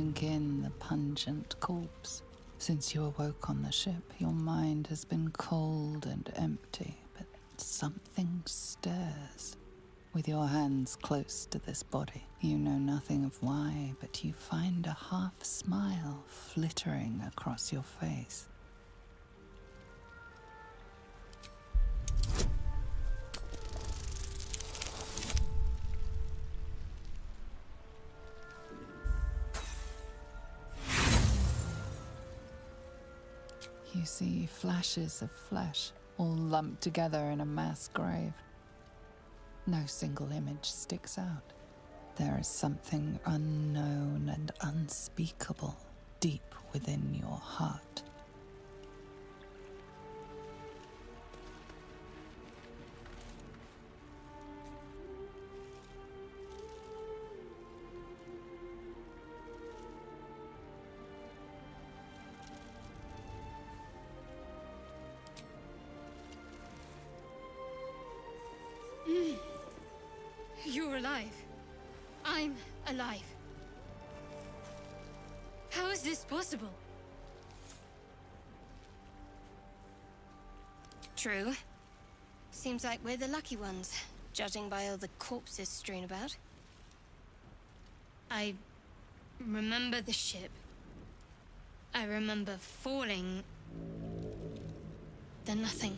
drink in the pungent corpse. Since you awoke on the ship, your mind has been cold and empty, but something stirs. With your hands close to this body, you know nothing of why, but you find a half smile flittering across your face. You see flashes of flesh, all lumped together in a mass grave. No single image sticks out. There is something unknown and unspeakable deep within your heart. You're alive. I'm alive. How is this possible? True. Seems like we're the lucky ones, judging by all the corpses strewn about. I remember the ship. I remember falling. Then nothing.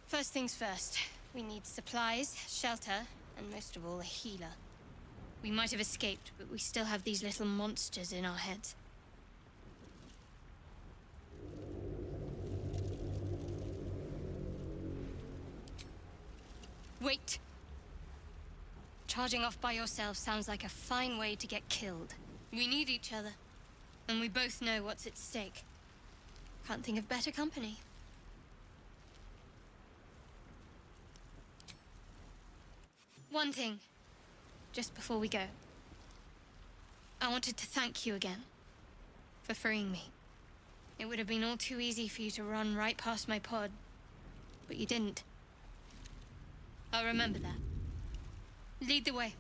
First things first. We need supplies, shelter, and most of all, a healer. We might have escaped, but we still have these little monsters in our heads. Wait! Charging off by yourself sounds like a fine way to get killed. We need each other, and we both know what's at stake. Can't think of better company. One thing, just before we go. I wanted to thank you again for freeing me. It would have been all too easy for you to run right past my pod, but you didn't. I'll remember that. Lead the way.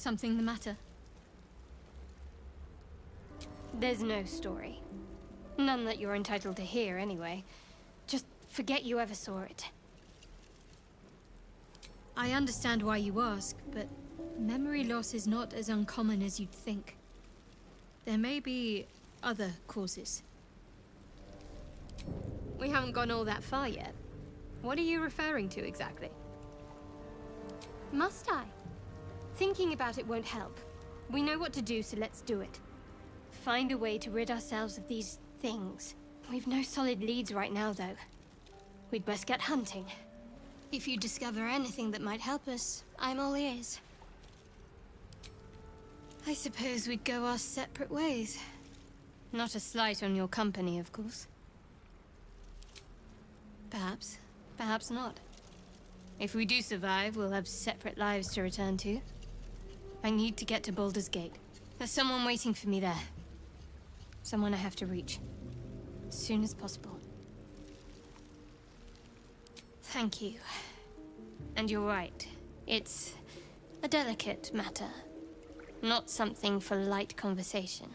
Something the matter? There's no story. None that you're entitled to hear, anyway. Just forget you ever saw it. I understand why you ask, but memory loss is not as uncommon as you'd think. There may be other causes. We haven't gone all that far yet. What are you referring to exactly? Must I? Thinking about it won't help. We know what to do, so let's do it. find a way to rid ourselves of these things. We've no solid leads right now, though. We'd best get hunting. If you discover anything that might help us, I'm all ears. I suppose we'd go our separate ways. Not a slight on your company, of course. Perhaps. Perhaps not. If we do survive, we'll have separate lives to return to. I need to get to Baldur's Gate. There's someone waiting for me there. Someone I have to reach. As soon as possible. Thank you. And you're right. It's a delicate matter. Not something for light conversation.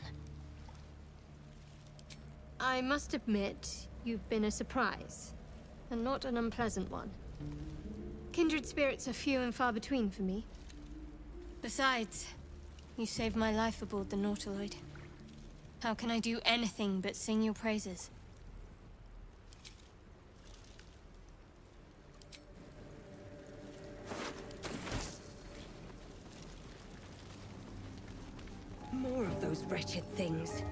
I must admit, you've been a surprise. And not an unpleasant one. Kindred spirits are few and far between for me. Besides, you saved my life aboard the Nautiloid. How can I do anything but sing your praises? More of those wretched things.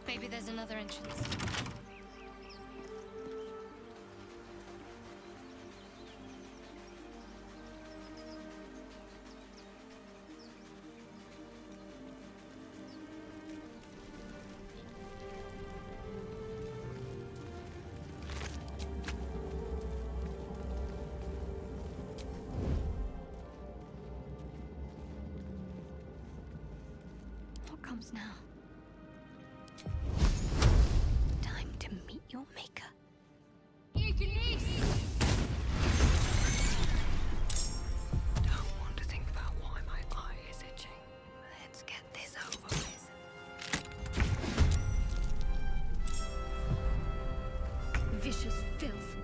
Maybe there's another entrance. What comes now? Time to meet your maker. Don't want to think about why my eye is itching. Let's get this over with. Vicious filth.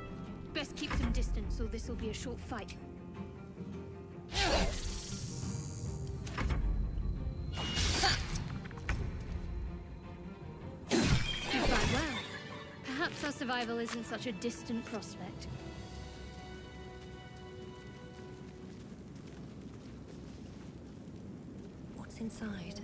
Best keep some distance, or this'll be a short fight. You fight well. Perhaps our survival isn't such a distant prospect. What's inside?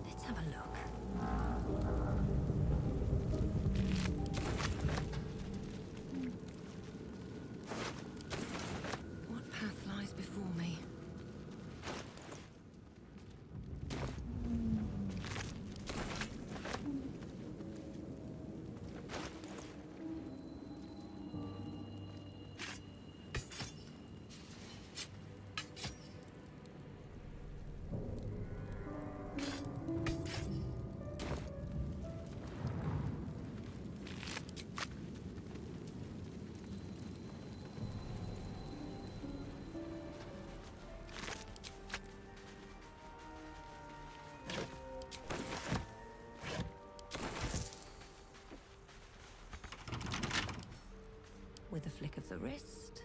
Let's have a look. What path lies before me? With a flick of the wrist.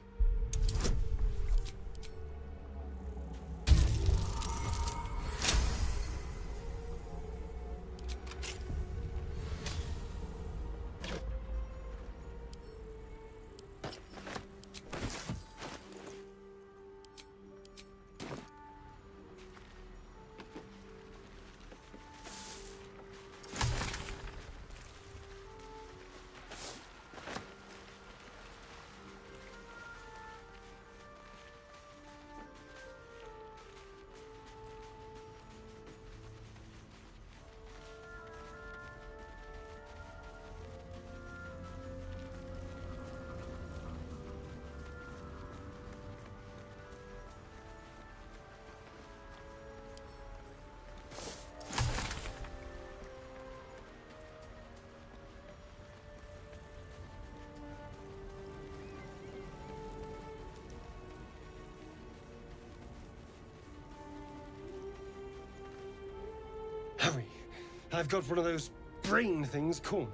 I've got one of those brain things cornered.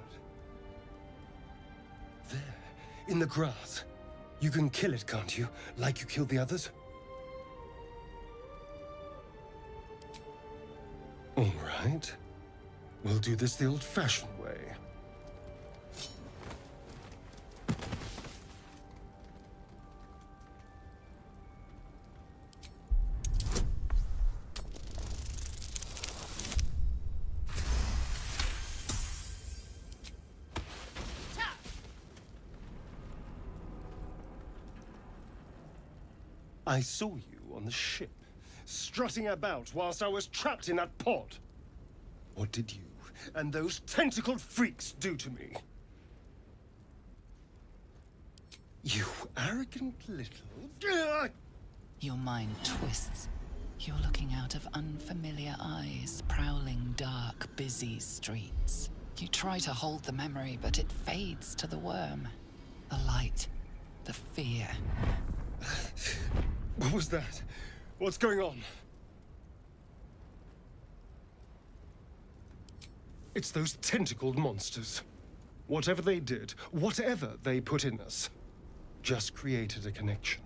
There, in the grass. You can kill it, can't you? Like you killed the others? All right. We'll do this the old-fashioned way. I saw you on the ship, strutting about whilst I was trapped in that pod. What did you and those tentacled freaks do to me? You arrogant little... Your mind twists. You're looking out of unfamiliar eyes, prowling dark, busy streets. You try to hold the memory, but it fades to the worm. The light, the fear. What was that? What's going on? It's those tentacled monsters. Whatever they did, whatever they put in us, just created a connection.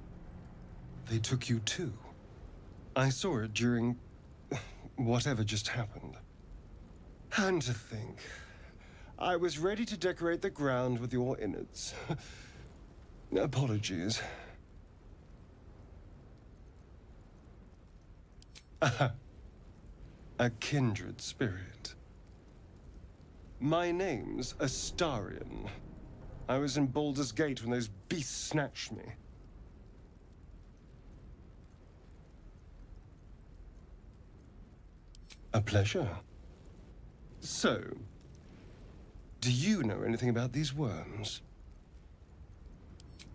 They took you too. I saw it during whatever just happened. And to think, I was ready to decorate the ground with your innards. Apologies. A kindred spirit. My name's Astarion. I was in Baldur's Gate when those beasts snatched me. A pleasure. So, do you know anything about these worms?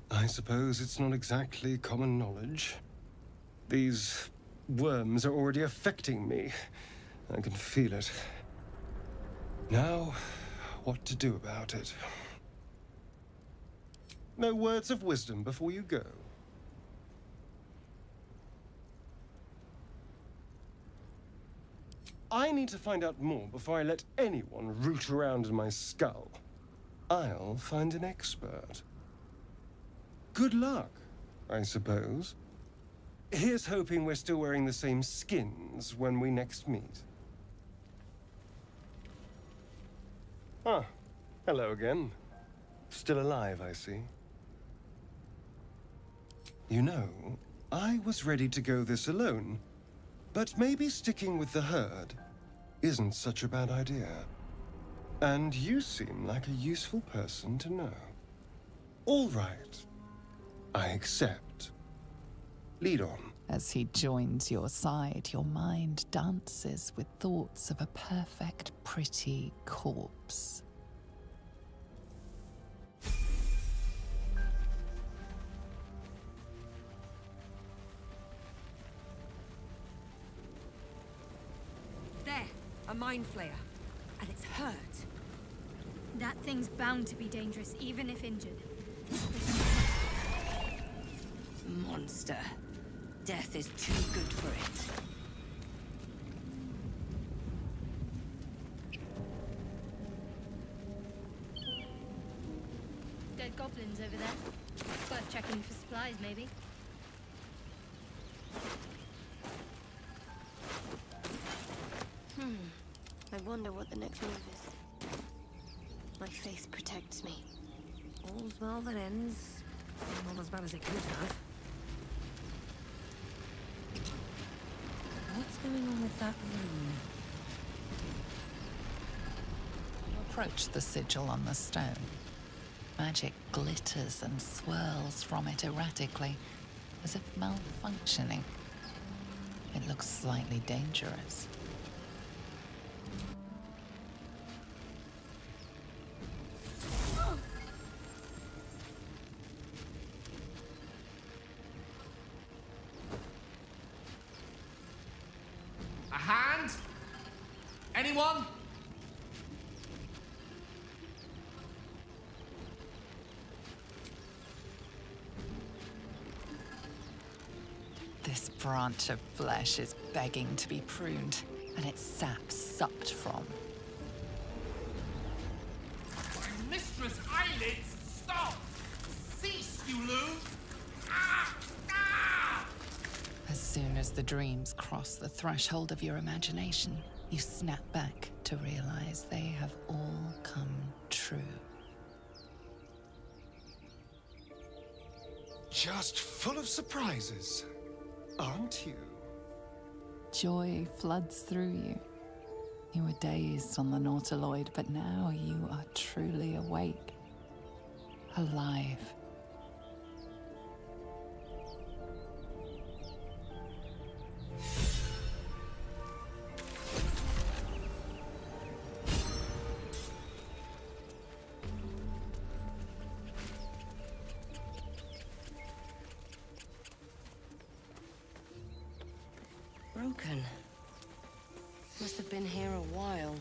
I suppose it's not exactly common knowledge. These worms are already affecting me. I can feel it. Now, what to do about it? No words of wisdom before you go? I need to find out more before I let anyone root around in my skull. I'll find an expert. Good luck, I suppose. Here's hoping we're still wearing the same skins when we next meet. Ah, hello again. Still alive, I see. You know, I was ready to go this alone, but maybe sticking with the herd isn't such a bad idea. And you seem like a useful person to know. All right, I accept. Lead on. As he joins your side, your mind dances with thoughts of a perfect, pretty corpse. There, a mind flayer. And it's hurt. That thing's bound to be dangerous, even if injured. Monster. Death is too good for it. Dead goblins over there. Worth checking for supplies, maybe. I wonder what the next move is. My faith protects me. All's well that ends. Not as bad as it could have. What's going on with that rune? You approach the sigil on the stone. Magic glitters and swirls from it erratically, as if malfunctioning. It looks slightly dangerous. A hand? Anyone? This branch of flesh is begging to be pruned, and its sap sucked from. Stop! Cease, you loon! Ah! Ah! As soon as the dreams cross the threshold of your imagination, you snap back to realize they have all come true. Just full of surprises, aren't you? Joy floods through you. You were dazed on the Nautiloid, but now you are truly awake. Alive. Broken. Must have been here a while.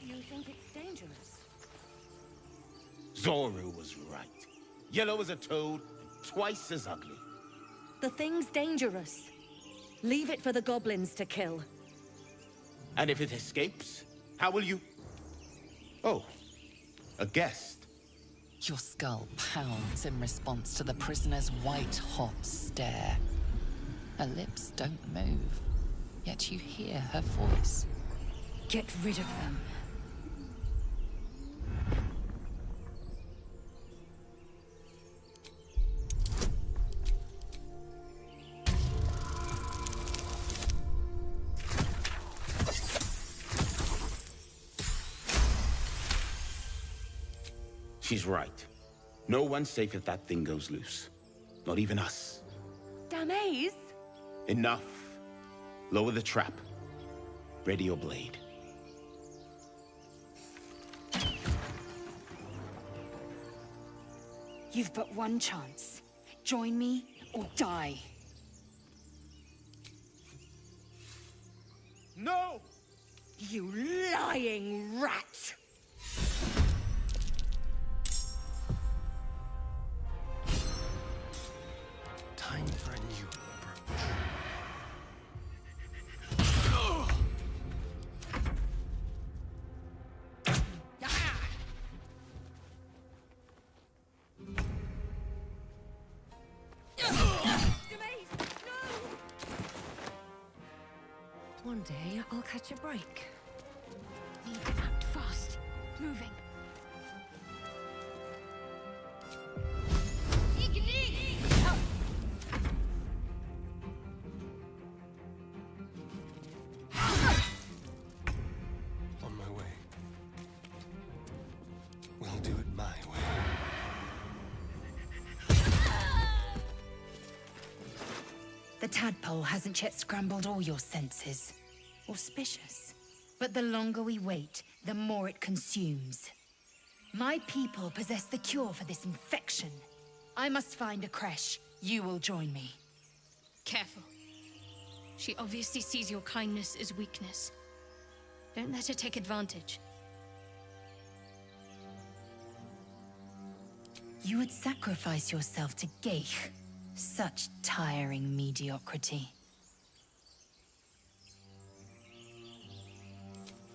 You think it's dangerous? Zoru was right. Yellow as a toad, and twice as ugly. The thing's dangerous. Leave it for the goblins to kill. And if it escapes, how will you... Oh, a guest. Your skull pounds in response to the prisoner's white-hot stare. Her lips don't move, yet you hear her voice. Get rid of them. She's right. No one's safe if that thing goes loose. Not even us. Damaze? Enough. Lower the trap. Ready your blade. You've but one chance. Join me or die. No! You lying rat! Time for a new approach. One day, I'll catch a break. Need to act fast. Moving. On my way. We'll do it my way. The tadpole hasn't yet scrambled all your senses. Auspicious. But the longer we wait, the more it consumes. My people possess the cure for this infection. I must find a creche. You will join me. Careful. She obviously sees your kindness as weakness. Don't let her take advantage. You would sacrifice yourself to Geich. Such tiring mediocrity.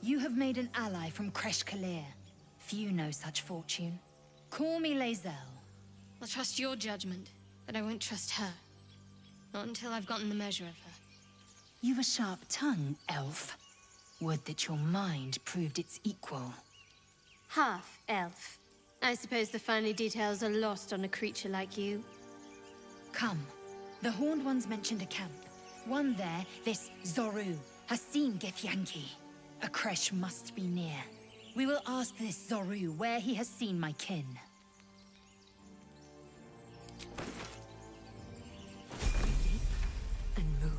You have made an ally from Kresh Kalir. Few know such fortune. Call me Lae'zel. I'll trust your judgment, but I won't trust her. Not until I've gotten the measure of her. You've a sharp tongue, elf. Would that your mind proved its equal. Half-elf. I suppose the finer details are lost on a creature like you. Come. The Horned Ones mentioned a camp. One there, this Zoru, has seen Githyanki. A creche must be near. We will ask this Zoru where he has seen my kin. Deep and move.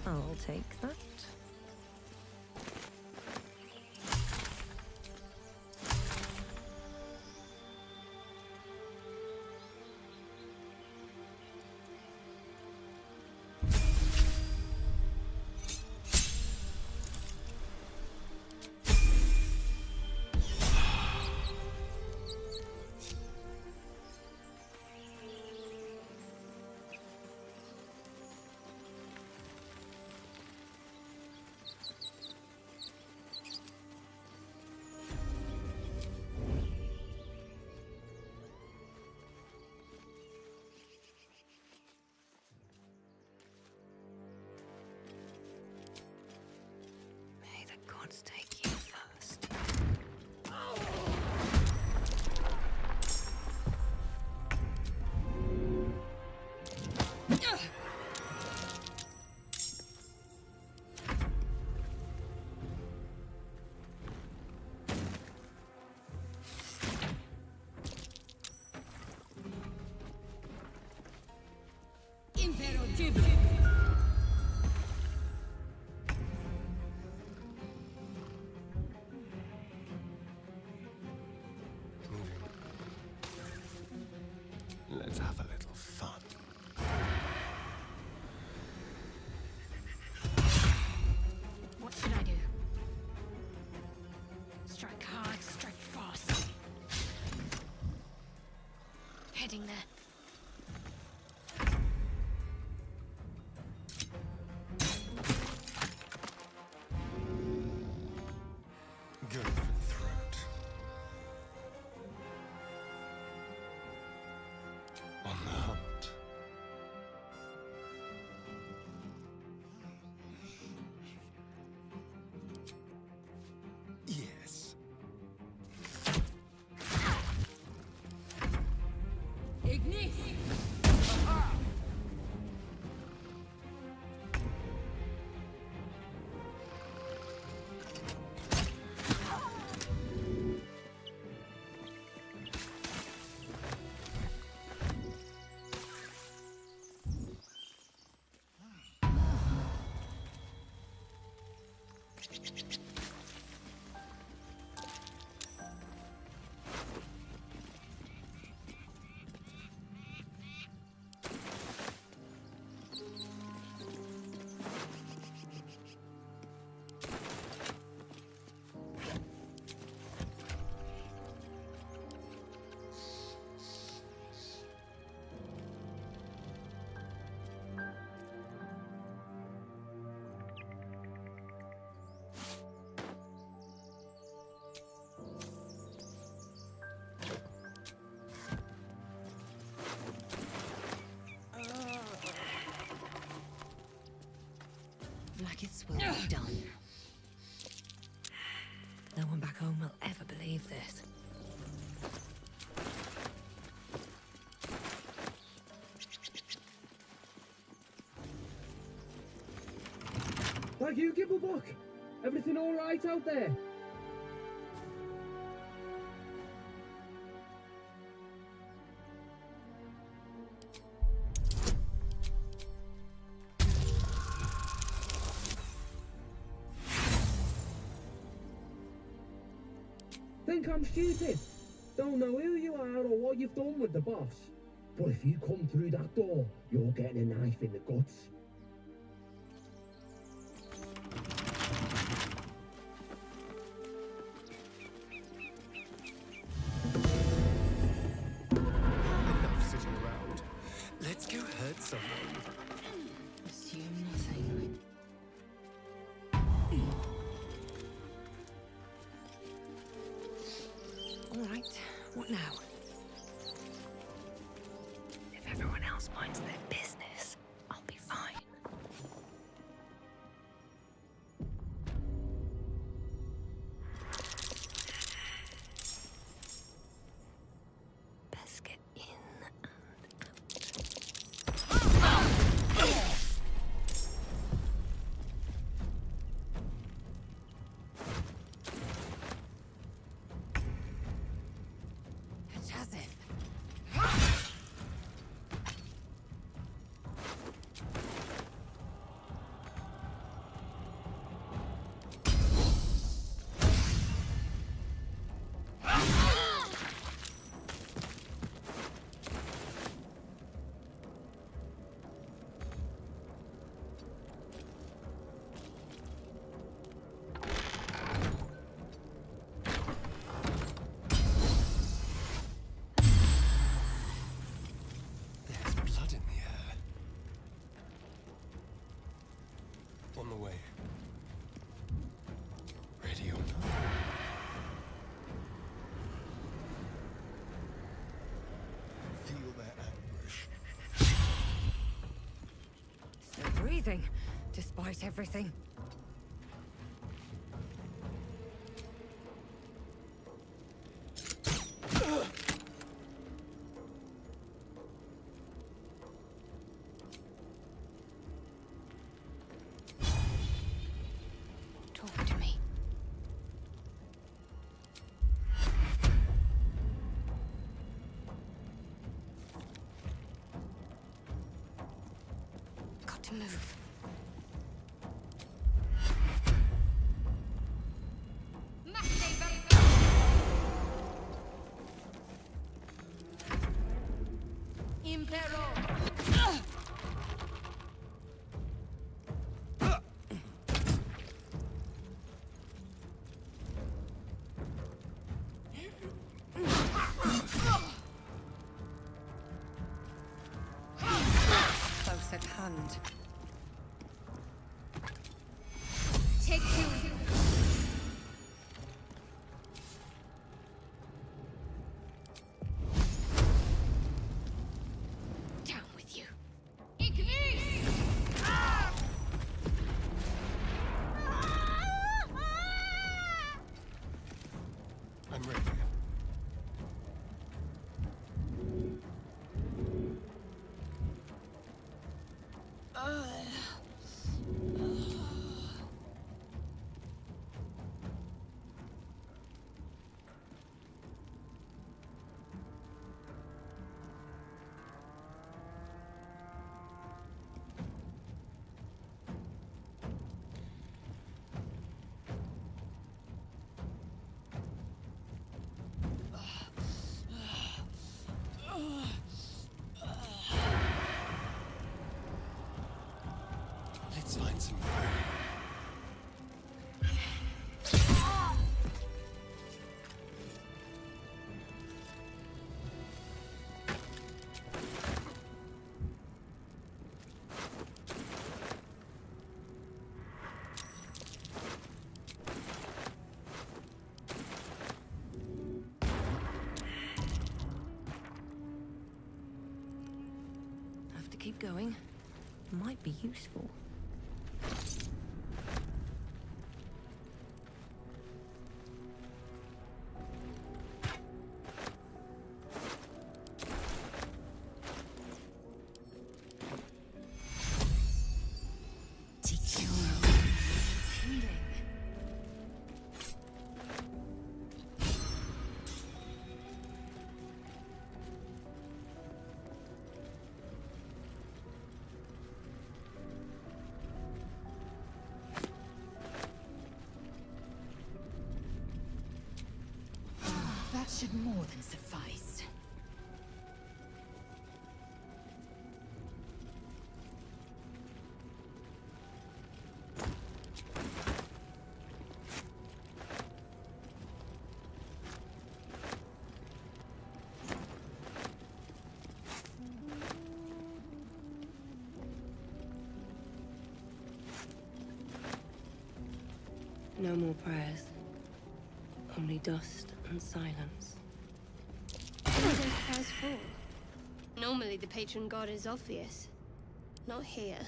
I'll take that. Let's take you first. Let's have a little fun. What should I do? Strike hard, strike fast. Heading there. Go for the throat. On the hunt. Yes. Blackets will be done. No one back home will ever believe this. Thank you, Gibblebuck. Everything all right out there? Think I'm stupid? Don't know who you are or what you've done with the boss. But if you come through that door, you're getting a knife in the guts. Enough sitting around. Let's go hurt someone. Assume nothing. All right, what now? If everyone else minds their business, I'll be fine. Best get in and It's as if. There's blood in the air. On the way. Ready or not. Feel their anguish. Still breathing, despite everything. to move. Close at hand. Take two. Down with you. I'm ready. Let's find some fire. Have to keep going. Might be useful. That should more than suffice. No more prayers. Only dust and silence. Where do those prayers fall? Normally the patron god is obvious. Not here.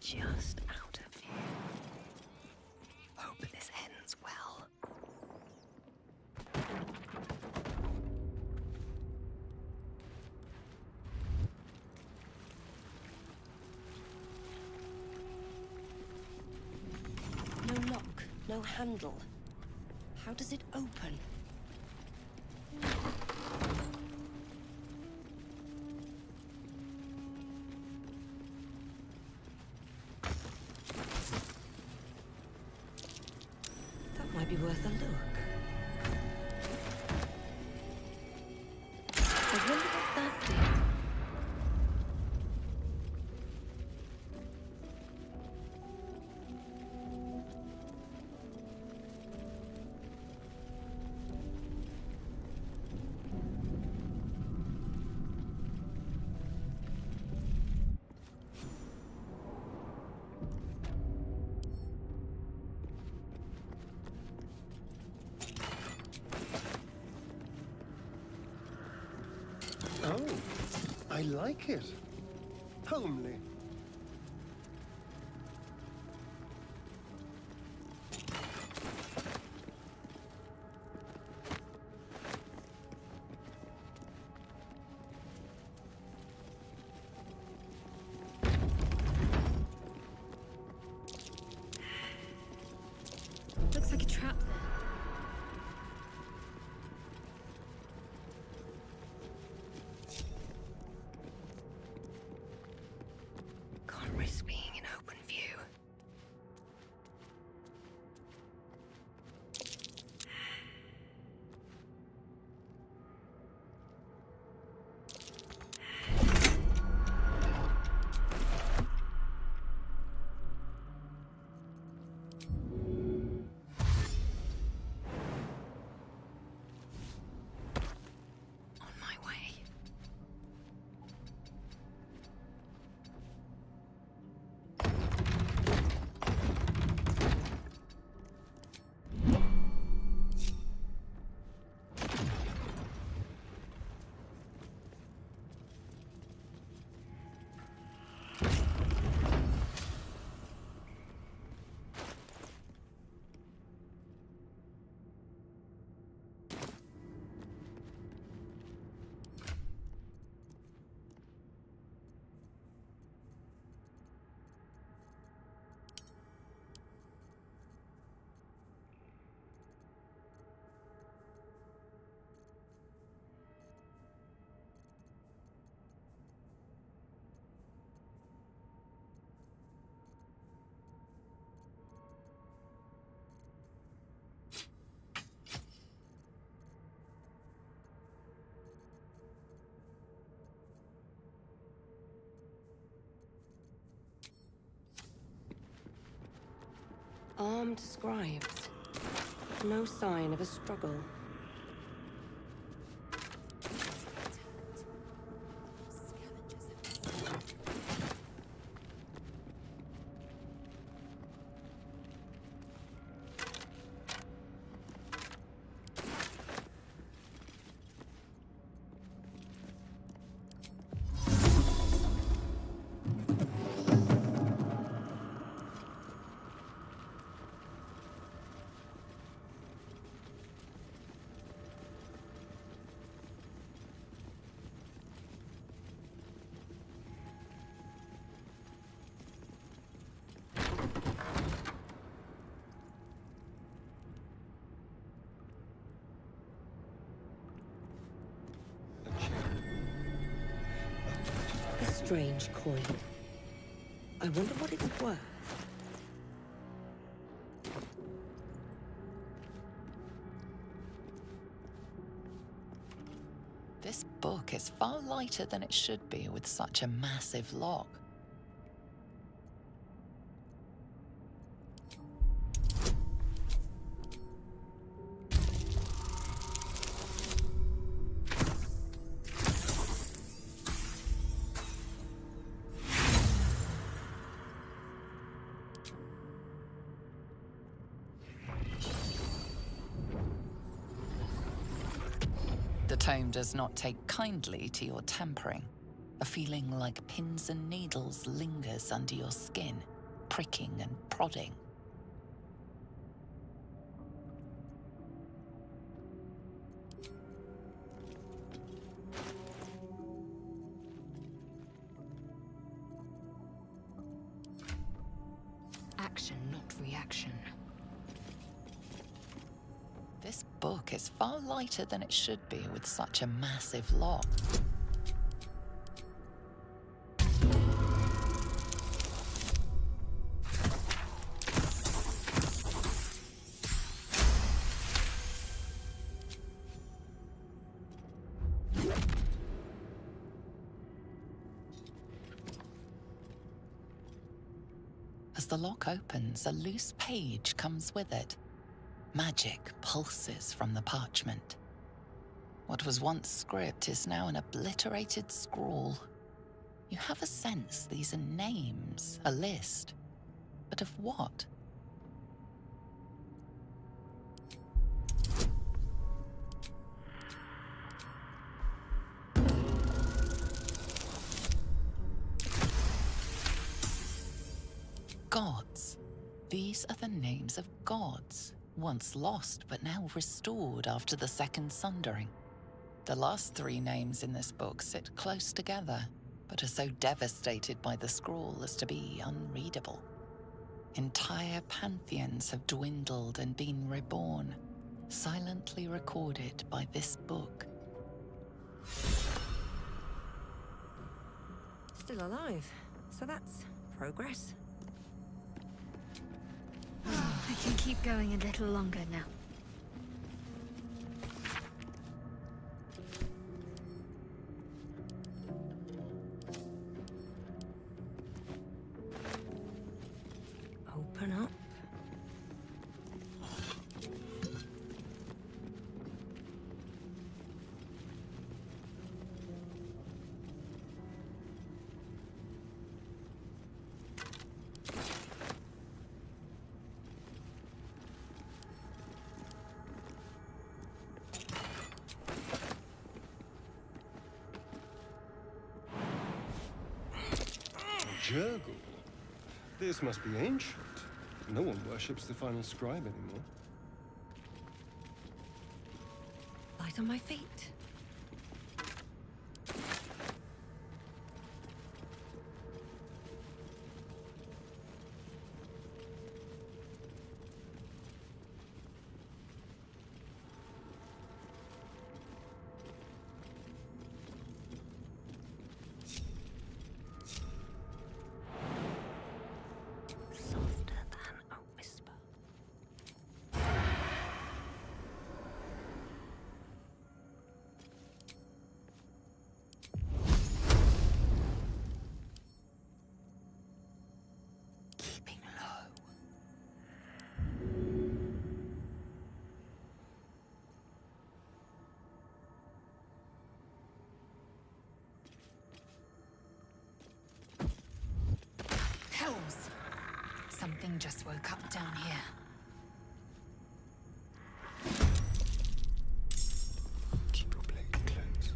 Just out of view. Hope this ends well. No lock, no handle. How does it open? That might be worth a look. I wonder what that did. Oh, I like it. Homely. Armed scribes. No sign of a struggle. A strange coin. I wonder what it's worth. This book is far lighter than it should be with such a massive lock. The tome does not take kindly to your tampering. A feeling like pins and needles lingers under your skin, pricking and prodding. Action, not reaction. This book is far lighter than it should be with such a massive lock. As the lock opens, a loose page comes with it. Magic pulses from the parchment. What was once script is now an obliterated scrawl. You have a sense these are names, a list. But of what? Gods. These are the names of gods. Once lost, but now restored after the Second Sundering. The last three names in this book sit close together, but are so devastated by the scrawl as to be unreadable. Entire pantheons have dwindled and been reborn, silently recorded by this book. Still alive, so that's progress. I can keep going a little longer now. Open up. Jurgle. This must be ancient. No one worships the final scribe anymore. Light on my feet. Elves! Something just woke up down here. Keep your blade close.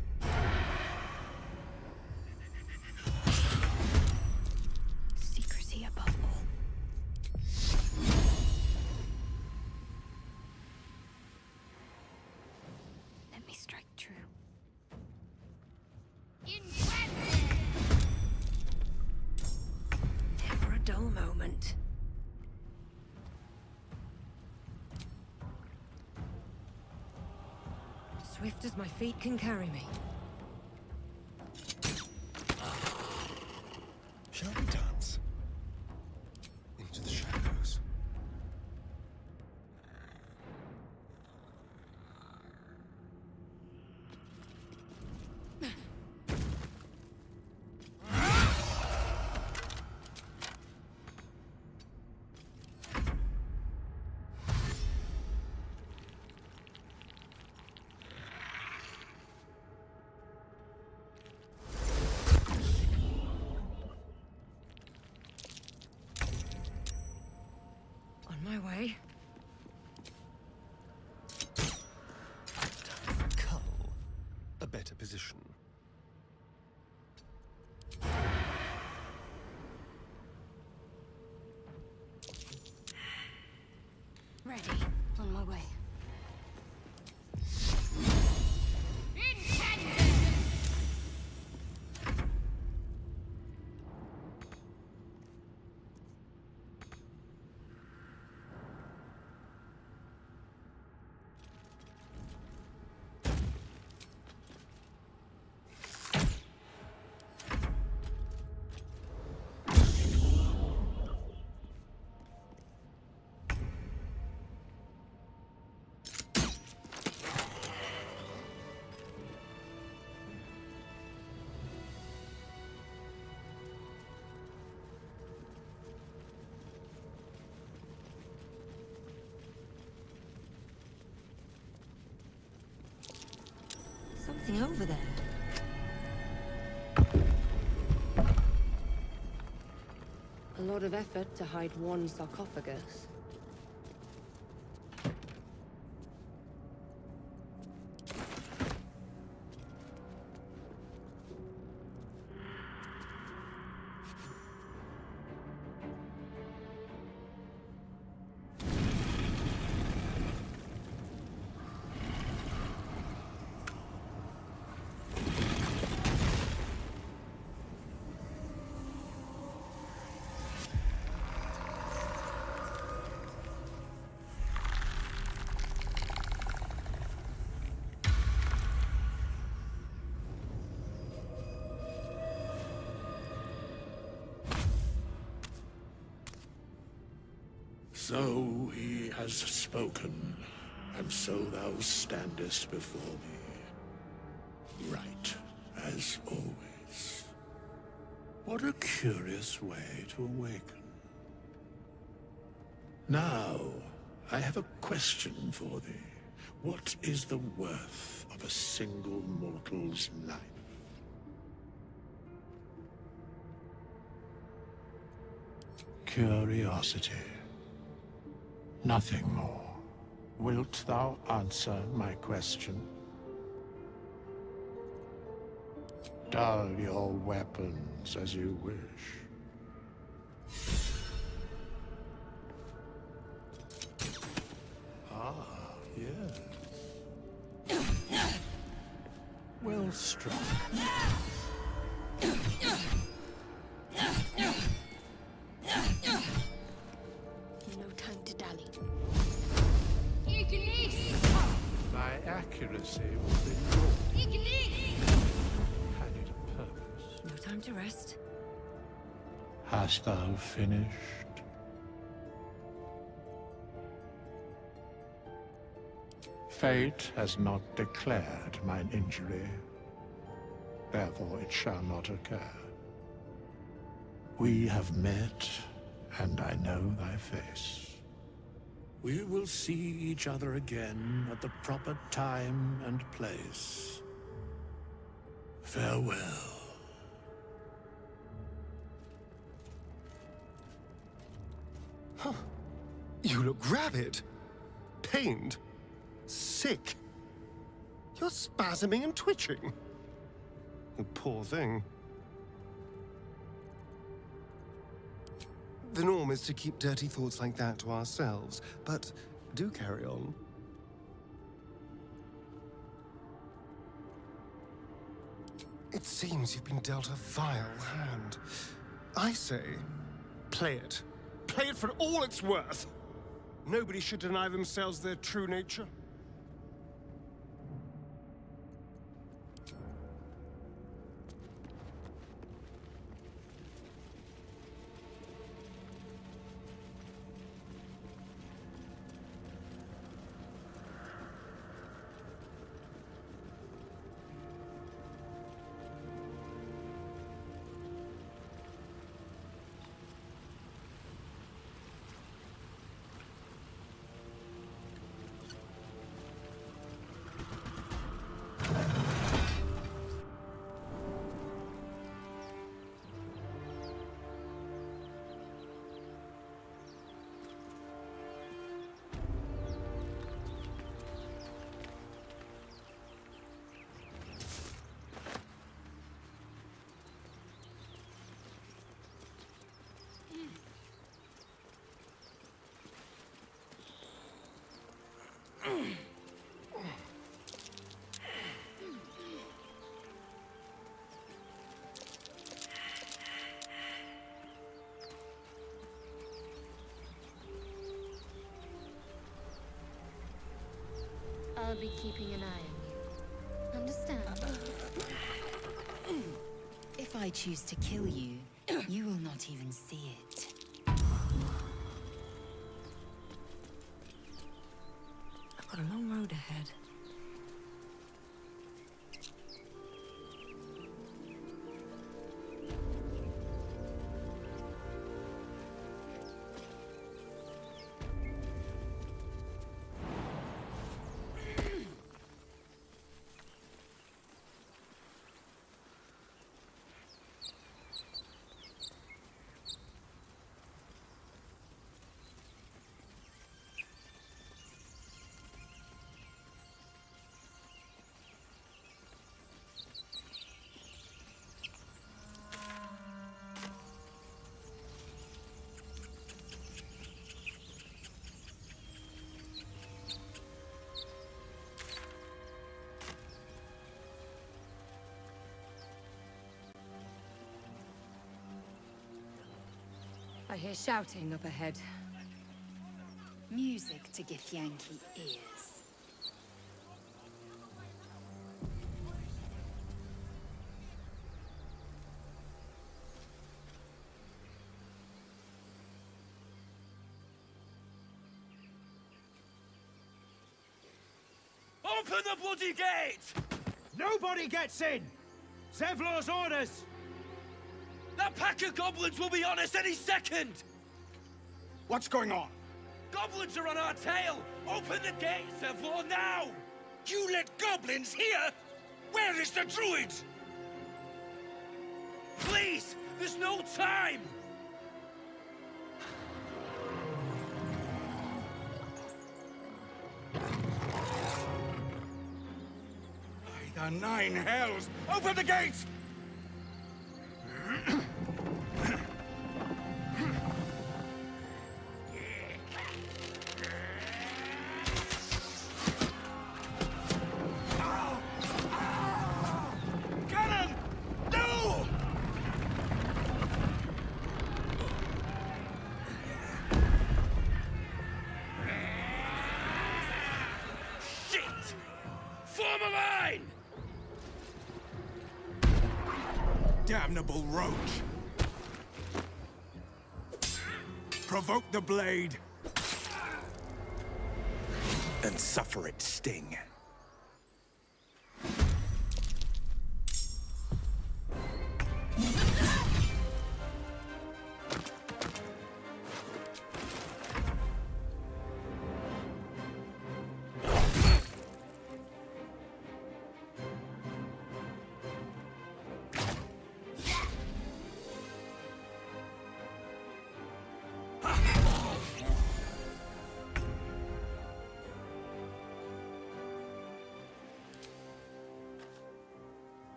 Secrecy above all. Let me strike true. Never a dull moment. Swift as my feet can carry me. Shall we dance? Into the shadows. On my way. Cull. A better position. Ready. On my way. Something over there. A lot of effort to hide one sarcophagus. So he has spoken, and so thou standest before me. Right, as always. What a curious way to awaken. Now, I have a question for thee. What is the worth of a single mortal's life? Curiosity. Nothing more. Wilt thou answer my question? Dull your weapons as you wish. Ah, yes. Well struck. No time to dally. Thy accuracy will be good. Had it a purpose? No time to rest. Hast thou finished? Fate has not declared mine injury. Therefore it shall not occur. We have met, and I know thy face. We will see each other again at the proper time and place. Farewell. You look rabid, pained, sick. You're spasming and twitching. You poor thing. The norm is to keep dirty thoughts like that to ourselves, but do carry on. It seems you've been dealt a vile hand. I say, play it. Play it for all it's worth. Nobody should deny themselves their true nature. I'll be keeping an eye on you. Understand? If I choose to kill you, you will not even see it. I've got a long road ahead. I hear shouting up ahead. Music to Githyanki ears. Open the bloody gate! Nobody gets in! Zevlor's orders! That pack of goblins will be on us any second! What's going on? Goblins are on our tail! Open the gate, Zevlor, now! You let goblins here? Where is the druid? Please! There's no time! By the nine hells! Open the gates! Cannon! No! Shit! Form a line! Damnable roach! Provoke the blade! And suffer its sting.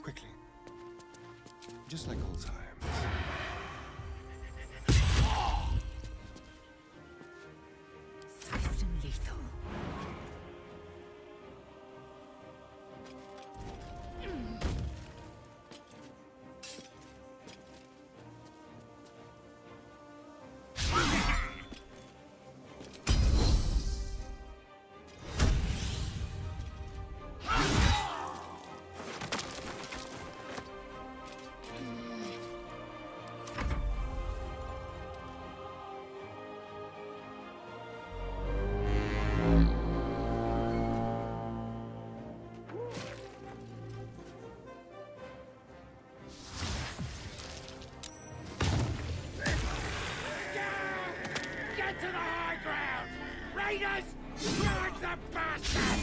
Quickly. Just like old times. Swift and lethal. Get to the high ground! Raiders! Drag the bastard!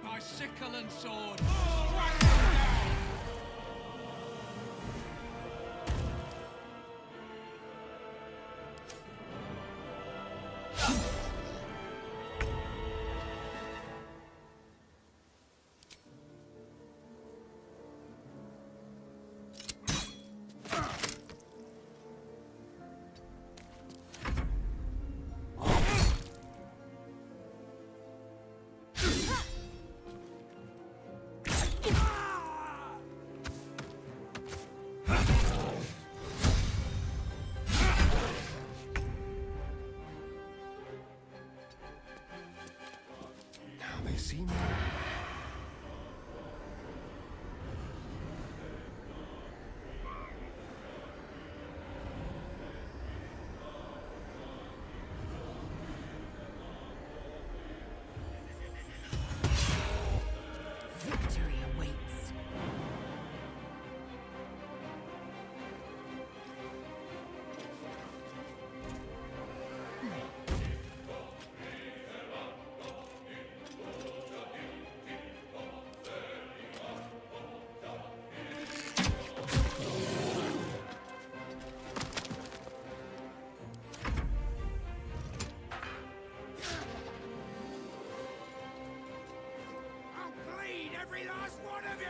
My sickle and sword! Now they see me. Victory awaits. I'll bleed every last one of you!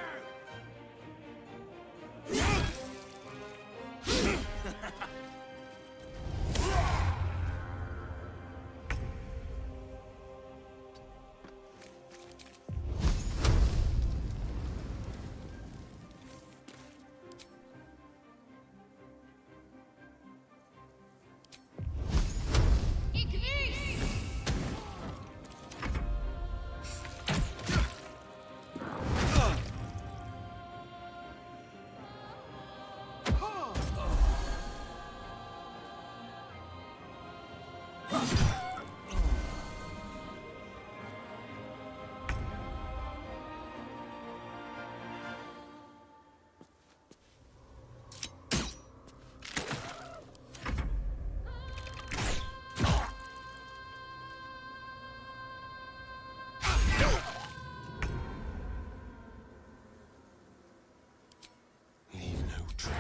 Leave no trace.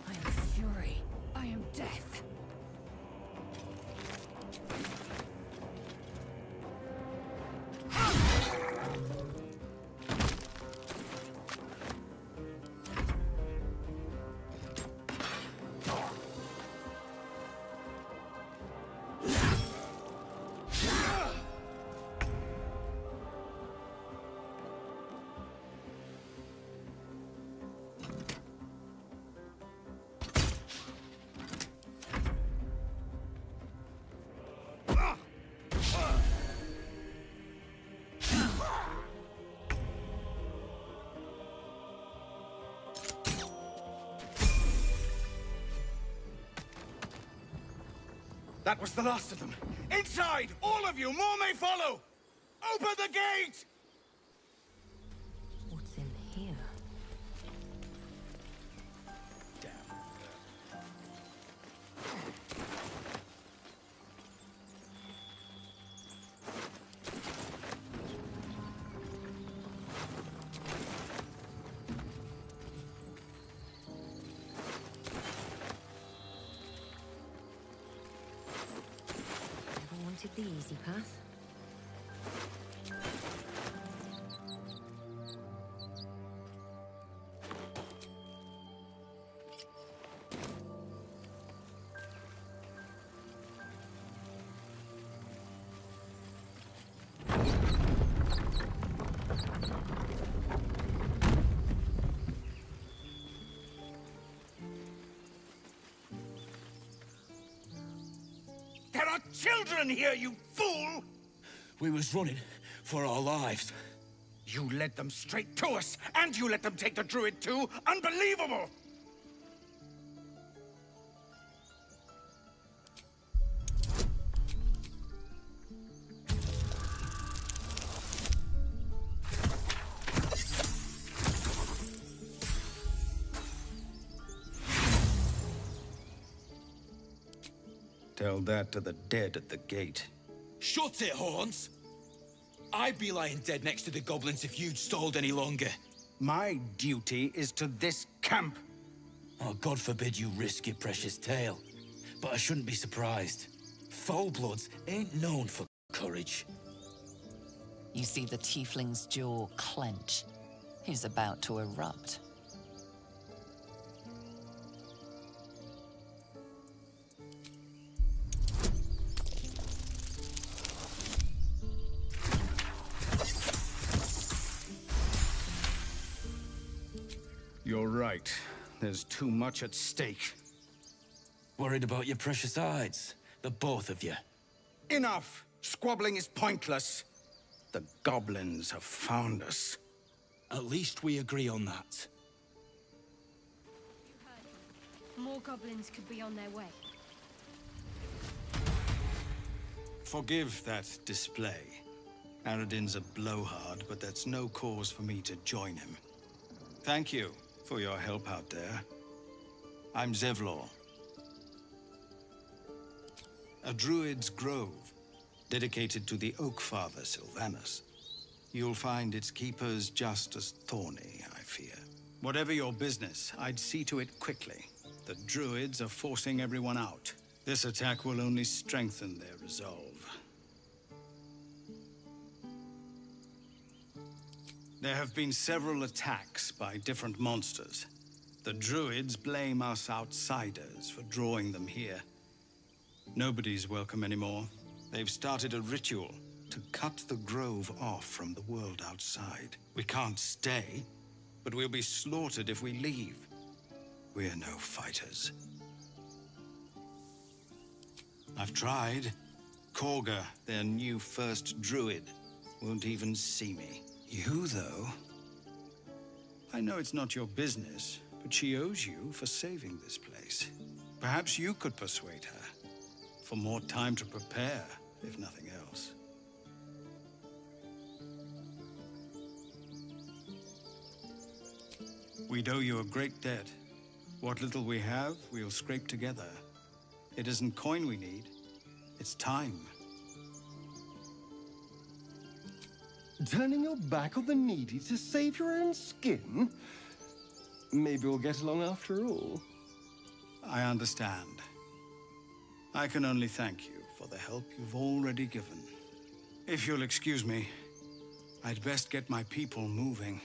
I am fury. I am death. That was the last of them. Inside! All of you! More may follow! Open the gate! What's in here? Never wanted the easy path. There are children here, you fool! We was running for our lives. You led them straight to us, and you let them take the druid too? Unbelievable! Tell that to the dead at the gate. Shut it, Horns! I'd be lying dead next to the goblins if you'd stalled any longer. My duty is to this camp. Oh, God forbid you risk your precious tail. But I shouldn't be surprised. Foulbloods ain't known for courage. You see the tiefling's jaw clench. He's about to erupt. You're right. There's too much at stake. Worried about your precious hides? The both of you. Enough! Squabbling is pointless. The goblins have found us. At least we agree on that. More goblins could be on their way. Forgive that display. Aradin's a blowhard, but that's no cause for me to join him. Thank you for your help out there. I'm Zevlor. A druid's grove, dedicated to the Oak Father Sylvanus. You'll find its keepers just as thorny, I fear. Whatever your business, I'd see to it quickly. The druids are forcing everyone out. This attack will only strengthen their resolve. There have been several attacks by different monsters. The druids blame us outsiders for drawing them here. Nobody's welcome anymore. They've started a ritual to cut the grove off from the world outside. We can't stay, but we'll be slaughtered if we leave. We're no fighters. I've tried. Korga, their new first druid, won't even see me. You, though? I know it's not your business, but she owes you for saving this place. Perhaps you could persuade her. For more time to prepare, if nothing else. We'd owe you a great debt. What little we have, we'll scrape together. It isn't coin we need, it's time. Turning your back on the needy to save your own skin? Maybe we'll get along after all. I understand. I can only thank you for the help you've already given. If you'll excuse me, I'd best get my people moving.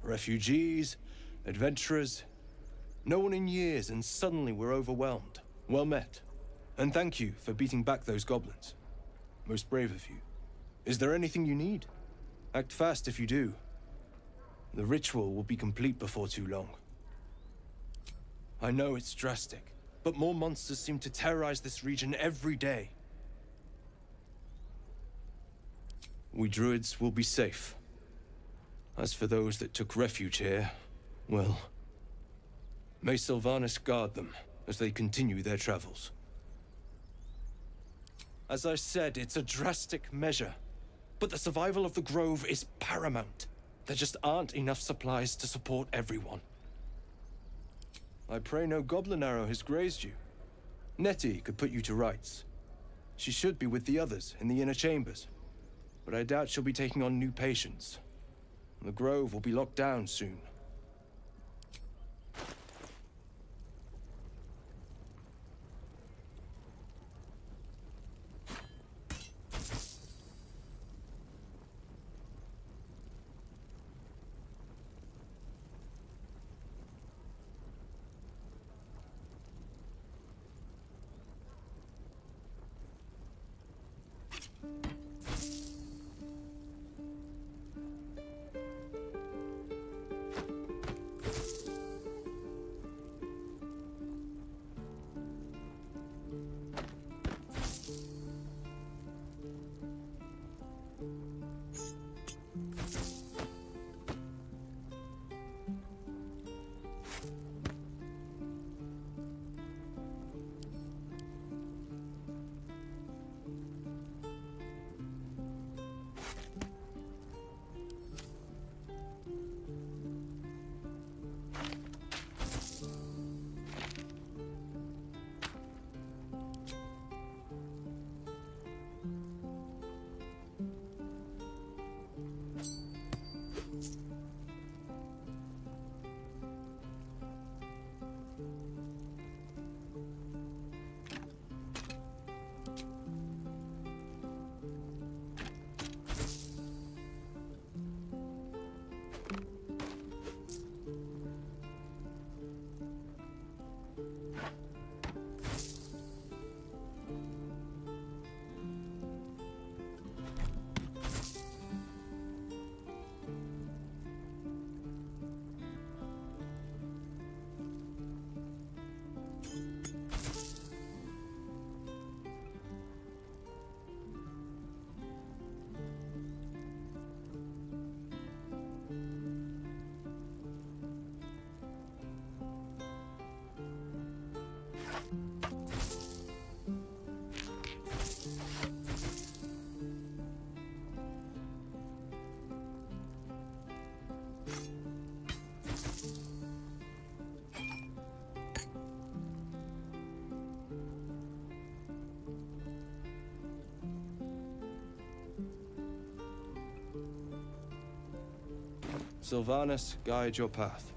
Refugees, adventurers, no one in years, and suddenly we're overwhelmed. Well met. And thank you for beating back those goblins. Most brave of you. Is there anything you need? Act fast if you do. The ritual will be complete before too long. I know it's drastic, but more monsters seem to terrorize this region every day. We druids will be safe. As for those that took refuge here, well, may Sylvanas guard them as they continue their travels. As I said, it's a drastic measure, but the survival of the Grove is paramount. There just aren't enough supplies to support everyone. I pray no goblin arrow has grazed you. Nettie could put you to rights. She should be with the others in the inner chambers, but I doubt she'll be taking on new patients. The Grove will be locked down soon. Sylvanas, guide your path.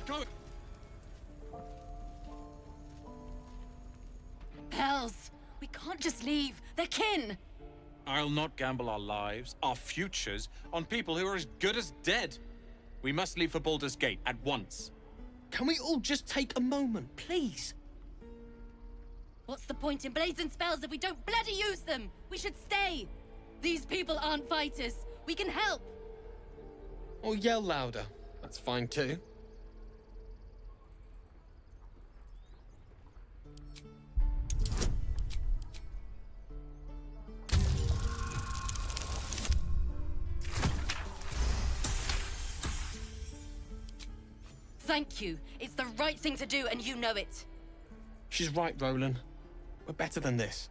going? Hells! We can't just leave. They're kin! I'll not gamble our lives, our futures, on people who are as good as dead. We must leave for Baldur's Gate at once. Can we all just take a moment, please? What's the point in blades and spells if we don't bloody use them? We should stay! These people aren't fighters. We can help! Or yell louder. That's fine too. Thank you. It's the right thing to do, and you know it. She's right, Roland. We're better than this.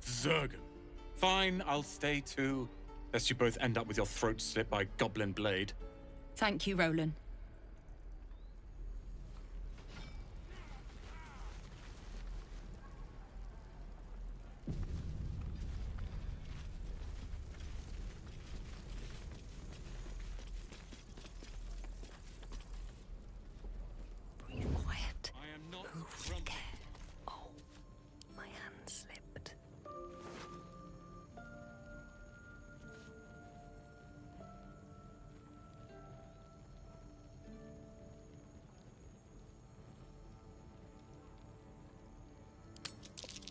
Zerg. Fine, I'll stay too. Lest you both end up with your throats slit by goblin blade. Thank you, Roland. Breathe quiet. I am not Move with care. Oh, my hand slipped.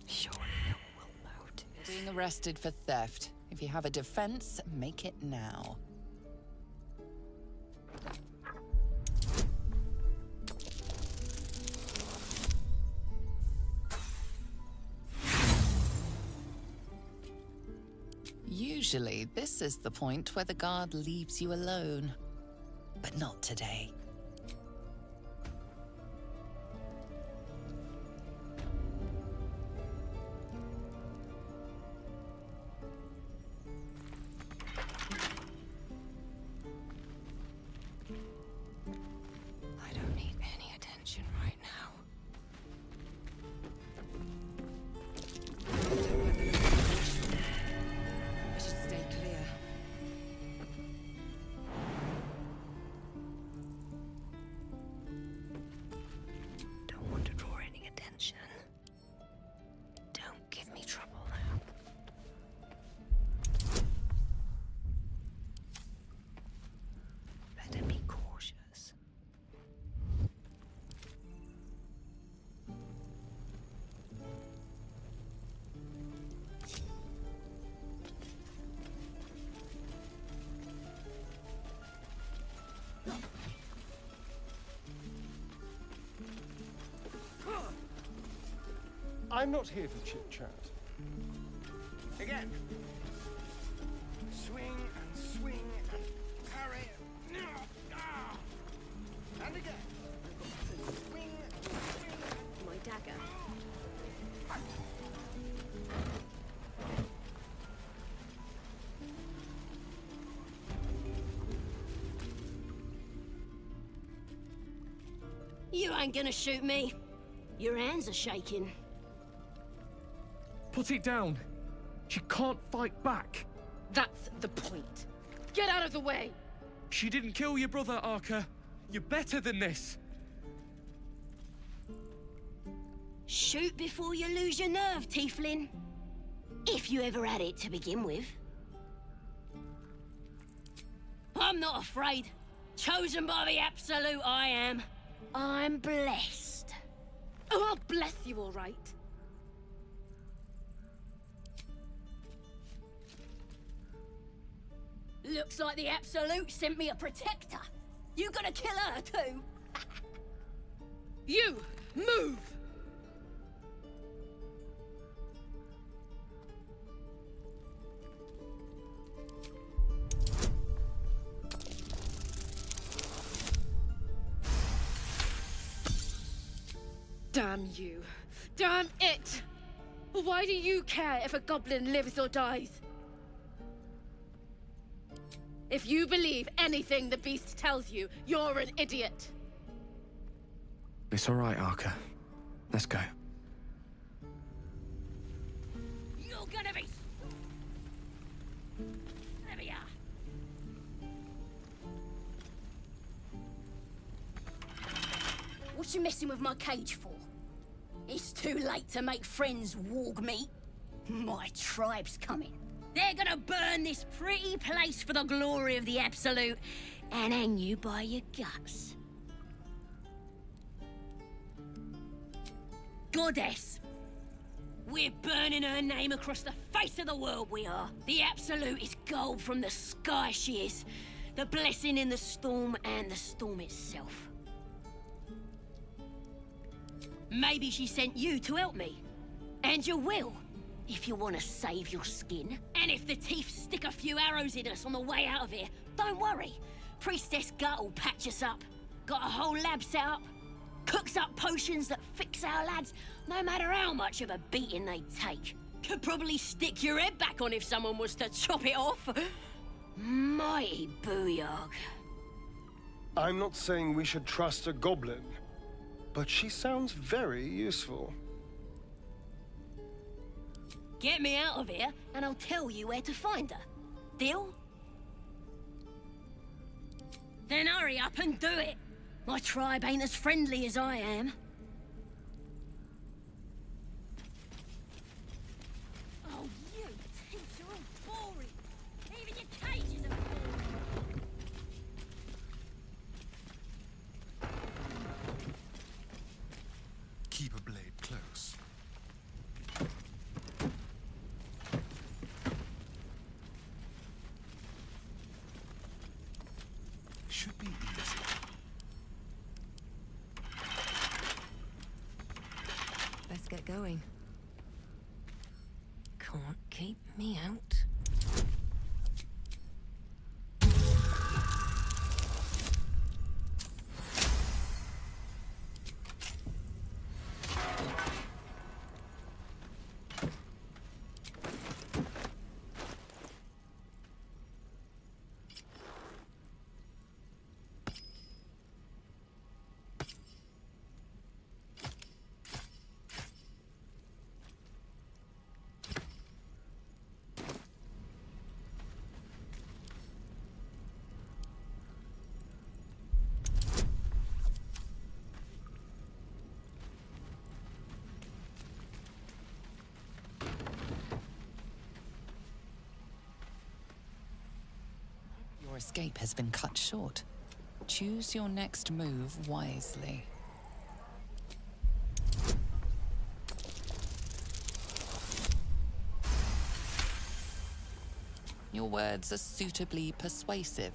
Surely no one will notice. Being arrested for theft. If you have a defense, make it now. Usually, this is the point where the guard leaves you alone. But not today. I don't need any attention right now. I should stay clear. Don't want to draw any attention. Don't give me trouble now. Better be cautious. I'm not here for chit-chat. Again. Swing and swing and parry. Ah. And again. Swing and swing. My dagger. You ain't gonna shoot me. Your hands are shaking. Put it down. She can't fight back. That's the point. Get out of the way! She didn't kill your brother, Arca. You're better than this. Shoot before you lose your nerve, Tiefling. If you ever had it to begin with. I'm not afraid. Chosen by the Absolute, I am. I'm blessed. Oh, I'll bless you, all right. Looks like the Absolute sent me a protector. You gonna kill her too? You, move! Damn you. Damn it! Why do you care if a goblin lives or dies? If you believe anything the beast tells you, you're an idiot. It's all right, Arca. Let's go. You're gonna be... There we are. What you messing with my cage for? It's too late to make friends, warg meat. My tribe's coming. They're gonna burn this pretty place for the glory of the Absolute and hang you by your guts. Goddess. We're burning her name across the face of the world, we are. The Absolute is gold from the sky, she is. The blessing in the storm and the storm itself. Maybe she sent you to help me. And you will, if you want to save your skin. And if the teeth stick a few arrows in us on the way out of here, don't worry. Priestess Gut will patch us up. Got a whole lab set up. Cooks up potions that fix our lads, no matter how much of a beating they take. Could probably stick your head back on if someone was to chop it off. Mighty booyog. I'm not saying we should trust a goblin, but she sounds very useful. Get me out of here, and I'll tell you where to find her. Deal? Then hurry up and do it. My tribe ain't as friendly as I am. Oh, you tints are all boring. Even your cages are boring. Keep a blade close. Should be easy. Let's get going. Can't keep me out. Your escape has been cut short. Choose your next move wisely. Your words are suitably persuasive.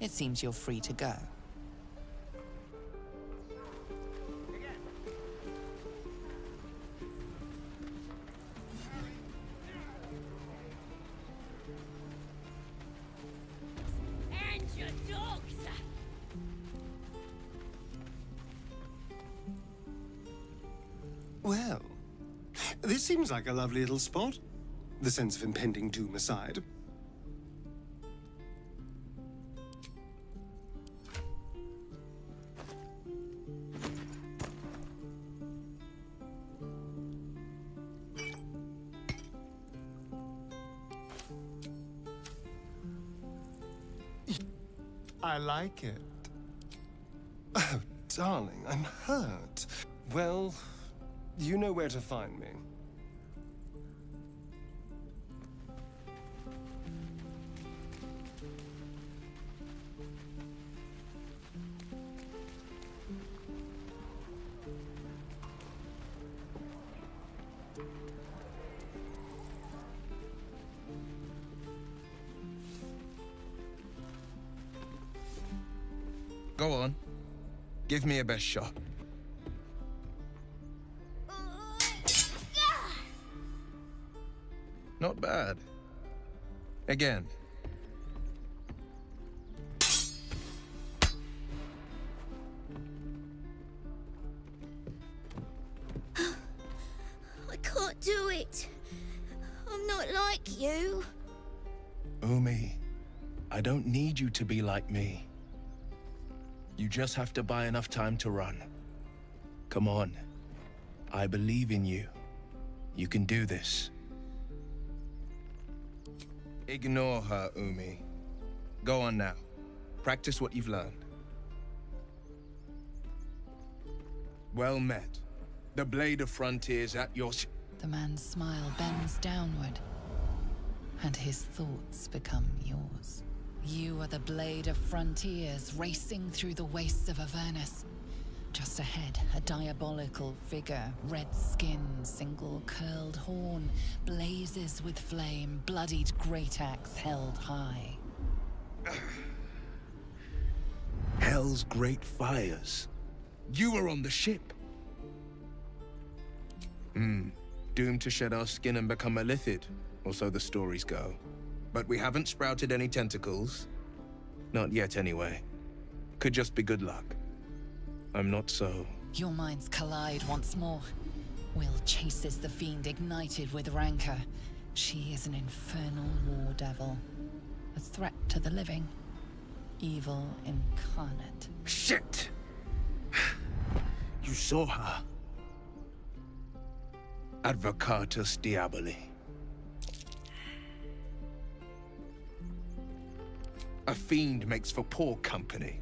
It seems you're free to go. And your dogs! Well, this seems like a lovely little spot. The sense of impending doom aside. I like it. Oh, darling, I'm hurt. Well, you know where to find me. Go on. Give me a best shot. Not bad. Again. I can't do it. I'm not like you. Umi, I don't need you to be like me. You just have to buy enough time to run. Come on. I believe in you. You can do this. Ignore her, Umi. Go on now. Practice what you've learned. Well met. The Blade of Frontiers at your... The man's smile bends downward, and his thoughts become yours. You are the Blade of Frontiers, racing through the wastes of Avernus. Just ahead, a diabolical figure, red skin, single curled horn, blazes with flame, bloodied great axe held high. Hell's great fires. You were on the ship. Doomed to shed our skin and become a lithid, or so the stories go. But we haven't sprouted any tentacles. Not yet, anyway. Could just be good luck. I'm not so... Your minds collide once more. Will chases the fiend ignited with rancor. She is an infernal war devil. A threat to the living. Evil incarnate. Shit! You saw her. Advocatus Diaboli. A fiend makes for poor company,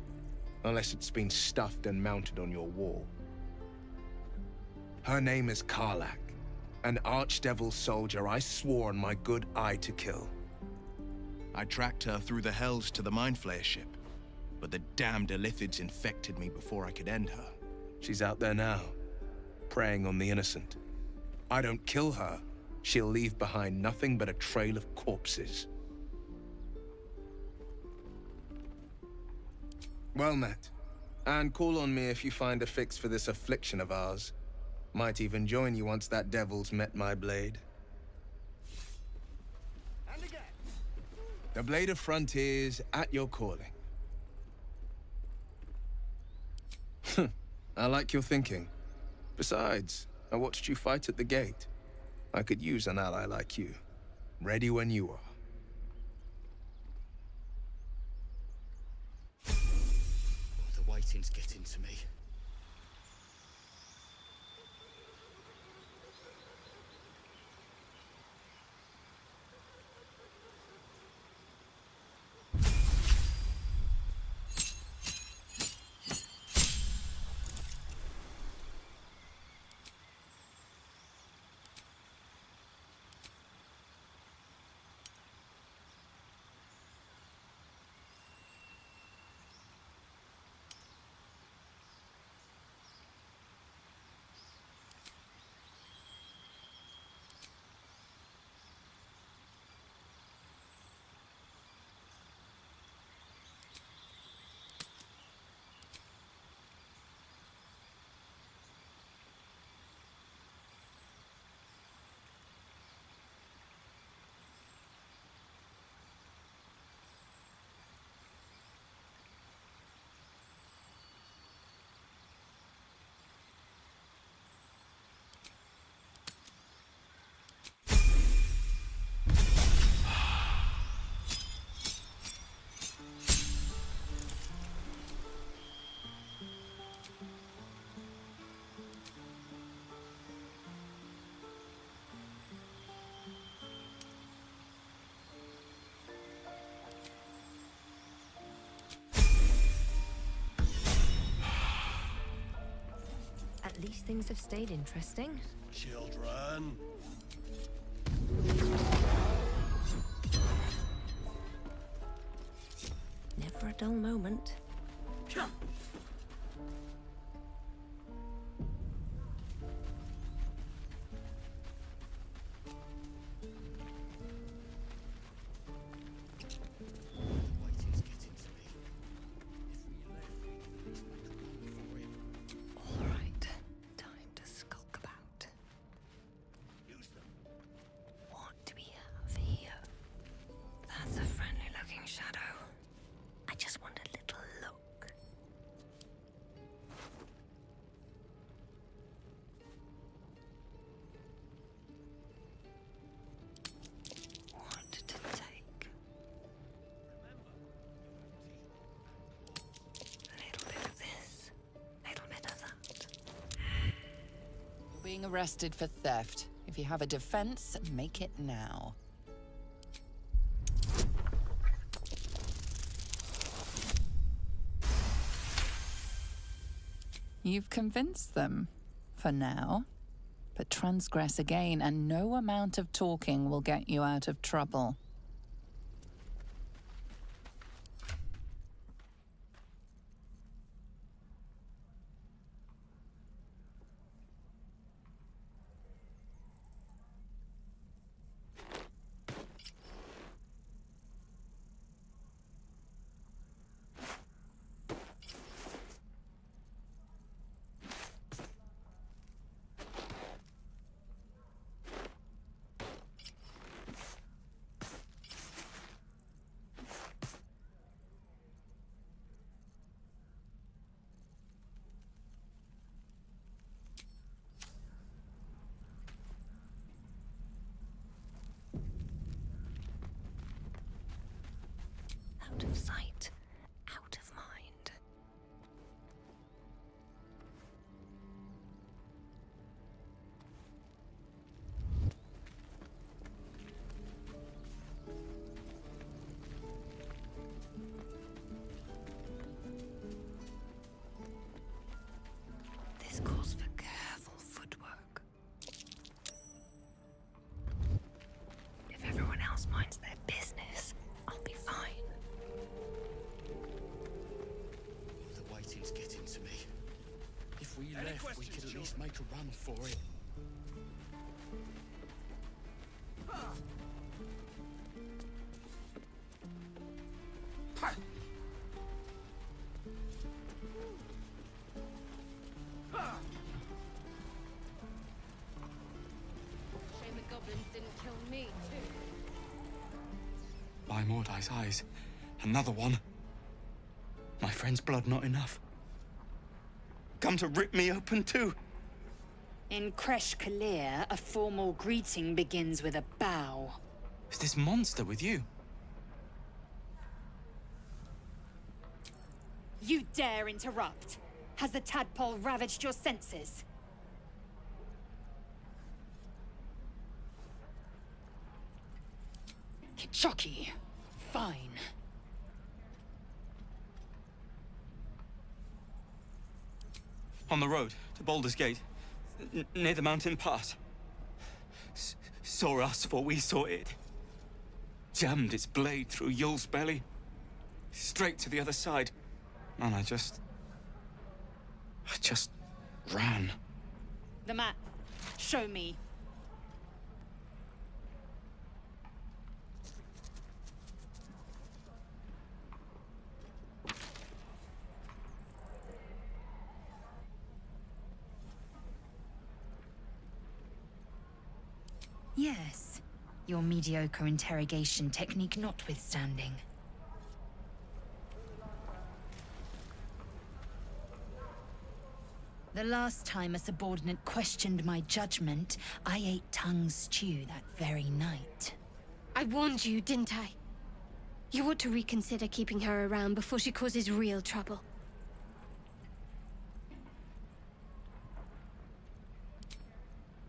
unless it's been stuffed and mounted on your wall. Her name is Karlach, an archdevil soldier I swore on my good eye to kill. I tracked her through the hells to the Mind Flayer ship, but the damned Illithids infected me before I could end her. She's out there now, preying on the innocent. I don't kill her, she'll leave behind nothing but a trail of corpses. Well met. And call on me if you find a fix for this affliction of ours. Might even join you once that devil's met my blade. And again. The Blade of Frontiers at your calling. I like your thinking. Besides, I watched you fight at the gate. I could use an ally like you. Ready when you are. The waiting's getting to me. At least things have stayed interesting. Children. Never a dull moment. Being arrested for theft. If you have a defense, make it now. You've convinced them, for now. But transgress again, and no amount of talking will get you out of trouble. Out of sight, out of mind. This calls for careful footwork. If everyone else minds their business, I'll be fine. The waiting's getting to me. If we left, we could at least make a run for it. Shame the goblins didn't kill me, too. By Mordai's eyes, another one. My friend's blood not enough. Come to rip me open too. In Kresh Kalir, a formal greeting begins with a bow. Is this monster with you? You dare interrupt? Has the tadpole ravaged your senses? Kichoki. Fine. On the road to Baldur's Gate, near the mountain pass. Saw us for we saw it. Jammed its blade through Yul's belly, straight to the other side. And I just ran. The map. Show me. Yes, your mediocre interrogation technique notwithstanding. The last time a subordinate questioned my judgment, I ate tongue stew that very night. I warned you, didn't I? You ought to reconsider keeping her around before she causes real trouble.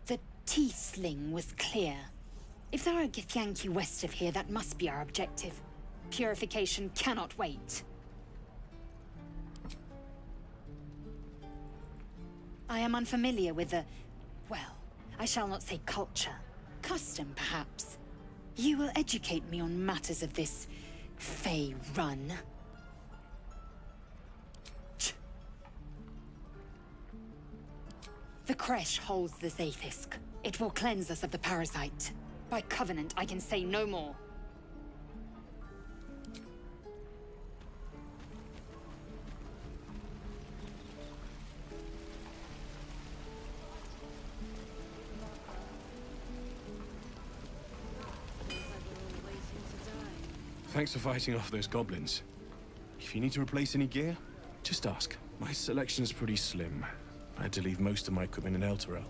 The tiefling was clear. If there are Githyanki west of here, that must be our objective. Purification cannot wait. I am unfamiliar with the... well, I shall not say culture. Custom, perhaps. You will educate me on matters of this... Fey run. The Kresh holds the Zaithisk. It will cleanse us of the parasite. By covenant, I can say no more. Thanks for fighting off those goblins. If you need to replace any gear, just ask. My selection's pretty slim. I had to leave most of my equipment in Elturel.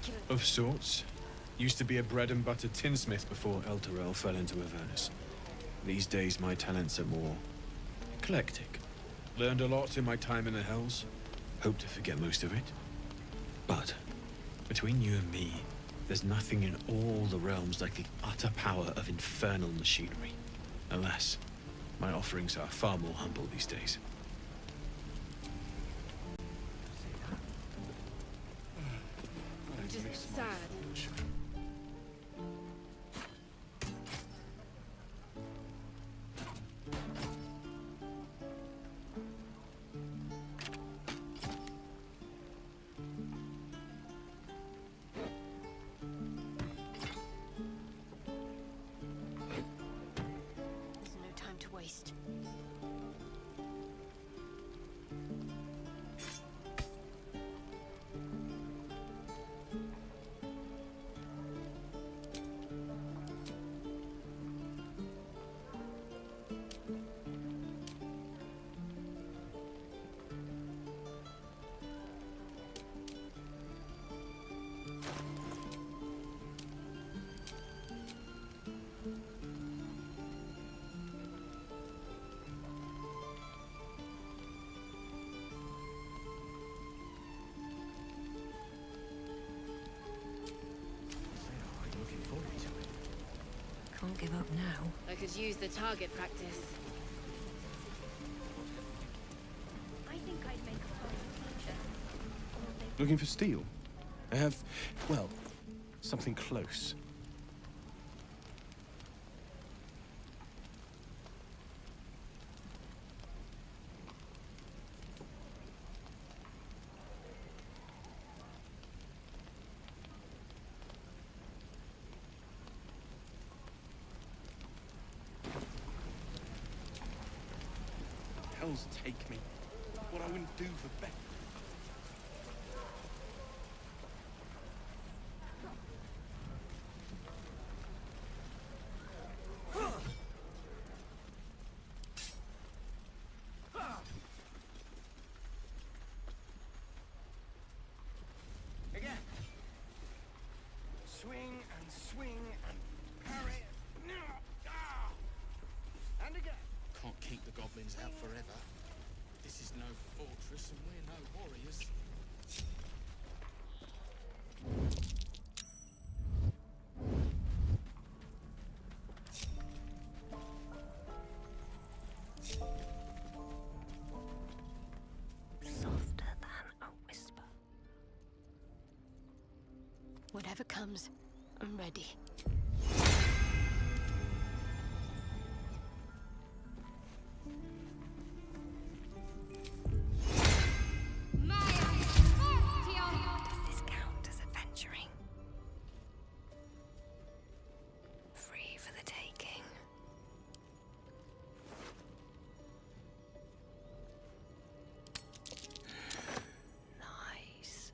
ridiculous. Of sorts. Used to be a bread and butter tinsmith before Elturel fell into Avernus. These days my talents are more eclectic. Learned a lot in my time in the Hells. Hope to forget most of it. But between you and me, there's nothing in all the realms like the utter power of infernal machinery. Alas, my offerings are far more humble these days. I'm just sad. There's no time to waste. Can't give up now. I could use the target practice. I think I'd make a fine teacher. Looking for steel? I have, well, something close. Hells take me. What I wouldn't do for Beck. Again. Swing and parry. No. Ah. And again. Can't keep the goblins out forever. This is no fortress and we're no warriors. Softer than a whisper. Whatever comes, I'm ready. Does this count as adventuring? Free for the taking. Nice.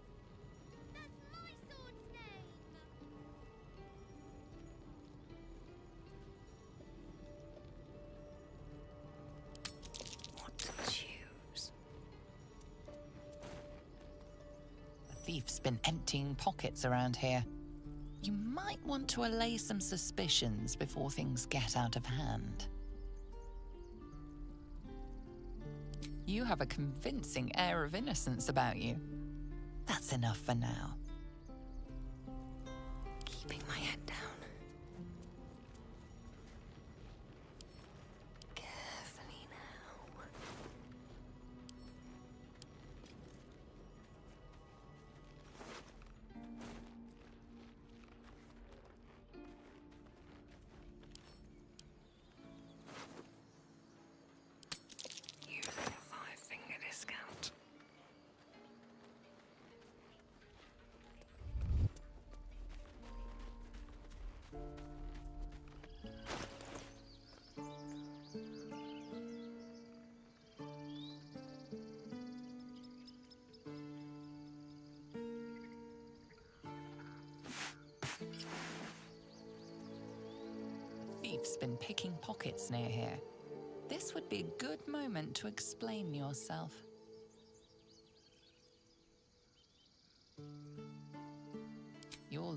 What to choose? The thief's been emptying pockets around here. You might want to allay some suspicions before things get out of hand. You have a convincing air of innocence about you. That's enough for now. Keeping my head down. Carefully now. Using a 5-finger discount. Thief's been picking pockets near here. This would be a good moment to explain yourself.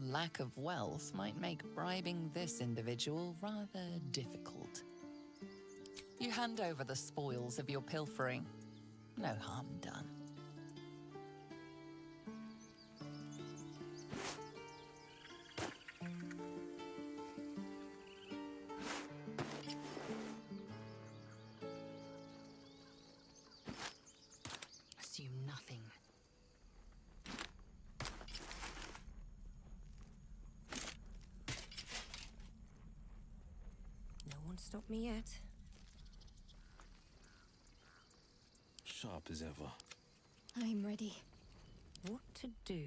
lack of wealth might make bribing this individual rather difficult. You hand over the spoils of your pilfering. No harm done. Assume nothing. No one stopped me yet. Sharp as ever. I'm ready. What to do?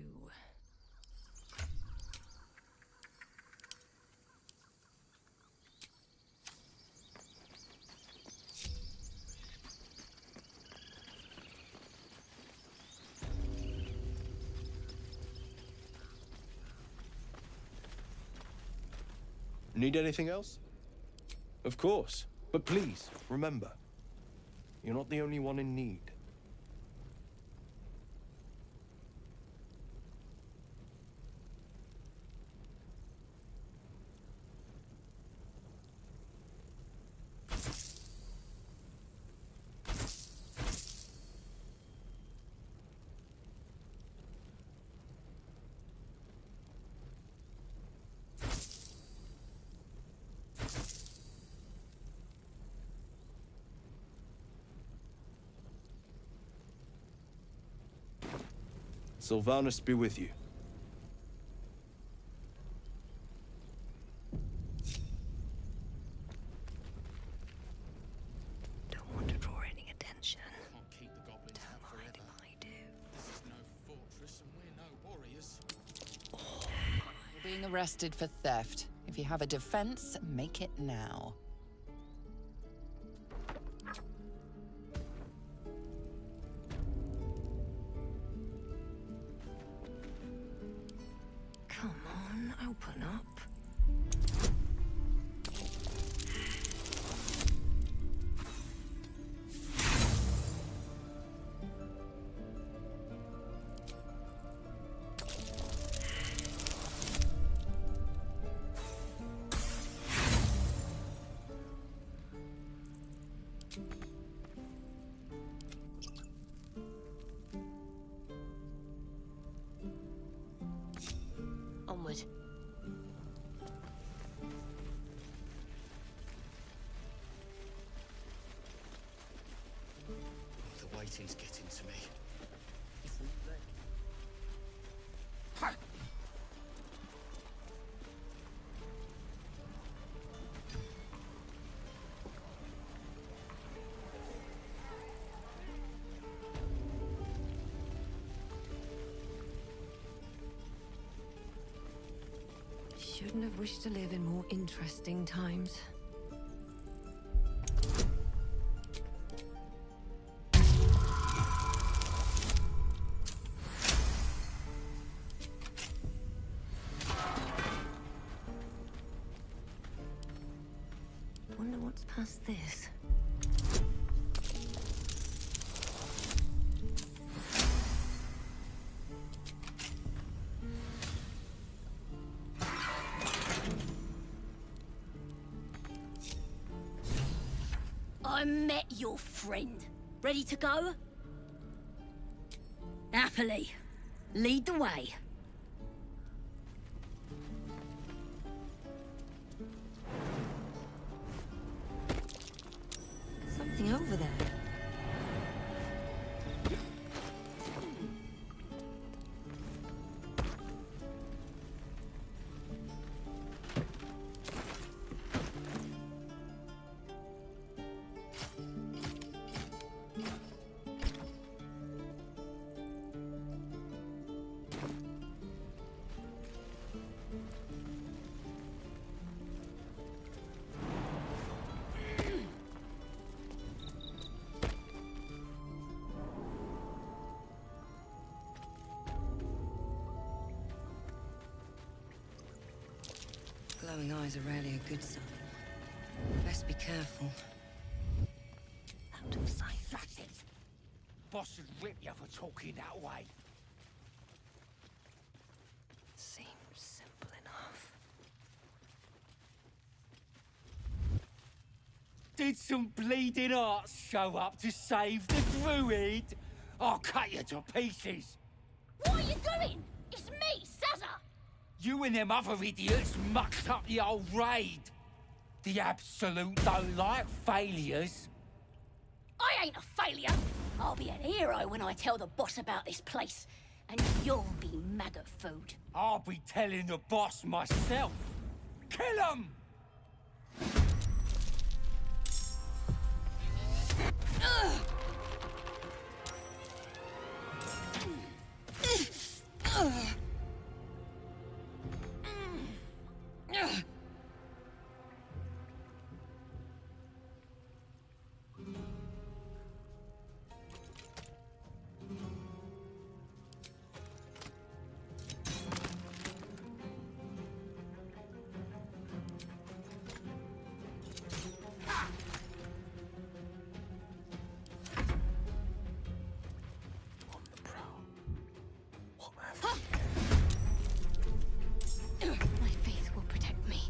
Need anything else? Of course. But please, remember, you're not the only one in need. Sylvanus be with you. Don't want to draw any attention. Can't keep the goblins out forever. I do. This is no fortress and we're no warriors. You're being arrested for theft. If you have a defense, make it now. Come on, open up. Onward. The waiting's getting to me. Shouldn't have wished to live in more interesting times. Wonder what's past this. I met your friend. Ready to go? Happily. Lead the way. Something over there. Glowing eyes are rarely a good sign. Best be careful. Out of sight. Shut it! Boss would rip you for talking that way. Seems simple. did some bleeding hearts show up to save the druid, I'll cut you to pieces. What are you doing? It's me, Sazza! You and them other idiots mucked up the old raid. The Absolute don't like failures. I ain't a failure. I'll be an hero when I tell the boss about this place. And you'll be maggot food. I'll be telling the boss myself. Kill him! My faith will protect me.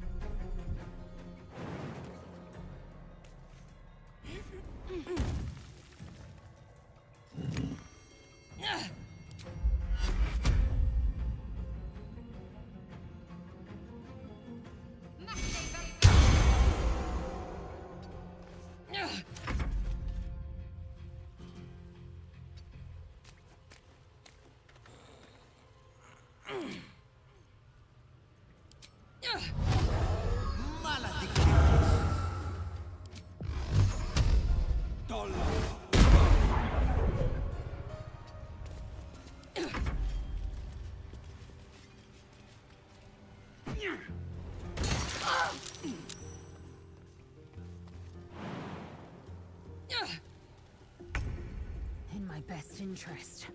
In my best interest.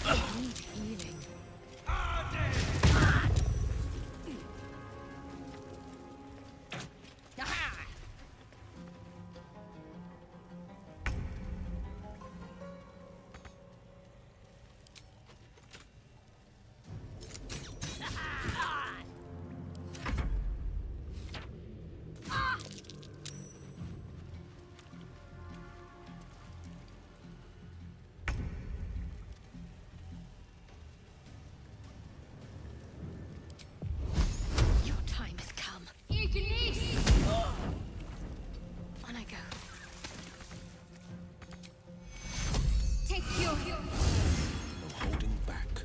I need healing. Your time has come. On I go. Take your... No holding back.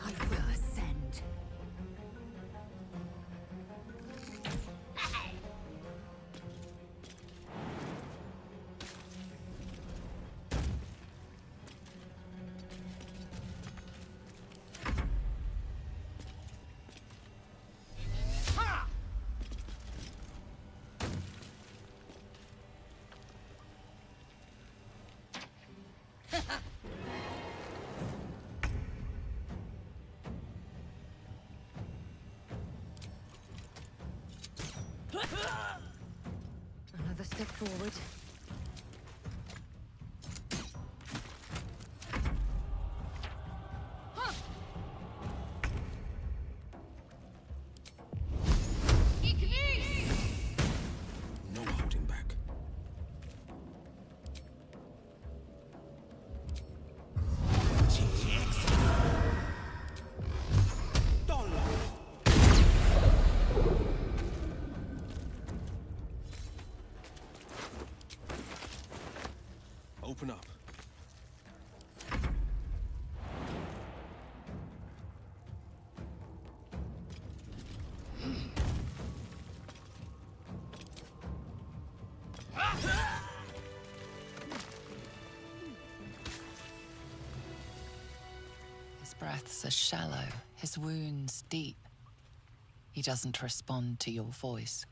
I will ascend. Another step forward. No holding back. Open up. His breaths are shallow, his wounds deep. He doesn't respond to your voice.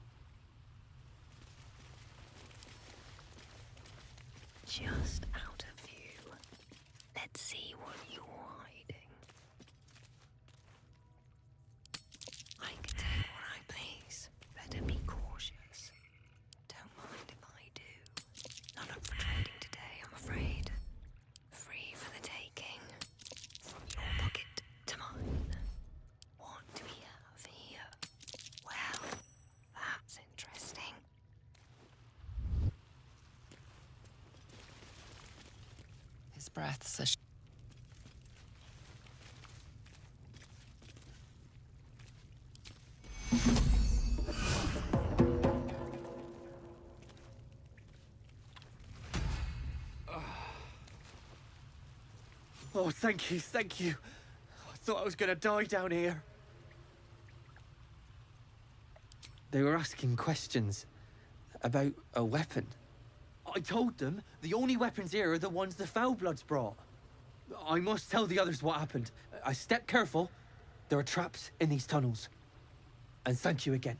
Just out of view. Let's see what you're hiding. I can do what I please. Better be cautious. Don't mind if I do. Not up for trading today, I'm afraid. Free for the taking. From your pocket to mine. What do we have here? Well, that's interesting. His breaths are Oh, thank you, thank you. I thought I was gonna die down here. They were asking questions about a weapon. I told them the only weapons here are the ones the Foulbloods brought. I must tell the others what happened. I stepped careful. There are traps in these tunnels. And thank you again.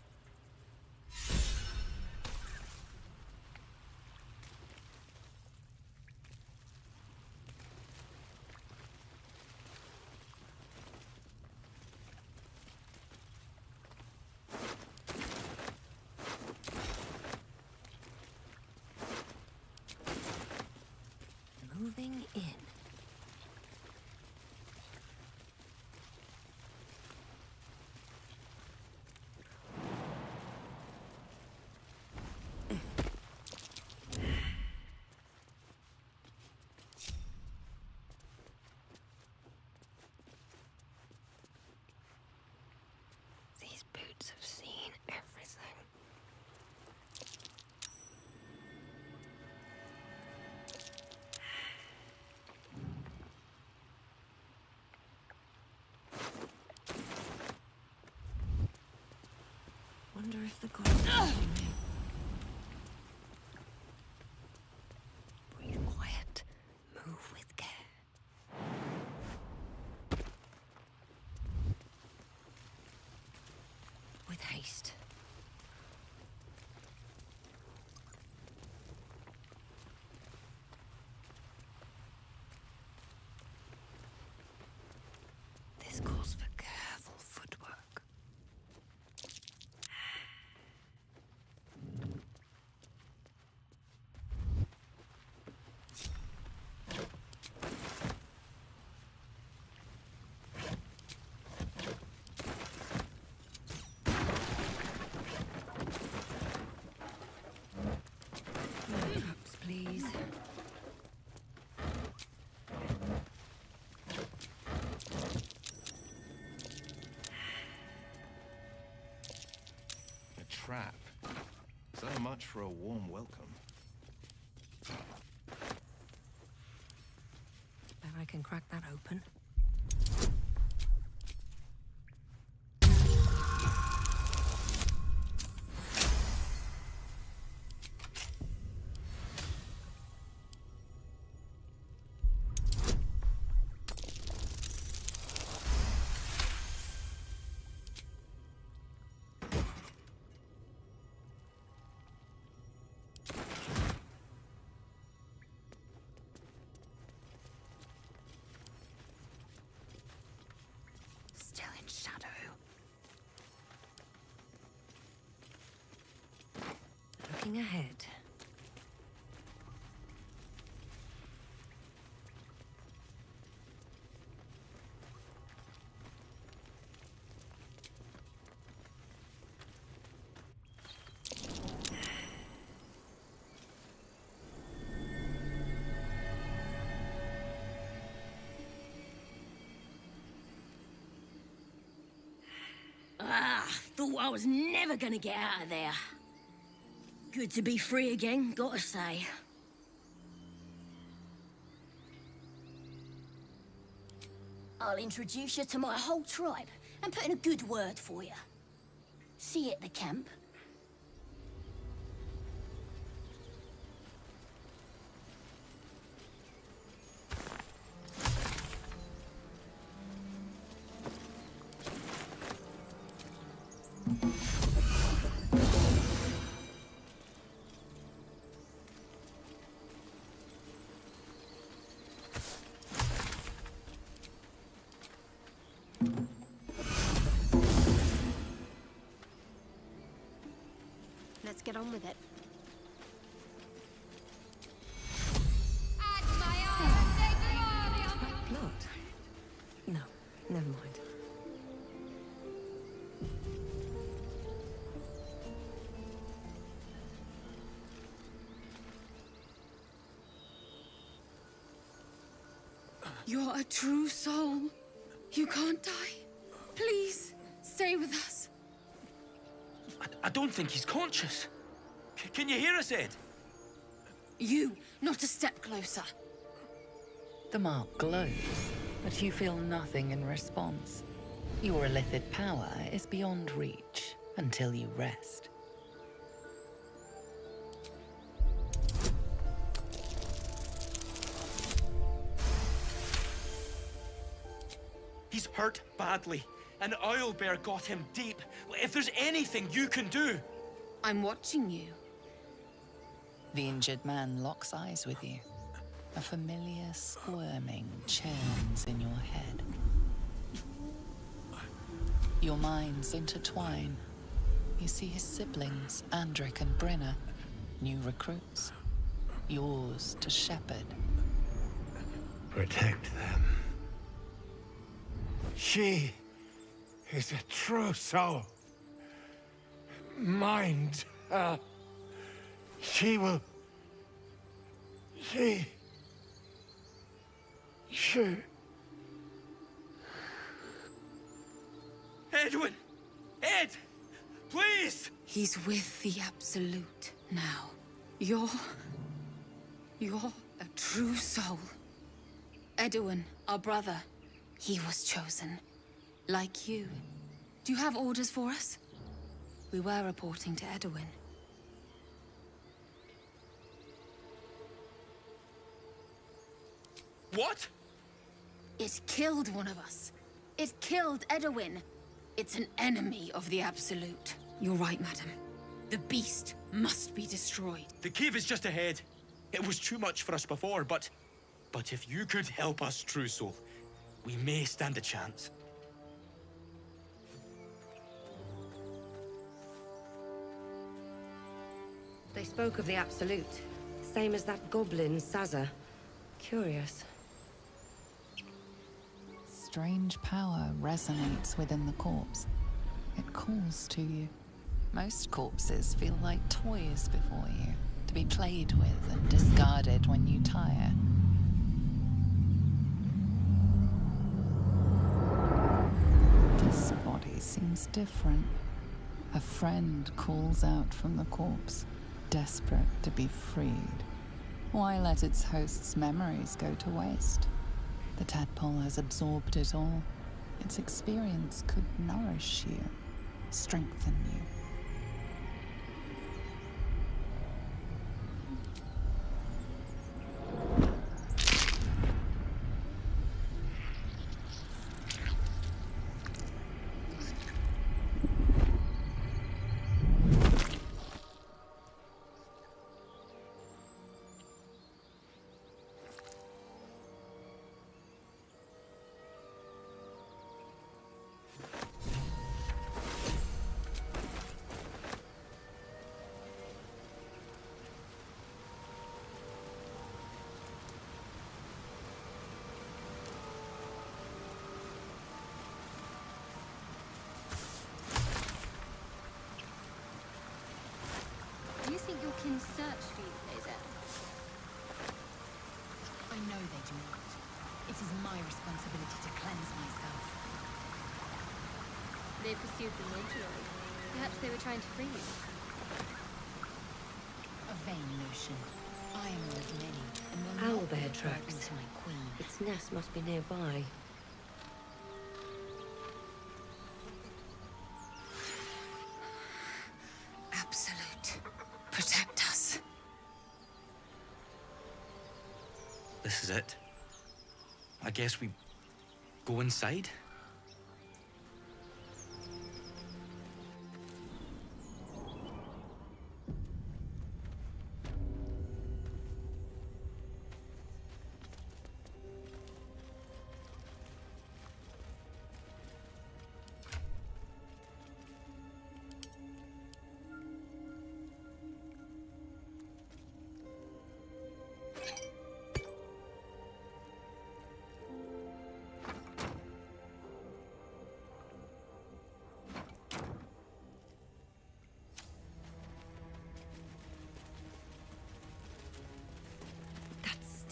Moving in. These boots have seen everything. Wonder if the gods breathe quiet, move with care. With haste. This calls for careful footwork. Traps, please. A trap. So much for a warm welcome. Bet I can crack that open. Still in shadow. Looking ahead. Ah, thought I was never gonna get out of there. Good to be free again, gotta say. I'll introduce you to my whole tribe and put in a good word for you. See you at the camp. get on with it. Blood? No, never mind. You're a true soul. You can't die. Please, stay with us. I don't think he's conscious. Can you hear us, Ed? You, not a step closer. The mark glows, but you feel nothing in response. Your illithid power is beyond reach until you rest. He's hurt badly. An owlbear got him deep. If there's anything you can do... I'm watching you. The injured man locks eyes with you. A familiar squirming churns in your head. Your minds intertwine. You see his siblings, Andric and Brenna, new recruits. Yours to shepherd. Protect them. She is a true soul. Mind her. She will... She... Edwin! Ed! Please! He's with the Absolute now. You're a true soul. Edwin, our brother, he was chosen. Like you. Do you have orders for us? We were reporting to Edwin. What? It killed one of us. It killed Edwin. It's an enemy of the Absolute. You're right, madam. The beast must be destroyed. The cave is just ahead. It was too much for us before, but if you could help us, True Soul, we may stand a chance. They spoke of the Absolute. Same as that goblin, Saza. Curious. Strange power resonates within the corpse. It calls to you. Most corpses feel like toys before you, to be played with and discarded when you tire. This body seems different. A friend calls out from the corpse, desperate to be freed. Why let its host's memories go to waste? The tadpole has absorbed it all. Its experience could nourish you, strengthen you. Do you think your kin search for you, Blazer? I know they do not. It is my responsibility to cleanse myself. They pursued them originally. Perhaps they were trying to free you. A vain notion. I am one of many, and will not Owlbear be tracks. to my queen. Its nest must be nearby. Absolute. Protect us. This is it. I guess we go inside?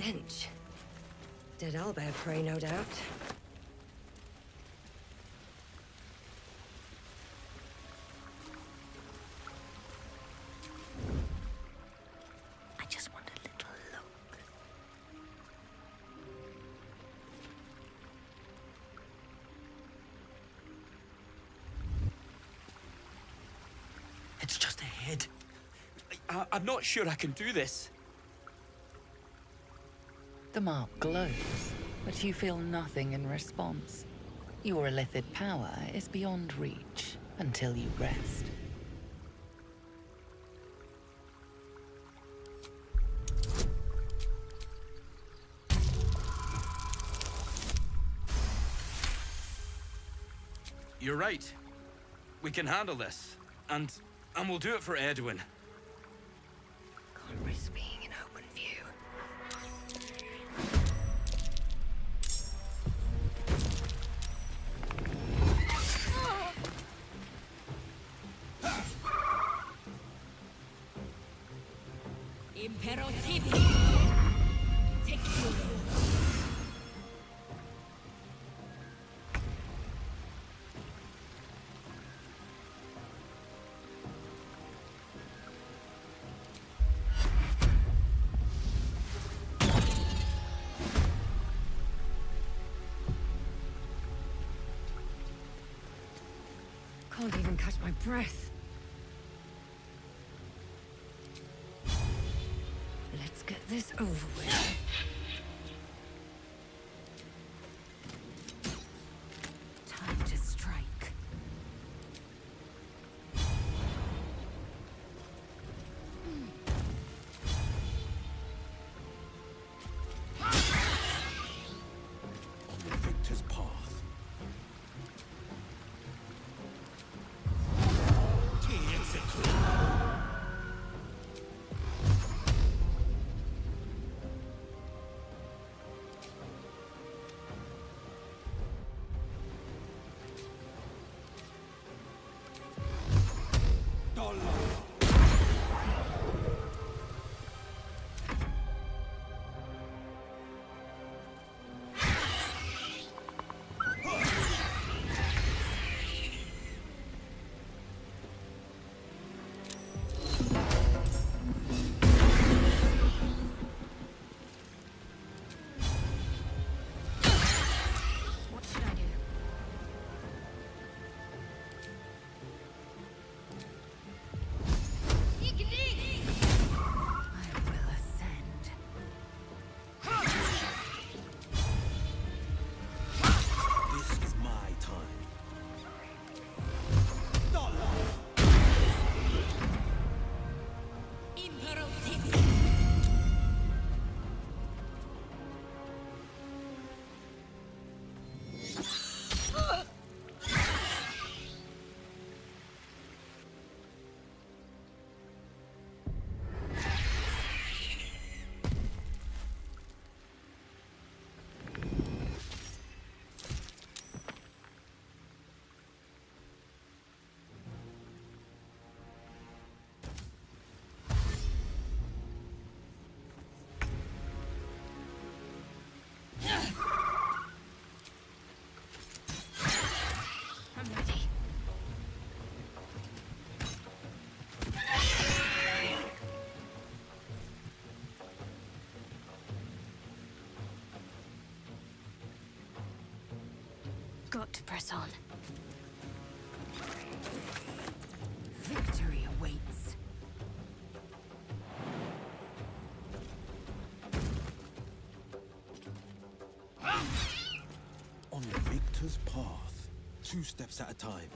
stench. Dead owlbear prey, no doubt. I just want a little look. It's just a head. I'm not sure I can do this. The mark glows, but you feel nothing in response. Your illithid power is beyond reach until you rest. You're right. We can handle this. And we'll do it for Edwin. Can't risk being in open view. Imperativi! Take you. Can't even catch my breath. Let's get this over with. Time to strike. On the victor's path. What should I do? I will ascend. This is my time. Imperativi! I'm ready. Got to press on. Victory awaits. On the victor's path. 2 steps at a time.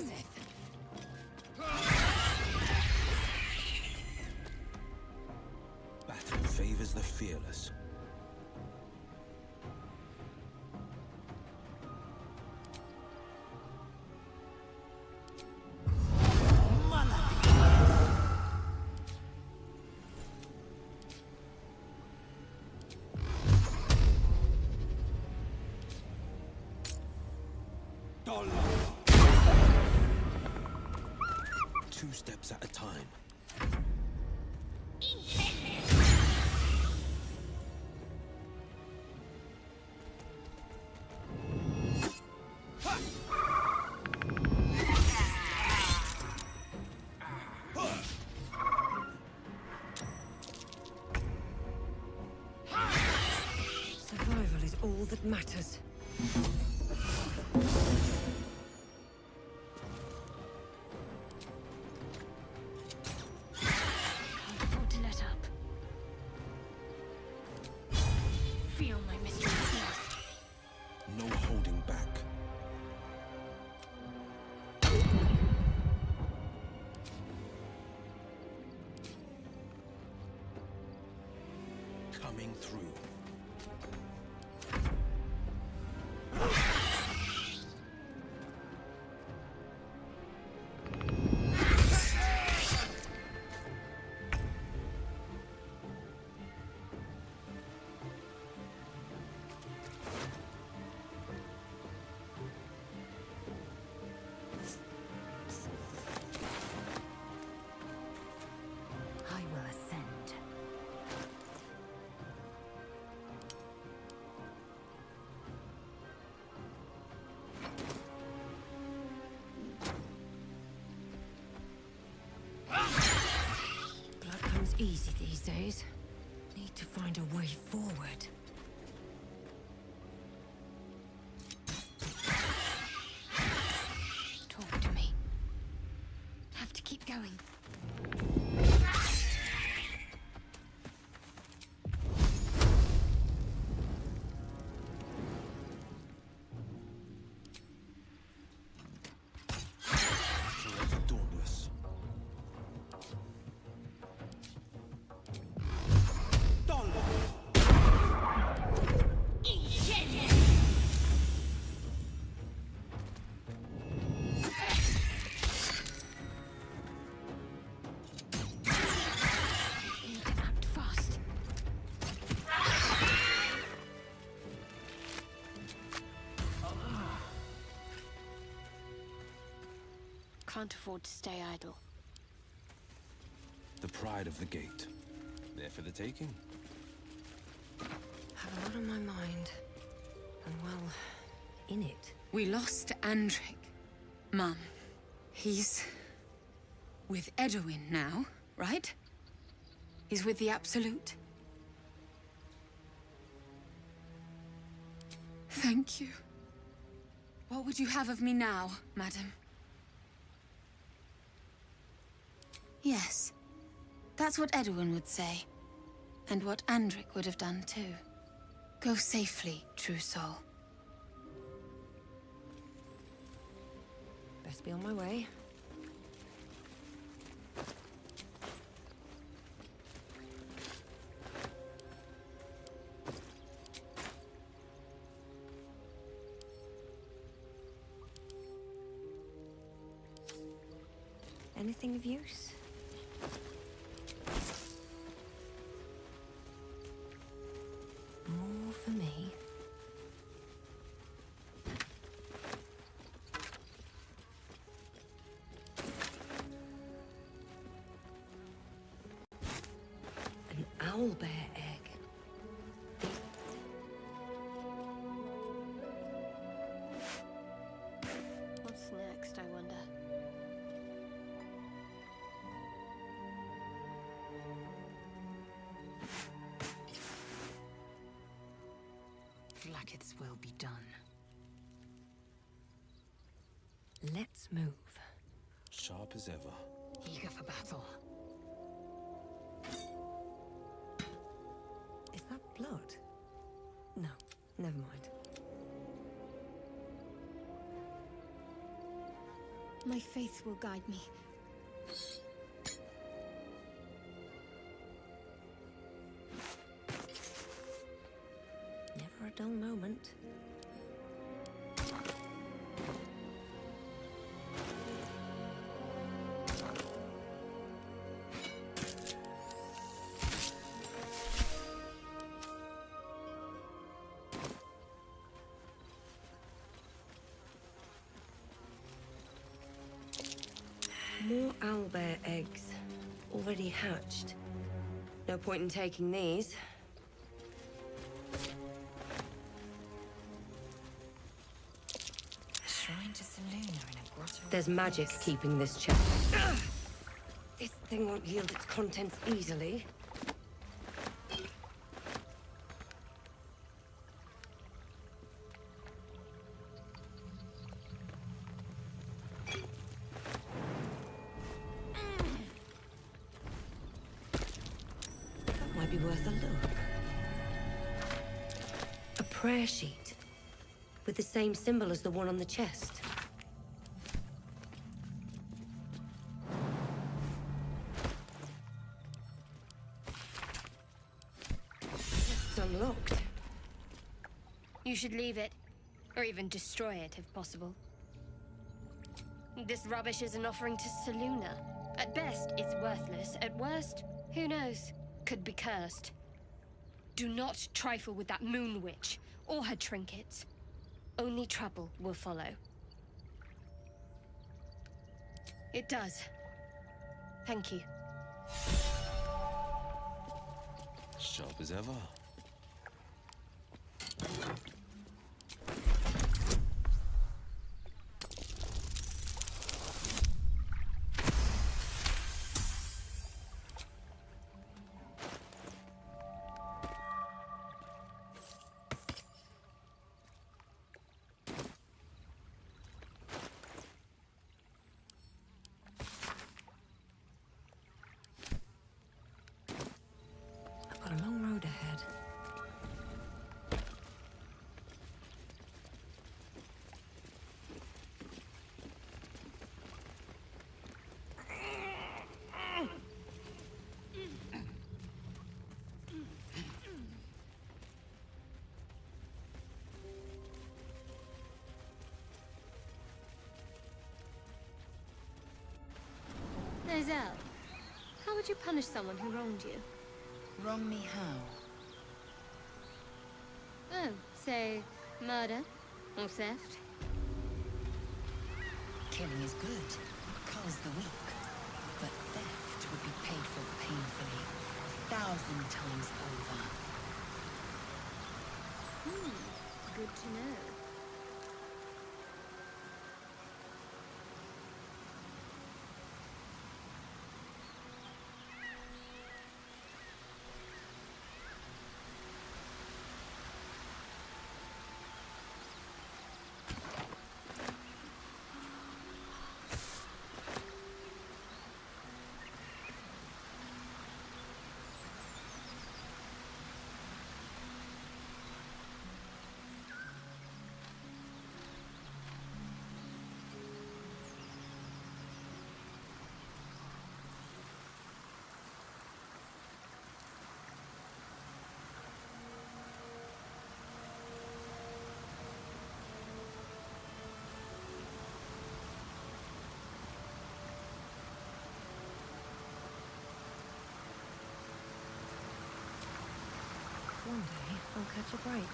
buzzeth. Battle favors the fearless. Two steps at a time. Survival is all that matters. Can't afford to let up. Feel my mistress lost. No holding back. Coming through. I will ascend. Blood comes easy these days. Need to find a way forward. Talk to me. Have to keep going. Forever dauntless. Need to act fast. Can't afford to stay idle. The pride of the gate. There for the taking. Have a lot on my mind. And well, in it. We lost Andric. Mum, he's with Edwin now, right? He's with the Absolute. Thank you. What would you have of me now, madam? Yes, that's what Edwin would say. And what Andric would have done too. Go safely, true soul. Best be on my way. Anything of use? More for me. An owlbear egg. What's next, I wonder? Blacketh's will be done. Let's move. Sharp as ever. Eager for battle. Is that blood? No, never mind. My faith will guide me. Never a dull moment. More owlbear eggs. Already hatched. No point in taking these. Shrine to Seluna in a grotto. There's magic keeping this chest. This thing won't yield its contents easily. That might be worth a look. A prayer sheet with the same symbol as the one on the chest. It's unlocked. You should leave it, or even destroy it if possible. This rubbish is an offering to Seluna. At best, it's worthless. At worst, who knows? Could be cursed. Do not trifle with that moon witch, or her trinkets. Only trouble will follow. It does. Thank you. Sharp as ever. I've got a long road ahead. Nozel, how would you punish someone who wronged you? Wrong me how? Oh, say, murder or theft? Killing is good, culls the weak. But theft would be paid for painfully, 1,000 times over. Good to know. One day, I'll catch a break.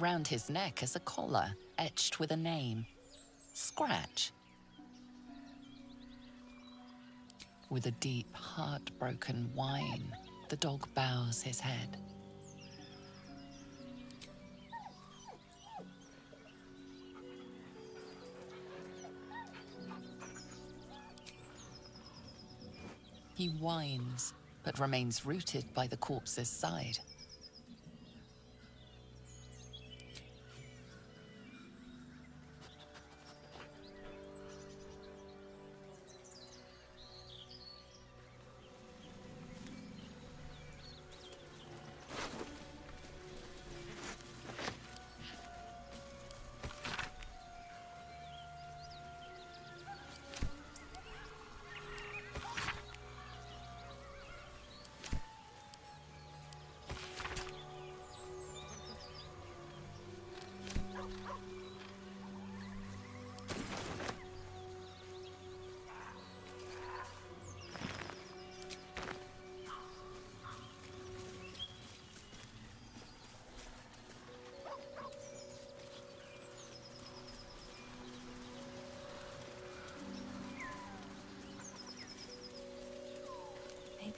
Around his neck is a collar, etched with a name. Scratch. With a deep, heartbroken whine, the dog bows his head. He whines, but remains rooted by the corpse's side.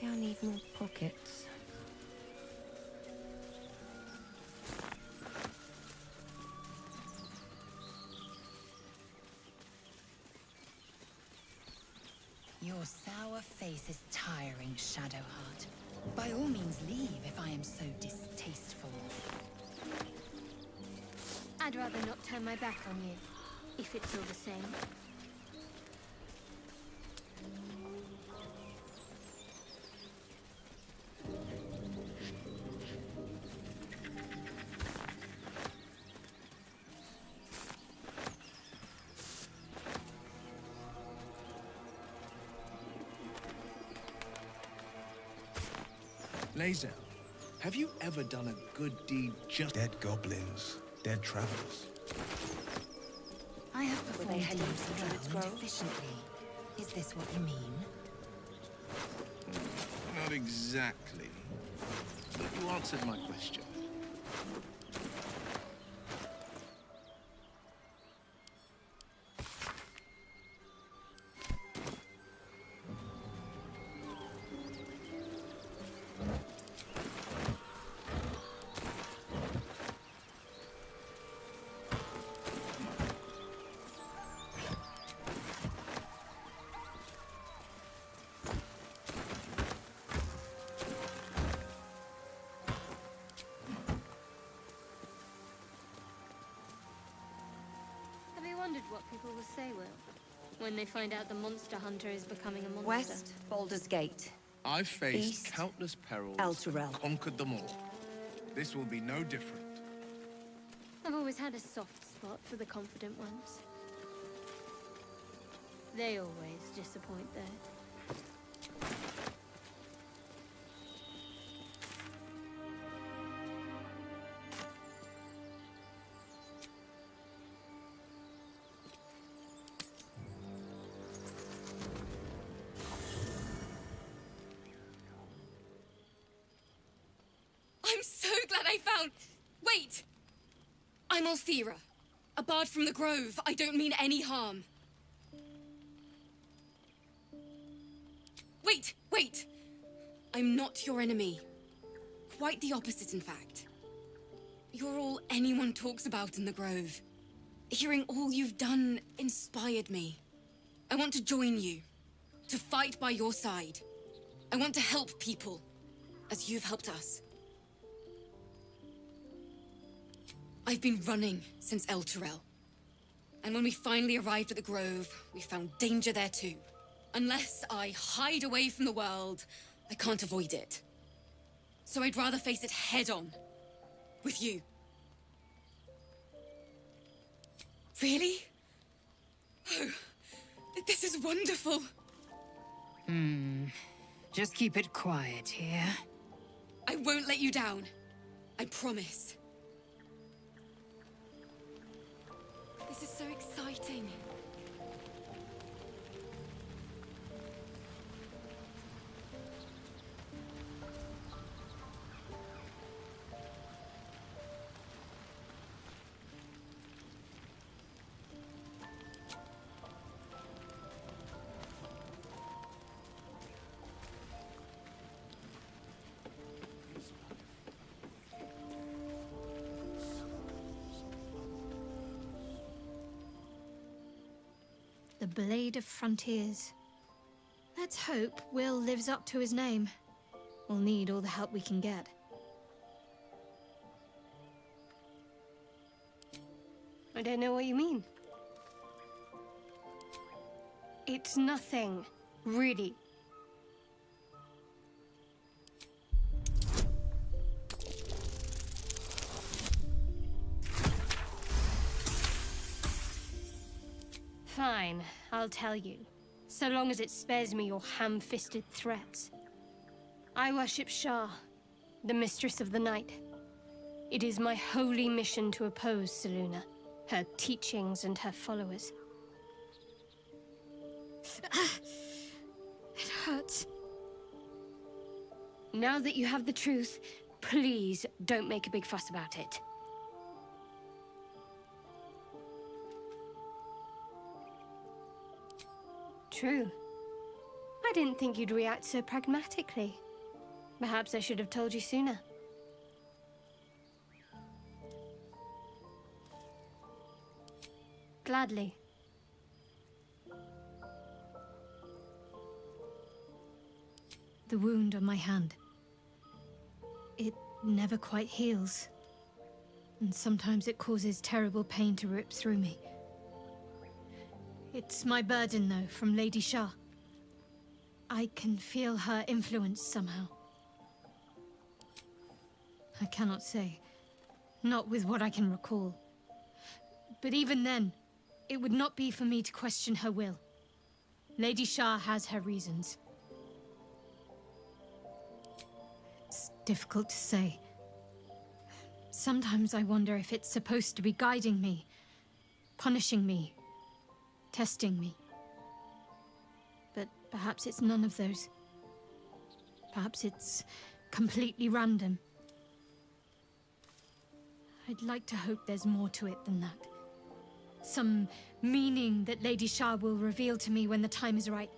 Maybe I need more pockets. Your sour face is tiring, Shadowheart. By all means leave if I am so distasteful. I'd rather not turn my back on you, if it's all the same. Lae'zel, have you ever done a good deed just— Dead goblins, dead travelers. I have performed they heading deeds to well Druid's and Grove? efficiently. Is this what you mean? Not exactly. But you answered my question. Have you wondered what people will say, Will? When they find out the monster hunter is becoming a monster? West, Baldur's Gate. I've faced East, countless perils, Elturel. conquered them all. This will be no different. I've always had a soft spot for the confident ones. They always disappoint, though. I'm so glad I found... Wait! I'm Althera, a bard from the Grove. I don't mean any harm. Wait! I'm not your enemy. Quite the opposite, in fact. You're all anyone talks about in the Grove. Hearing all you've done inspired me. I want to join you, to fight by your side. I want to help people, as you've helped us. I've been running since Elturel. And when we finally arrived at the Grove, we found danger there too. Unless I hide away from the world, I can't avoid it. So I'd rather face it head-on. With you. Really? Oh, this is wonderful. Just keep it quiet here. I won't let you down. I promise. This is so exciting. Blade of Frontiers. Let's hope Will lives up to his name. We'll need all the help we can get. I don't know what you mean. It's nothing, really. Fine, I'll tell you. So long as it spares me your ham-fisted threats. I worship Shah, the Mistress of the Night. It is my holy mission to oppose Selûne, her teachings and her followers. It hurts. Now that you have the truth, please don't make a big fuss about it. True. I didn't think you'd react so pragmatically. Perhaps I should have told you sooner. Gladly. The wound on my hand. It never quite heals. And sometimes it causes terrible pain to rip through me. It's my burden, though, from Lady Shah. I can feel her influence somehow. I cannot say. Not with what I can recall. But even then, it would not be for me to question her will. Lady Shah has her reasons. It's difficult to say. Sometimes I wonder if it's supposed to be guiding me, punishing me, testing me. But perhaps it's none of those. Perhaps it's completely random. I'd like to hope there's more to it than that. Some meaning that Lady Shah will reveal to me when the time is right.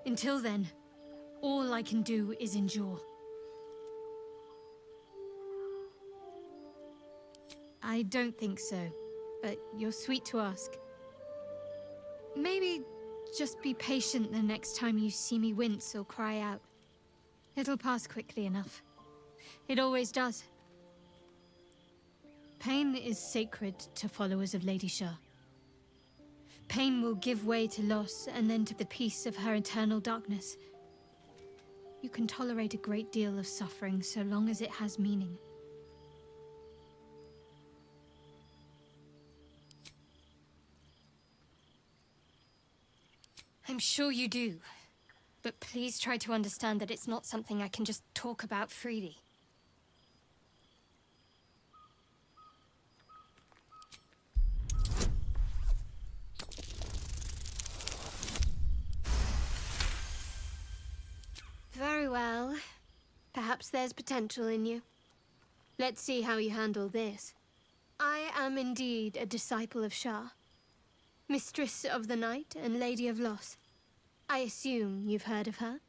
Until then, all I can do is endure. I don't think so, but you're sweet to ask. Maybe just be patient the next time you see me wince or cry out. It'll pass quickly enough. It always does. Pain is sacred to followers of Lady Shah. Pain will give way to loss and then to the peace of her eternal darkness. You can tolerate a great deal of suffering so long as it has meaning. I'm sure you do. But please try to understand that it's not something I can just talk about freely. Very well. Perhaps there's potential in you. Let's see how you handle this. I am indeed a disciple of Shah. Mistress of the Night and Lady of Loss. I assume you've heard of her?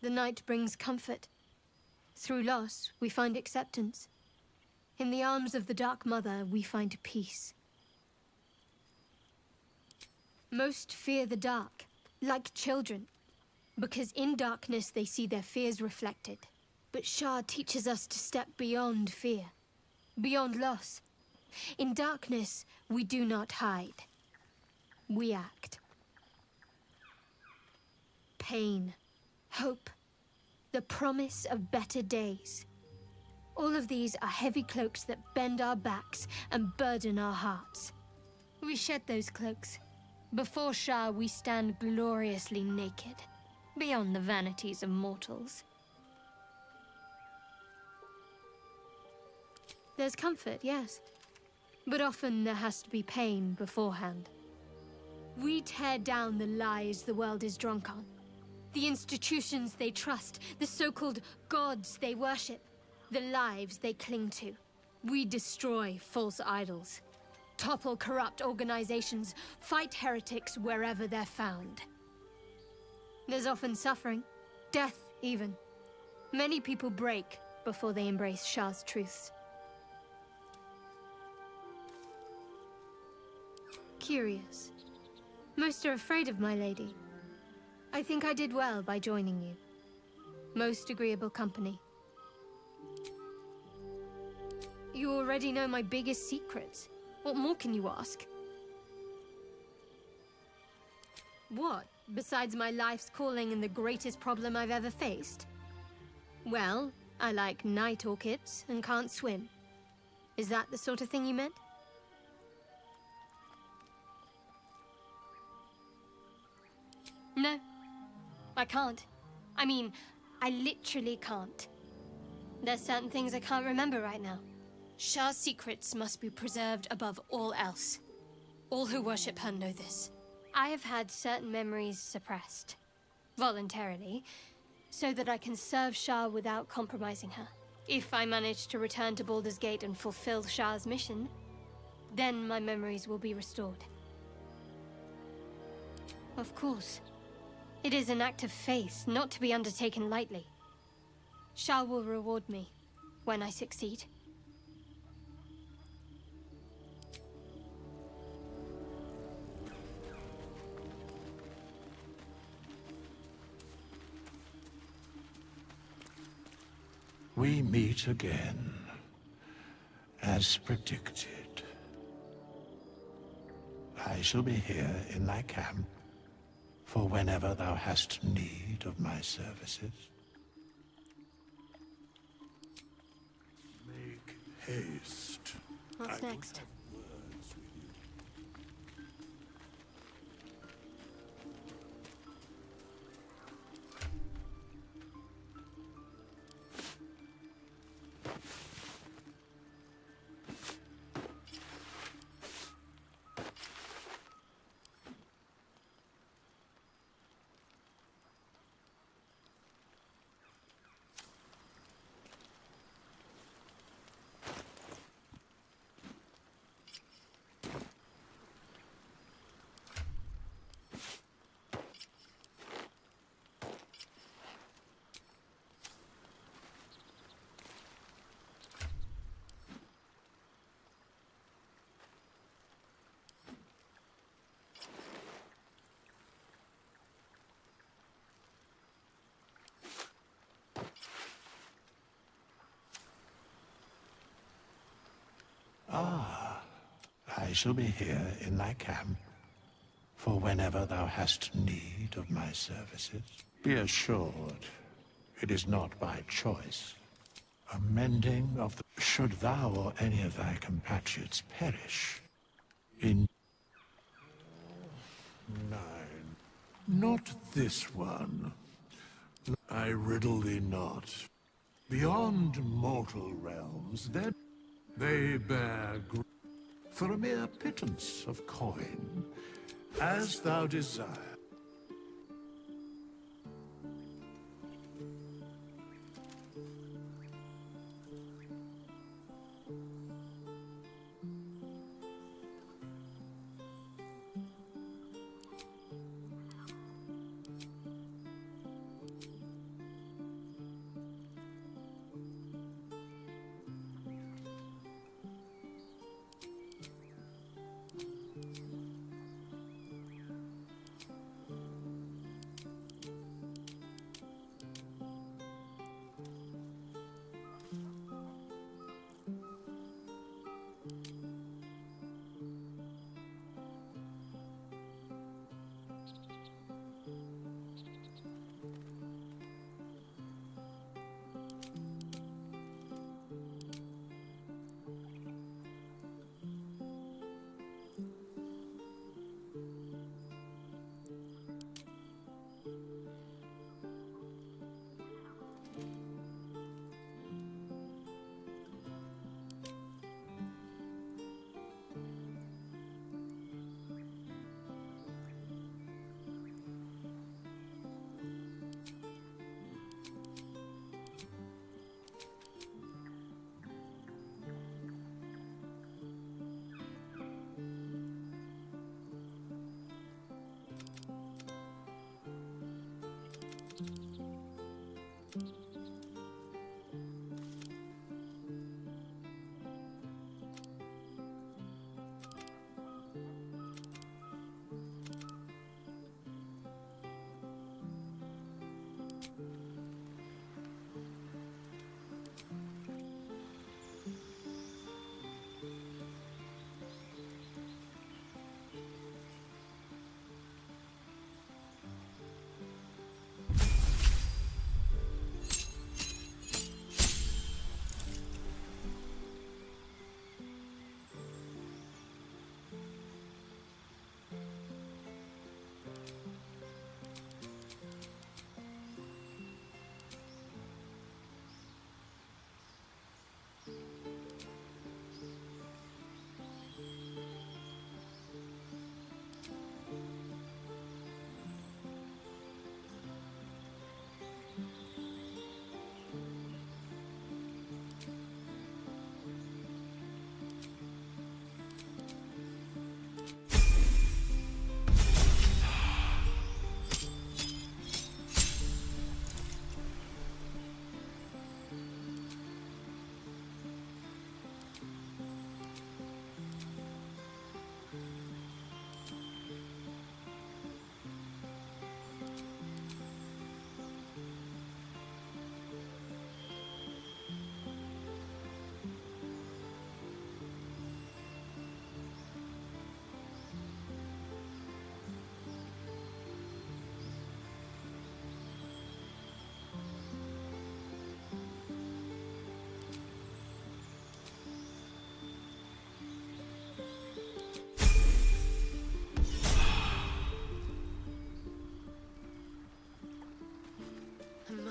The night brings comfort. Through loss, we find acceptance. In the arms of the Dark Mother, we find peace. Most fear the dark, like children, because in darkness they see their fears reflected. But Shah teaches us to step beyond fear, beyond loss. In darkness, we do not hide. We act. Pain, hope, the promise of better days. All of these are heavy cloaks that bend our backs and burden our hearts. We shed those cloaks. Before Shah, we stand gloriously naked, beyond the vanities of mortals. There's comfort, yes. But often there has to be pain beforehand. We tear down the lies the world is drunk on. The institutions they trust, the so-called gods they worship, the lives they cling to. We destroy false idols, topple corrupt organizations, fight heretics wherever they're found. There's often suffering, death even. Many people break before they embrace Shah's truths. curious. Most are afraid of my lady. I think I did well by joining you. Most agreeable company. You already know my biggest secrets. What more can you ask? What, besides my life's calling and the greatest problem I've ever faced? Well, I like night orchids and can't swim. Is that the sort of thing you meant? No, I can't. I mean, I literally can't. There's certain things I can't remember right now. Shah's secrets must be preserved above all else. All who worship her know this. I have had certain memories suppressed, voluntarily, so that I can serve Shah without compromising her. If I manage to return to Baldur's Gate and fulfill Shah's mission, then my memories will be restored. Of course. It is an act of faith, not to be undertaken lightly. Shah will reward me when I succeed. We meet again, as predicted. I shall be here in thy camp, for whenever thou hast need of my services. Make haste. What's next? I shall be here in thy camp, for whenever thou hast need of my services. Be assured, it is not by choice. A mending of the... Should thou or any of thy compatriots perish, in... 9. Not this one. I riddle thee not. Beyond mortal realms, then they bear... for a mere pittance of coin, as thou desire.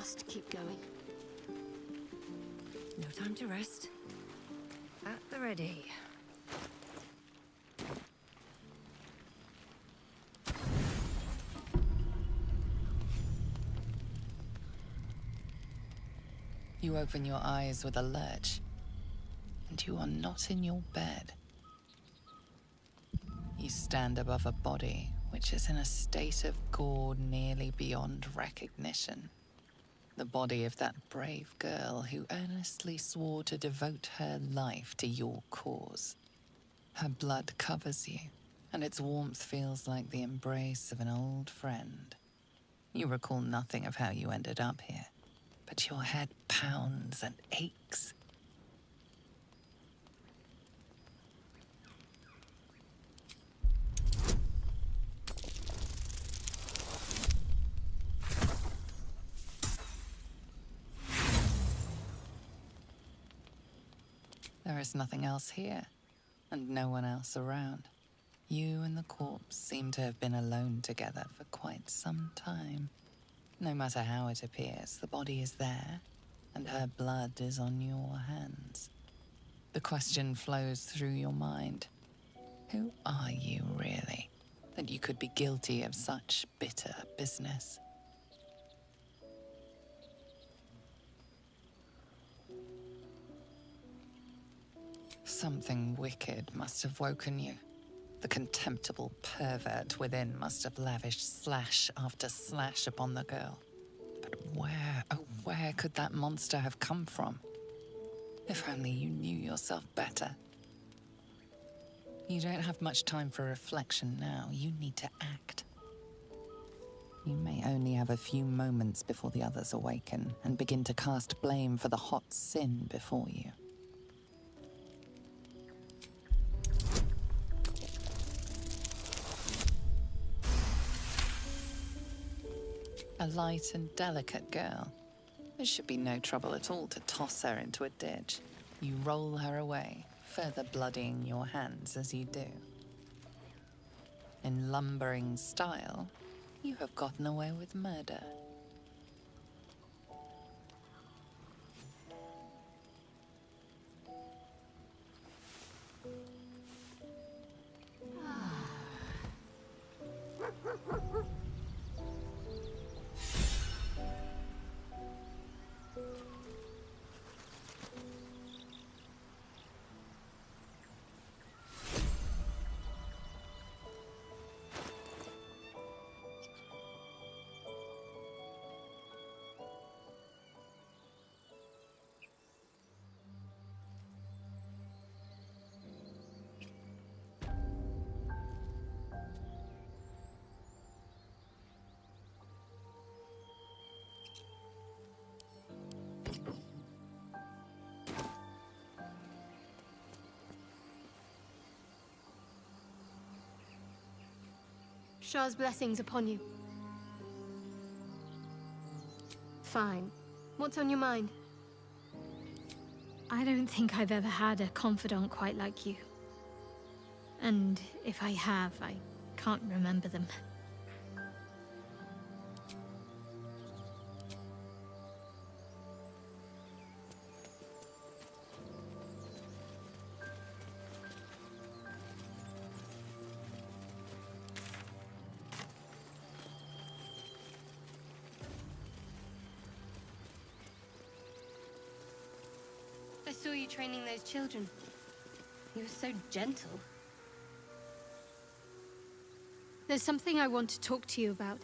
must keep going. No time to rest. At the ready. You open your eyes with a lurch, and you are not in your bed. You stand above a body which is in a state of gore nearly beyond recognition. The body of that brave girl who earnestly swore to devote her life to your cause. Her blood covers you, and its warmth feels like the embrace of an old friend. You recall nothing of how you ended up here, but your head pounds and aches. There is nothing else here, and no one else around. You and the corpse seem to have been alone together for quite some time. No matter how it appears, the body is there, and her blood is on your hands. The question flows through your mind. Who are you, really, that you could be guilty of such bitter business? Something wicked must have woken you. The contemptible pervert within must have lavished slash after slash upon the girl. But where, oh where could that monster have come from? If only you knew yourself better. You don't have much time for reflection now. You need to act. You may only have a few moments before the others awaken and begin to cast blame for the hot sin before you. A light and delicate girl. There should be no trouble at all to toss her into a ditch. You roll her away, further bloodying your hands as you do. In lumbering style, you have gotten away with murder. Shah's blessings upon you. Fine. What's on your mind? I don't think I've ever had a confidant quite like you. And if I have, I can't remember them. I saw you training those children. You were so gentle. There's something I want to talk to you about.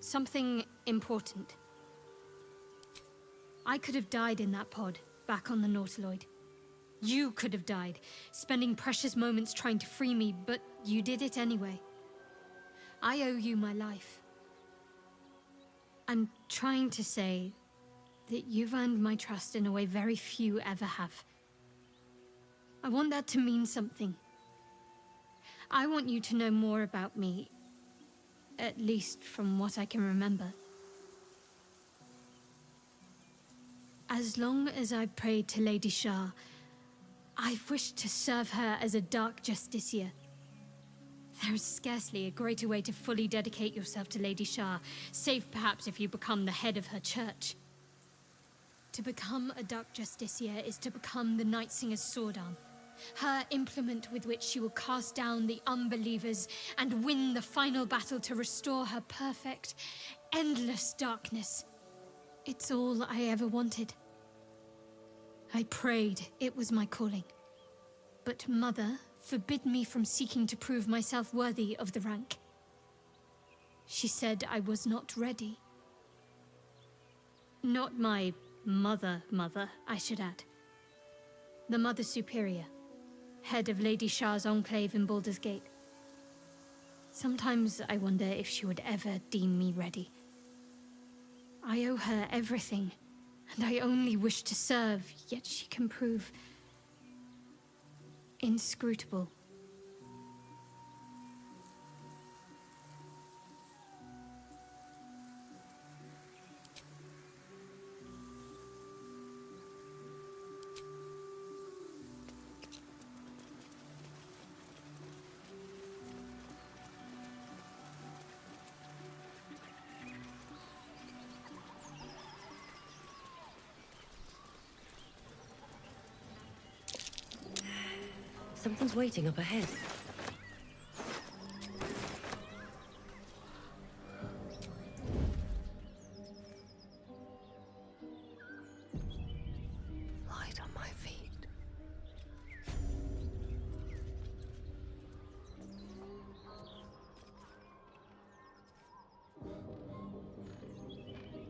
Something important. I could have died in that pod, back on the Nautiloid. You could have died, spending precious moments trying to free me, but you did it anyway. I owe you my life. I'm trying to say that you've earned my trust in a way very few ever have. I want that to mean something. I want you to know more about me, at least from what I can remember. As long as I've prayed to Lady Shah, I've wished to serve her as a dark justiciar. There is scarcely a greater way to fully dedicate yourself to Lady Shah, save perhaps if you become the head of her church. To become a Dark Justiciar is to become the Night Singer's sword arm, her implement with which she will cast down the unbelievers and win the final battle to restore her perfect, endless darkness. It's all I ever wanted. I prayed it was my calling. But Mother forbid me from seeking to prove myself worthy of the rank. She said I was not ready. Not my mother, I should add. The Mother Superior, head of Lady Shah's enclave in Baldur's Gate. Sometimes I wonder if she would ever deem me ready. I owe her everything, and I only wish to serve, yet she can prove inscrutable. Something's waiting up ahead. Light on my feet.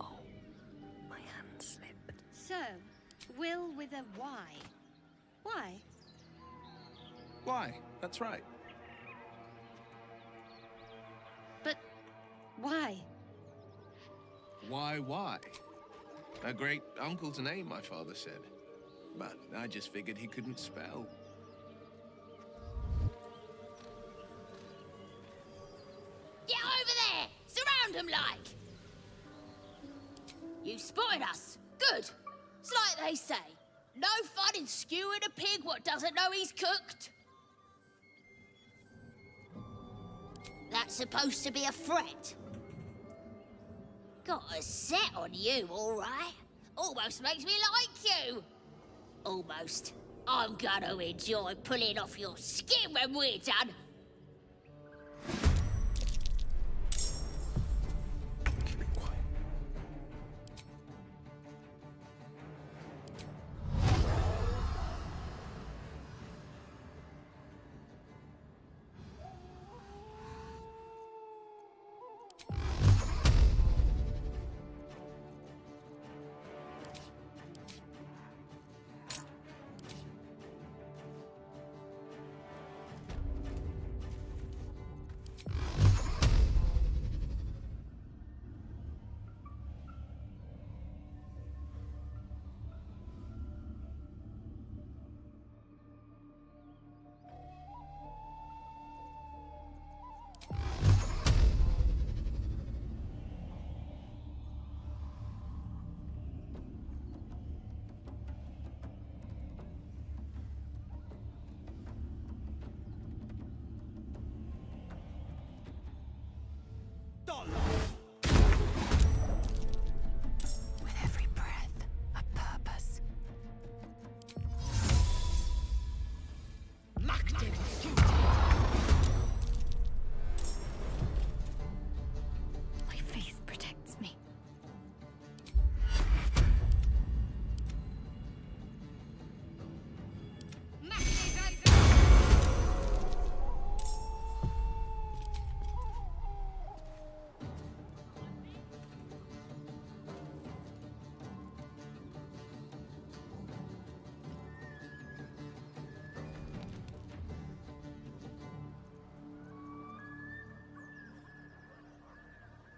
Oh, my hand slipped. So, Will with a Y. Why? Why? That's right. But why? Why? A great uncle's name, my father said. But I just figured he couldn't spell. Get over there! Surround them like! You spotted us. Good. It's like they say. No fun in skewing a pig what doesn't know he's cooked. That's supposed to be a threat. Got a set on you, all right. Almost makes me like you. Almost. I'm gonna enjoy pulling off your skin when we're done. With every breath, a purpose. My faith protects me.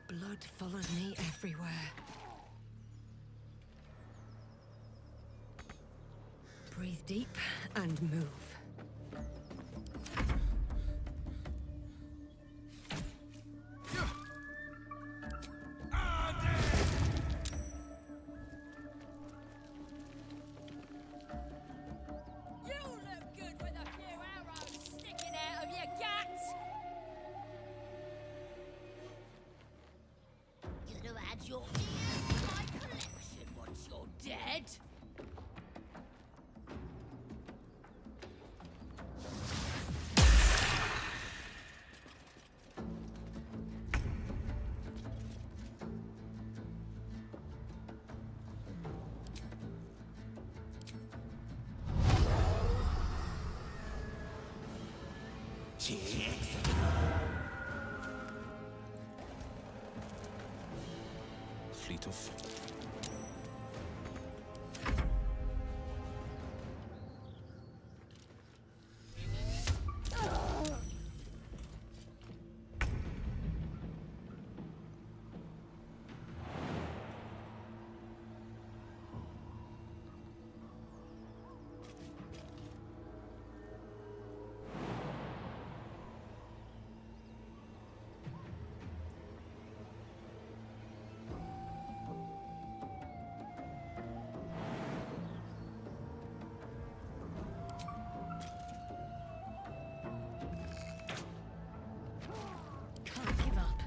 Blood follows me everywhere. Breathe deep and move. You look good with a few arrows sticking out of your guts. your ears to my collection once you're dead. Fleet of foot. Can't give up.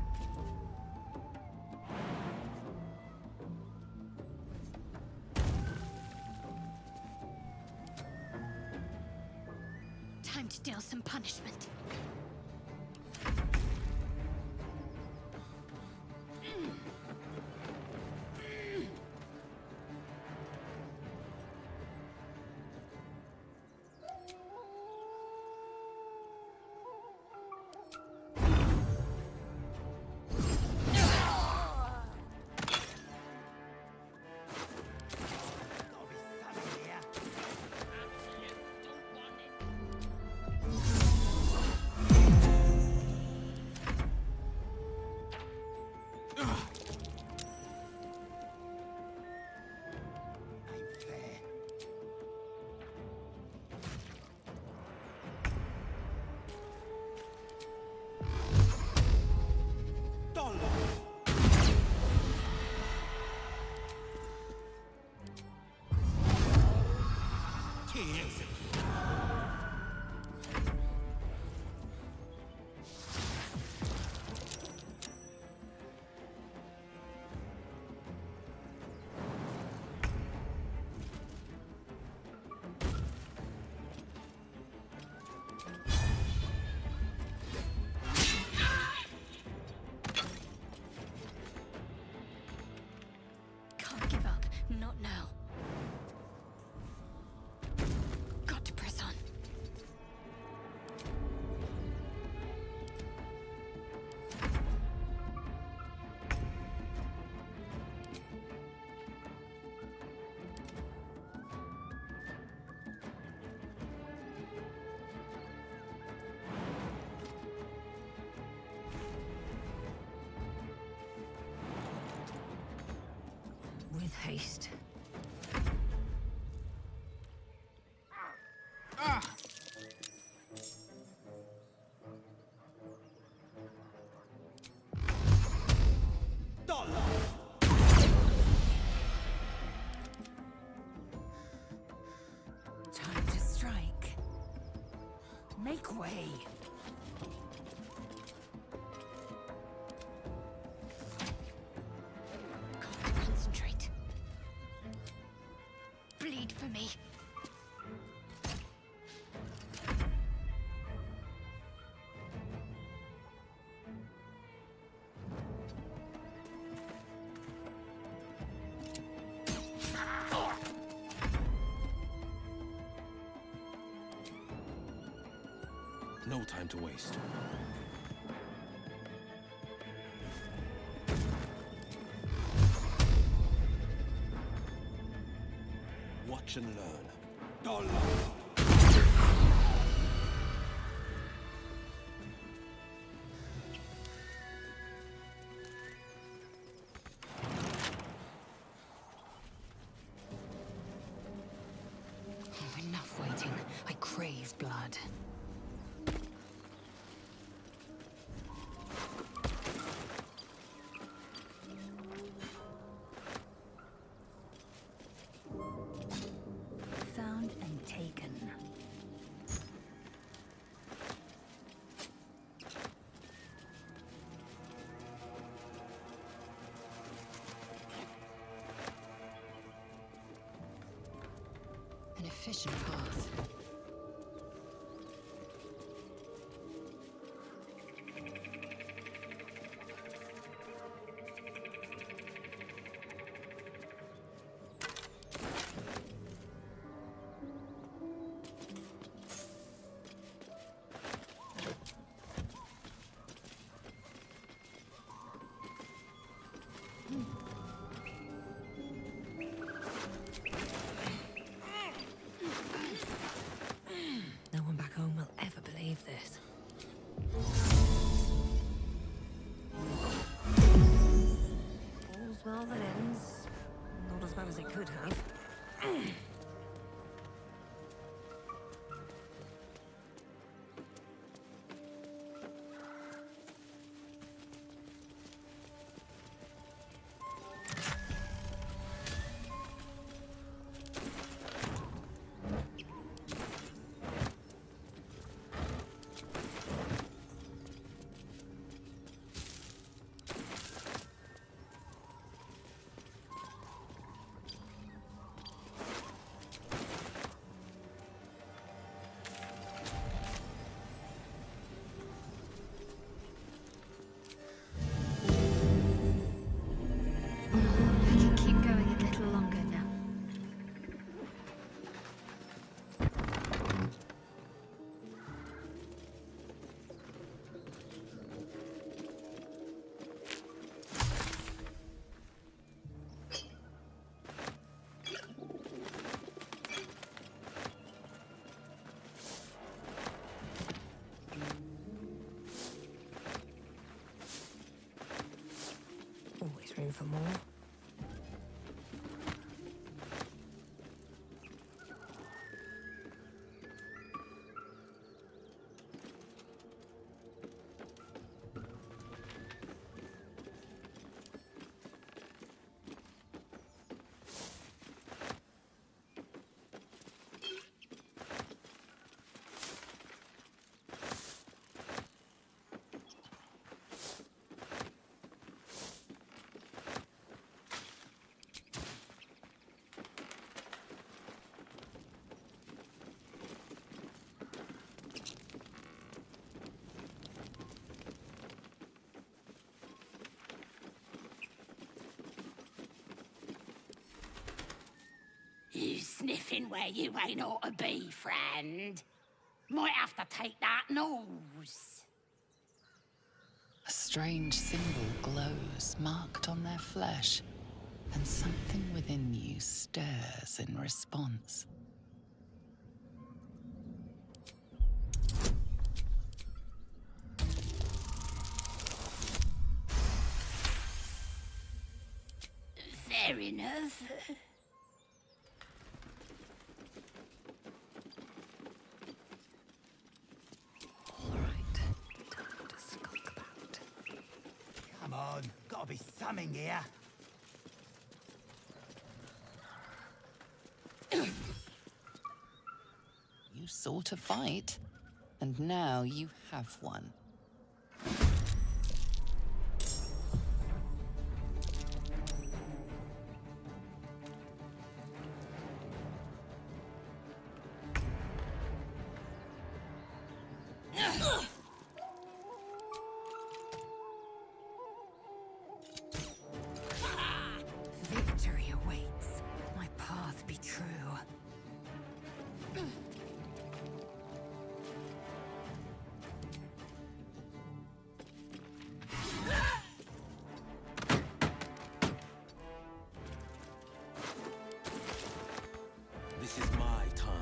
Time to deal some punishment. Can't give up. Not now. Got to press on. With haste. Time to strike. Make way. Got to concentrate. Bleed for me. No time to waste. Watch and learn. Oh, enough waiting. I crave blood. Found and taken. efficient path. No one back home will ever believe this. All's well that ends. Not as bad as it could have. I can keep going a little longer now. Always room for more. You sniffing where you ain't ought to be, friend. Might have to take that nose. A strange symbol glows, marked on their flesh, and something within you stirs in response. Fair enough. Come on, gotta be something here. You sought a fight, and now you have one. Victory awaits. My path be true. This is my time.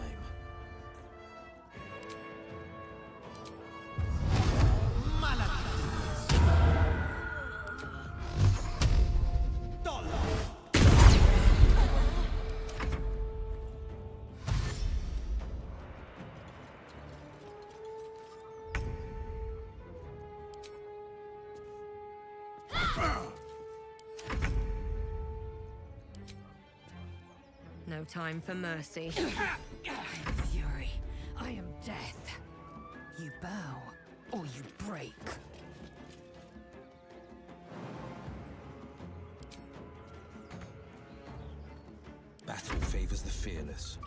No time for mercy. I am fury. I am death. You bow, or you break. Battle favors the fearless.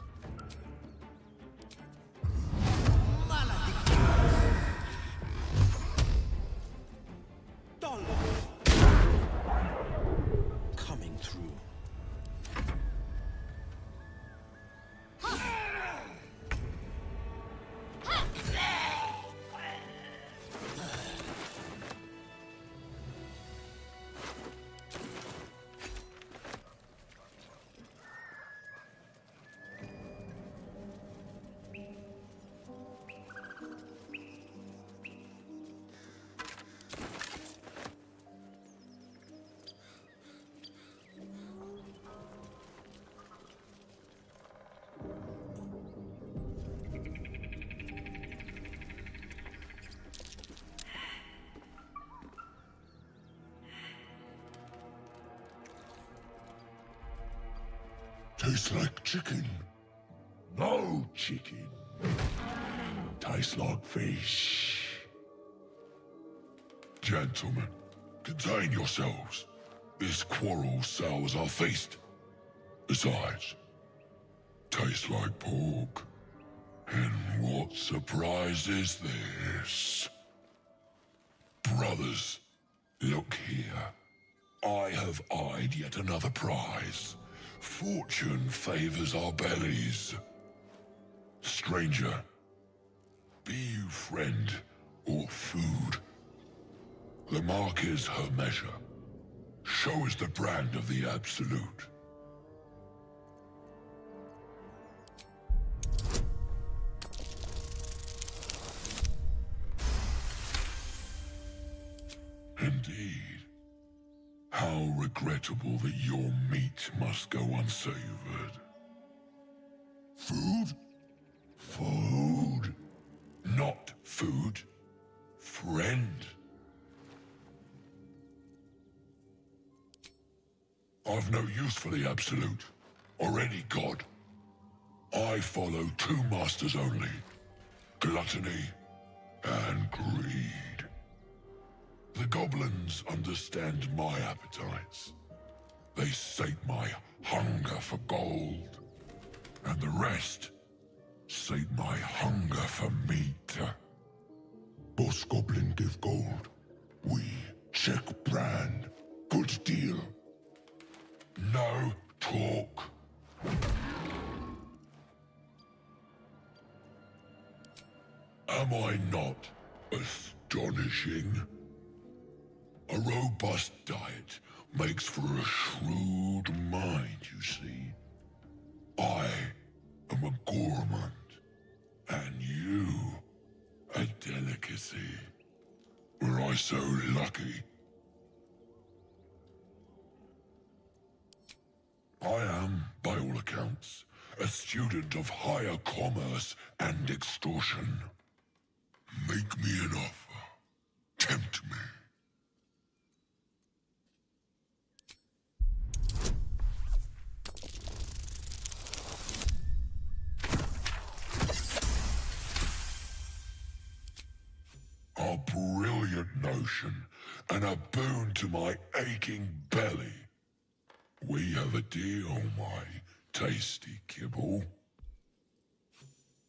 Tastes like chicken. No chicken. Tastes like fish. Gentlemen, contain yourselves. This quarrel sours our feast. Besides, tastes like pork. And what surprise is this? Brothers, look here. I have eyed yet another prize. Fortune favors our bellies. Stranger, be you friend or food. The mark is her measure. Show us the brand of the absolute. Indeed. How regrettable that your meat must go unsavored. Food? Food. Not food. Friend. I've no use for the Absolute, or any god. I follow two masters only. Gluttony and greed. The goblins understand my appetites. They sate my hunger for gold. And the rest sate my hunger for meat. Boss Goblin give gold. We check brand. Good deal. No talk. Am I not astonishing? A robust diet makes for a shrewd mind, you see. I am a gourmand, and you a delicacy. Were I so lucky? I am, by all accounts, a student of higher commerce and extortion. Make me an offer. Tempt me. A brilliant notion, and a boon to my aching belly. We have a deal, my tasty kibble.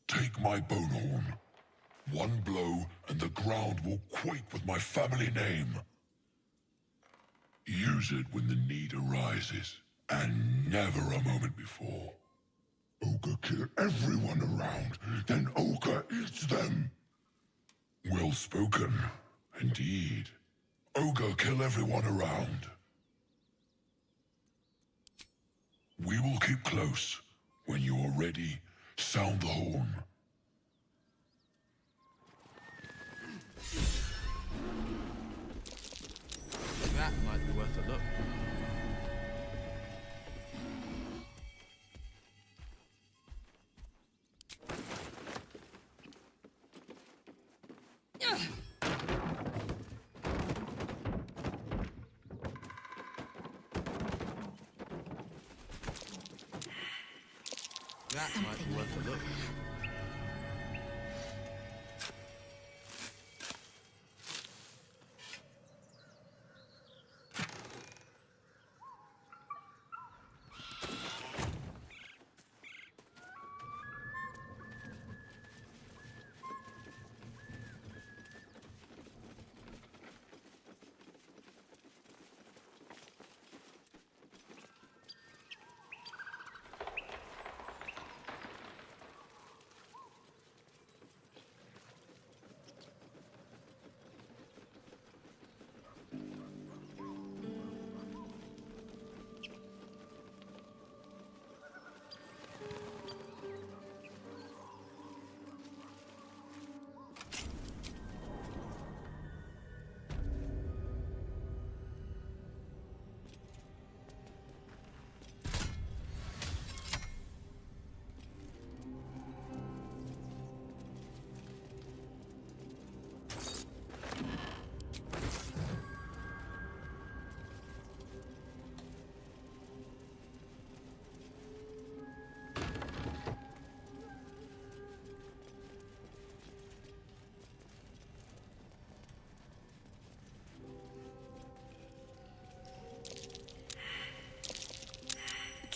Take my bone horn. One blow, and the ground will quake with my family name. Use it when the need arises, and never a moment before. Ogre kill everyone around, then Ogre eats them. Well spoken, indeed. Ogre kill everyone around. We will keep close. When you are ready, sound the horn. That might be worth a look. That might be worth a look.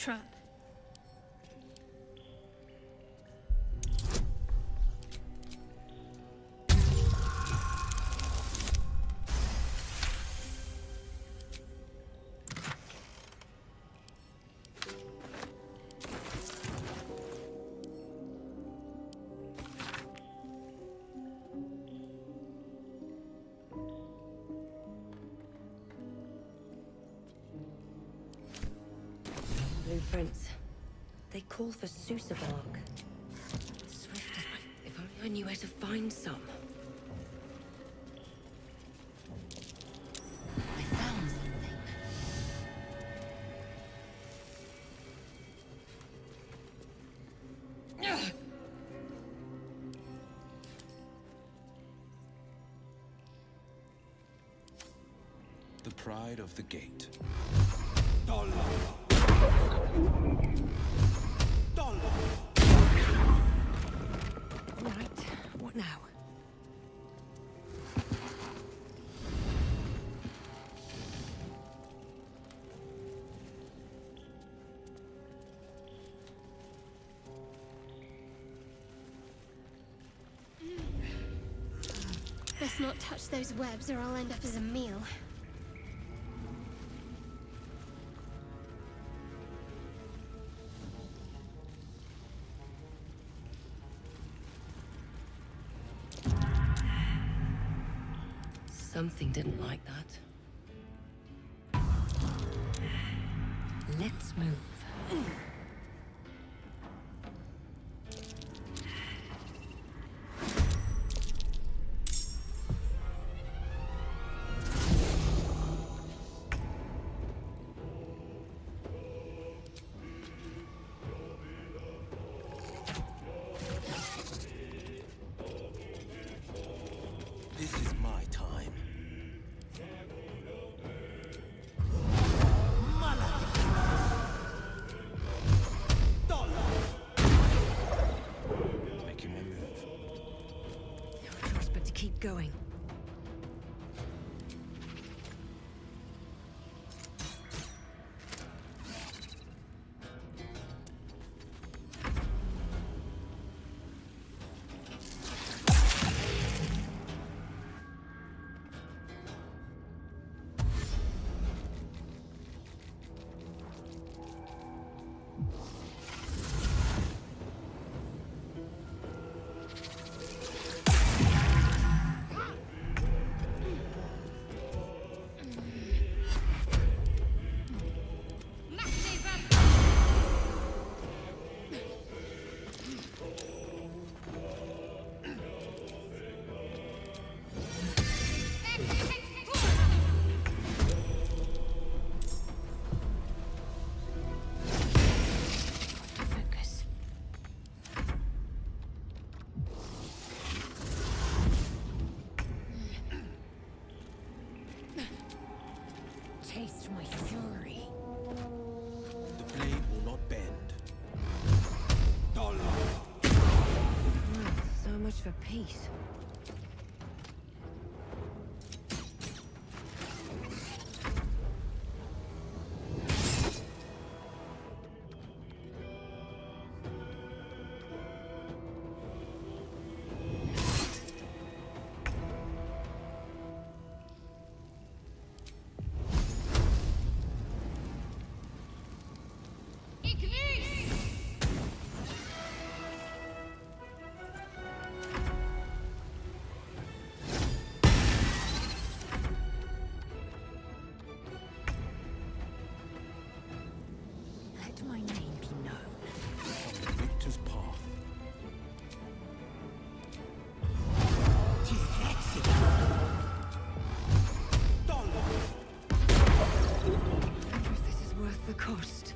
trap. Blueprints. They call for Sousa bark. Swift as if only I knew where to find some. I found something. The pride of the gate. Right, what now? Best not touch those webs or I'll end up as a meal. Something didn't like that. Let's move. This is my time. Making my move. No choice but to keep going. Focus. Taste my fury. The blade will not bend. So much for peace. Let my name be known. On the victor's path. I wonder if this is worth the cost.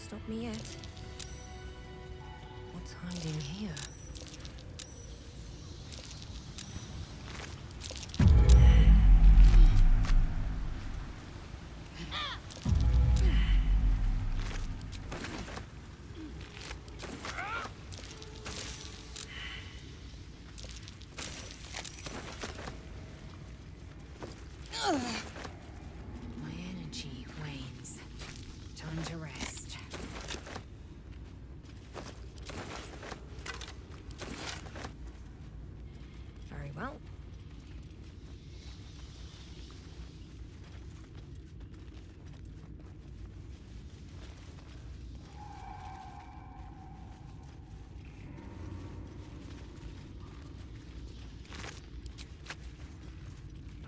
stop me yet. What's hiding here? My energy wanes. Time to rest. Very well.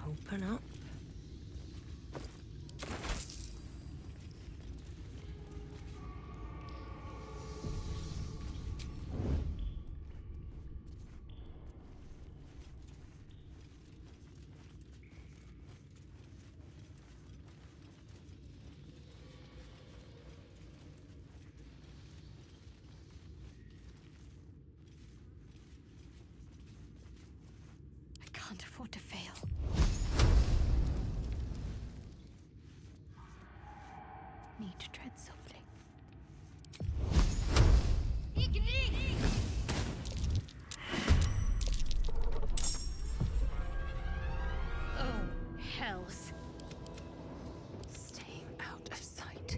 Open up. I can't afford to fail. Need to tread softly. Oh, hells. Staying out of sight.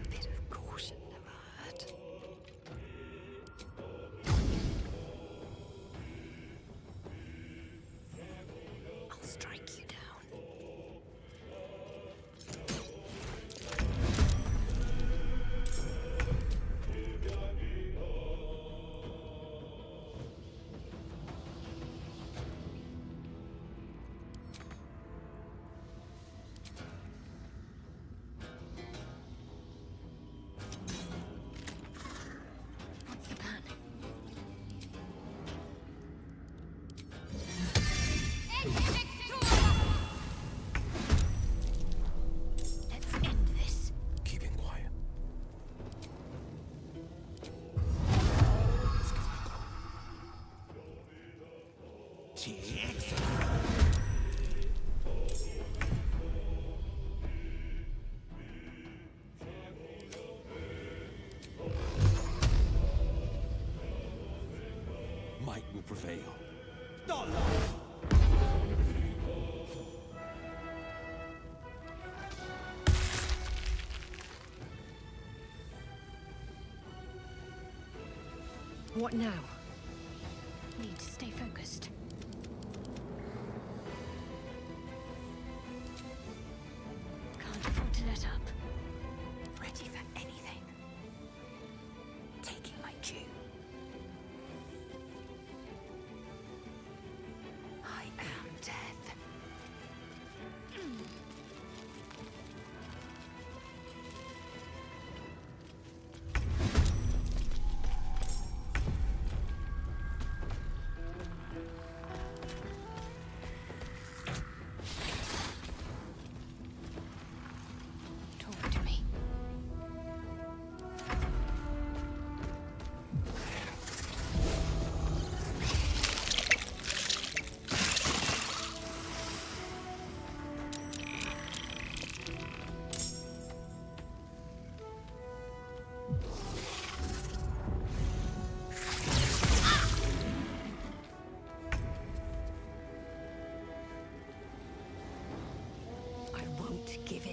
Bit of caution never hurt. I'll strike you down. What's the plan? Let's end this. Keeping quiet. Might will prevail. What now? Need to stay focused. Can't afford to let up. Ready for anything. Taking my cue. I am death. Talk to me. I won't give in.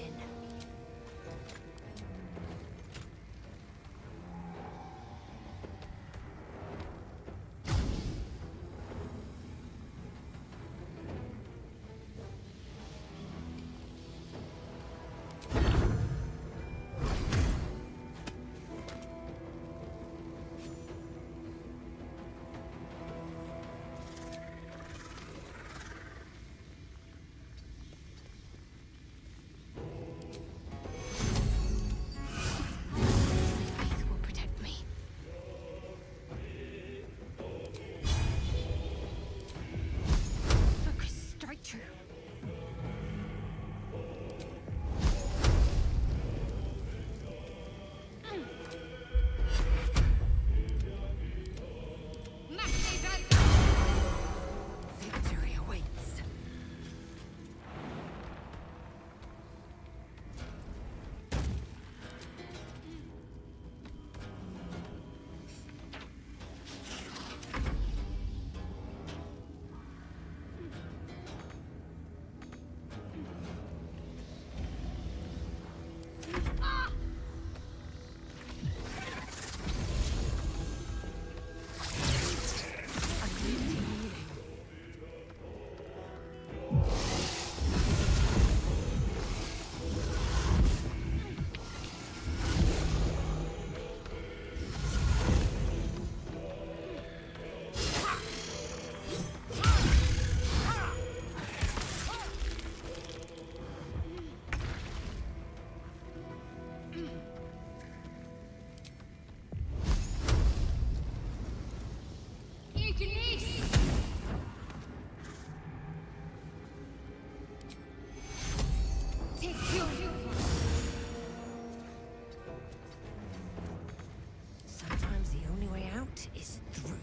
hunt is through.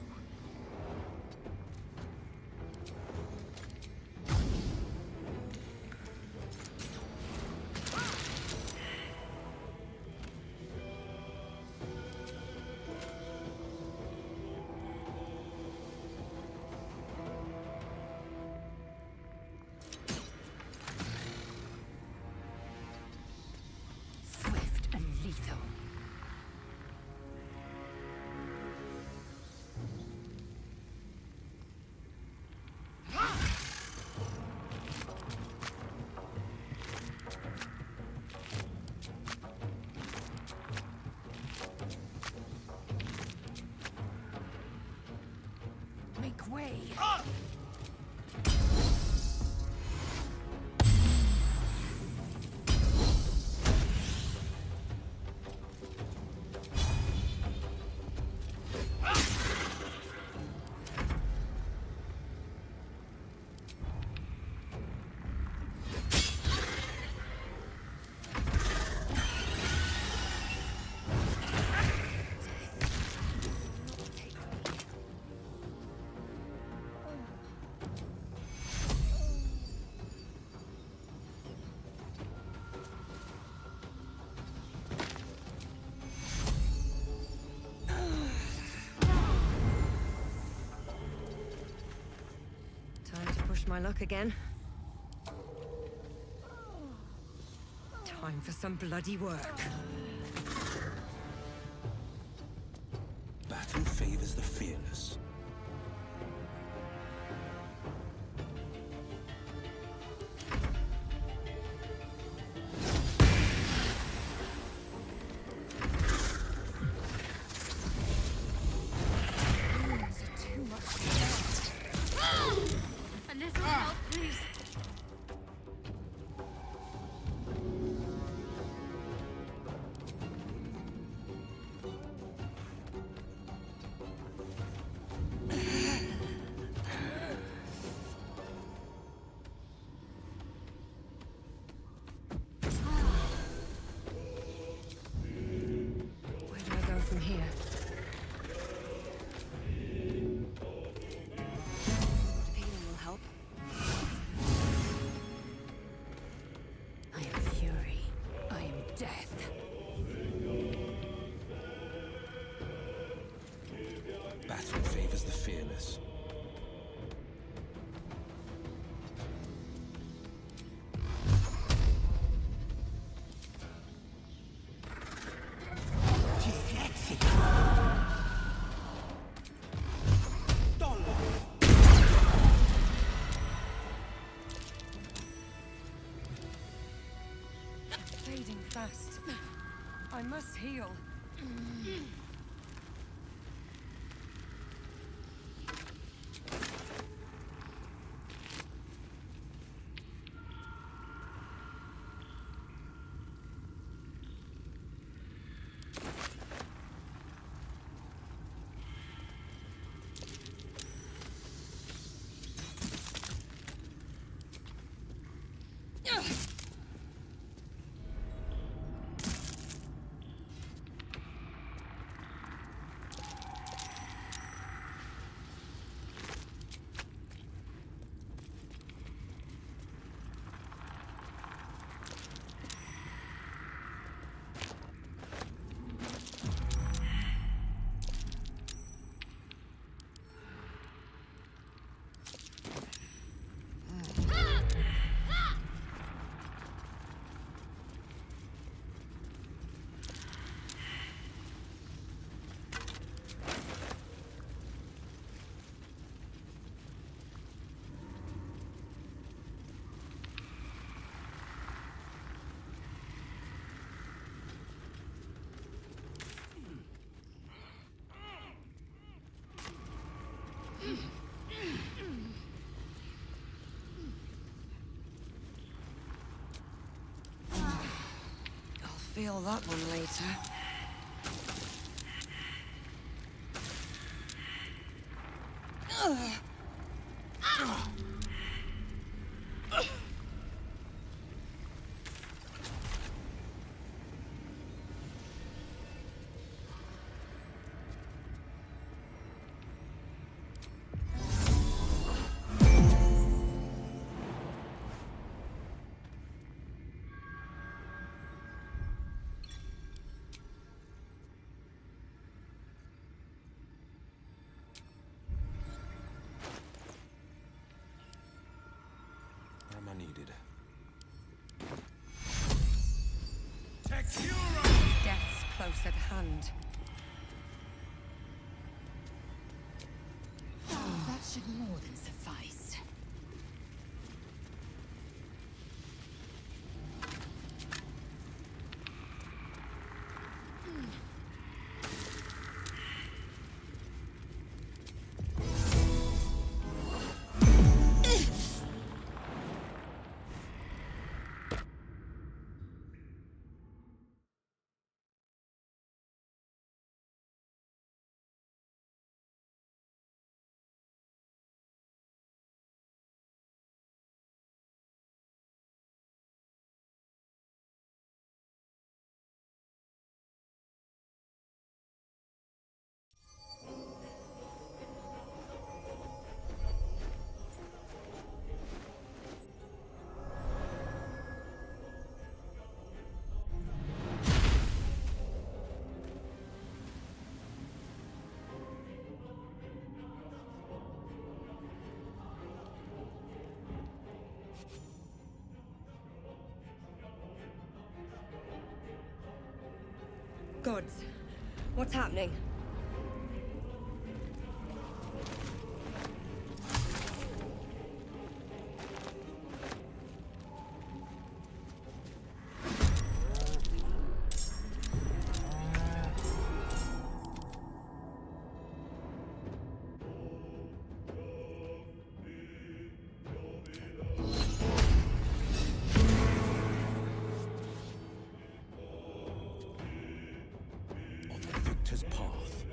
Swift and lethal. Make way! Time to push my luck again. Time for some bloody work. Battle favors the fearless. A little help, please. Where do I go from here? Healing will help. I am fury. I am death. Battle favors the fearless. Fading fast. I must heal. I'll feel that one later. close at hand. That should more than suffice. Gods, what's happening? Victor's path.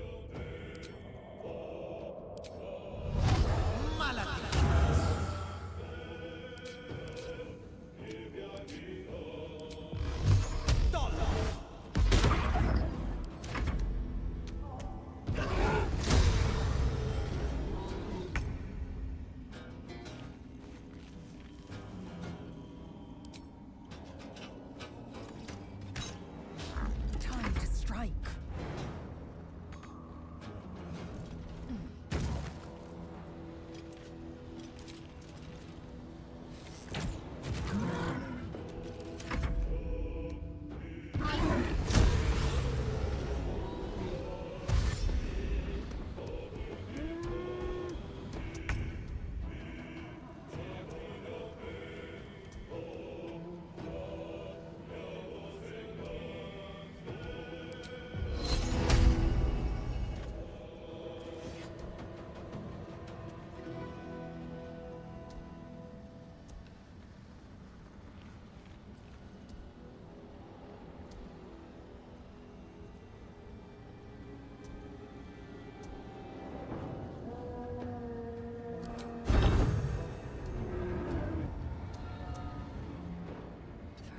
Time to strike.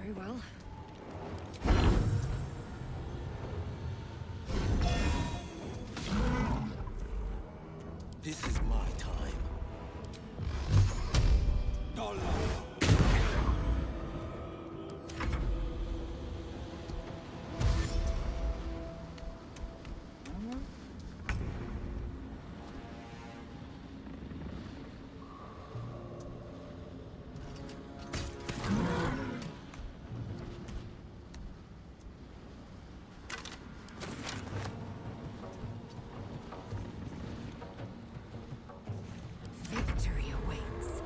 Very well. This is my time. Victory awaits.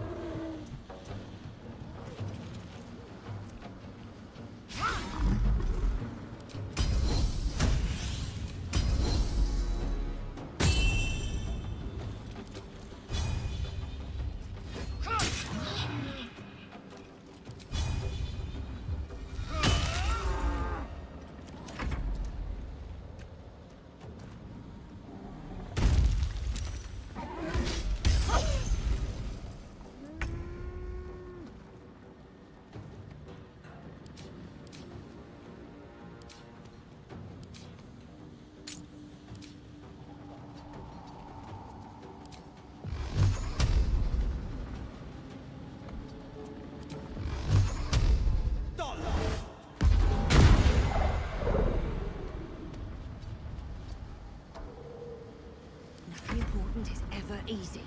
Nothing important is ever easy.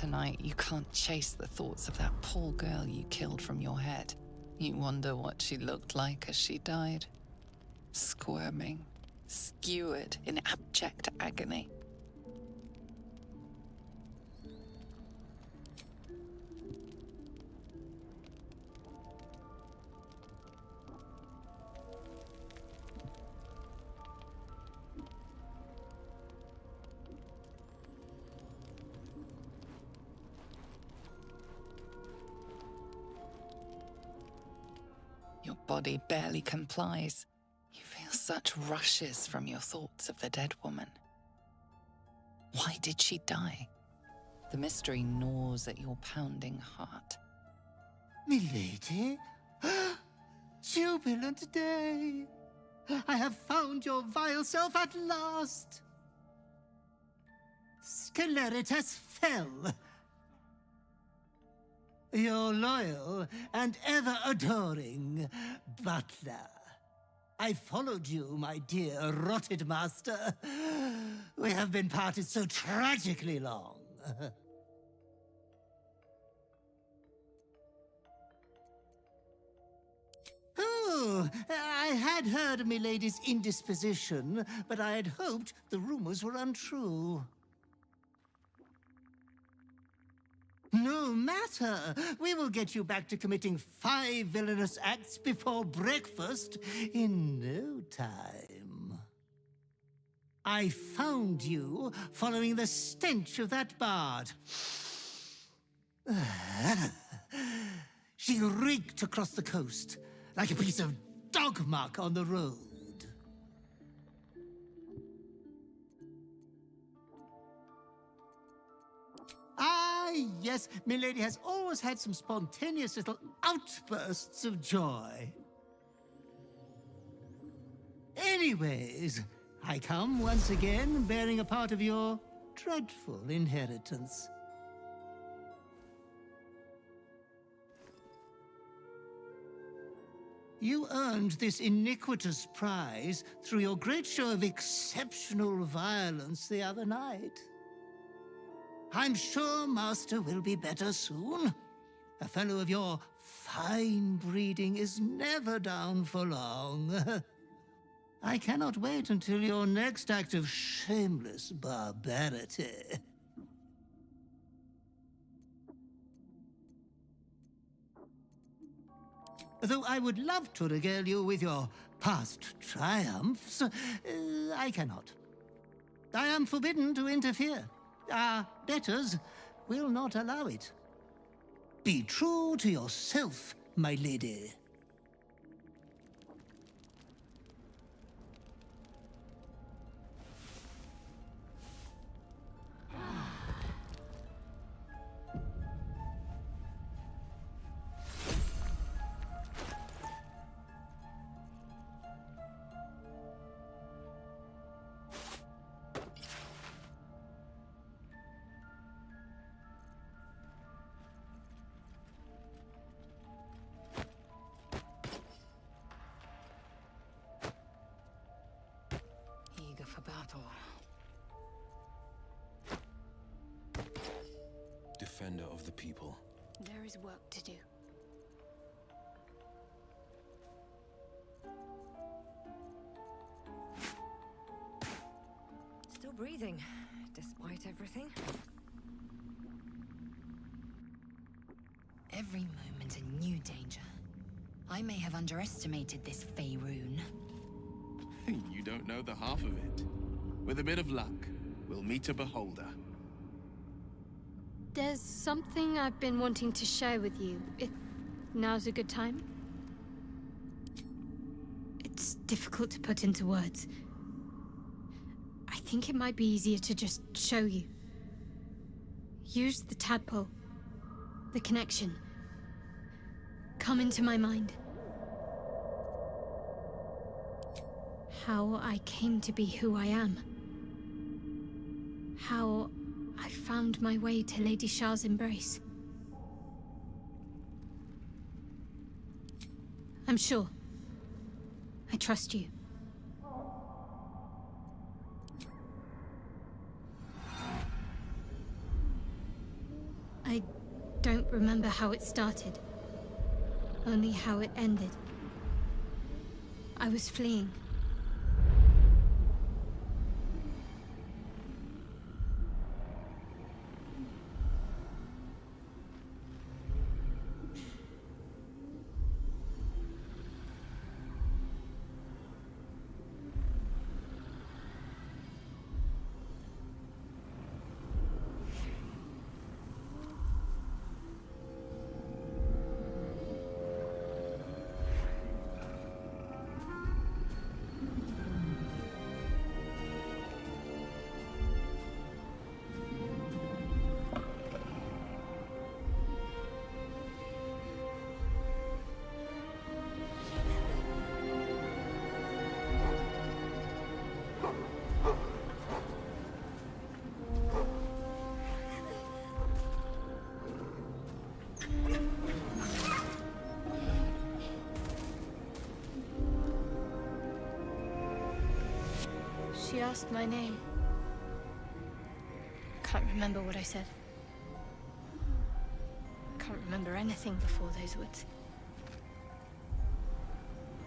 tonight, you can't chase the thoughts of that poor girl you killed from your head. You wonder what she looked like as she died. Squirming, skewered in abject agony. Your body barely complies. You feel such rushes from your thoughts of the dead woman. Why did she die? The mystery gnaws at your pounding heart. Milady? Jubilant day! I have found your vile self at last! Sceleritas fell. Your loyal and ever-adoring butler. I followed you, my dear rotted master. We have been parted so tragically long. Oh, I had heard of Milady's indisposition, but I had hoped the rumors were untrue. No matter. We will get you back to committing 5 villainous acts before breakfast in no time. I found you following the stench of that bard. She reeked across the coast like a piece of dog muck on the road. Ah, yes, Milady has always had some spontaneous little outbursts of joy. Anyways, I come once again bearing a part of your dreadful inheritance. You earned this iniquitous prize through your great show of exceptional violence the other night. I'm sure Master will be better soon. A fellow of your fine breeding is never down for long. I cannot wait until your next act of shameless barbarity. Though I would love to regale you with your past triumphs, I cannot. I am forbidden to interfere. Our betters will not allow it. Be true to yourself, my lady. Eager for battle. Defender of the people. There is work to do. Still breathing, despite everything. Every moment a new danger. I may have underestimated this Faerun. You don't know the half of it. With a bit of luck, we'll meet a beholder. There's something I've been wanting to share with you, if now's a good time. It's difficult to put into words. I think it might be easier to just show you. Use the tadpole. The connection. Come into my mind. How I came to be who I am. How I found my way to Lady Shah's embrace. I'm sure. I trust you. remember how it started. Only how it ended. I was fleeing. She asked my name. Can't remember what I said. Can't remember anything before those words.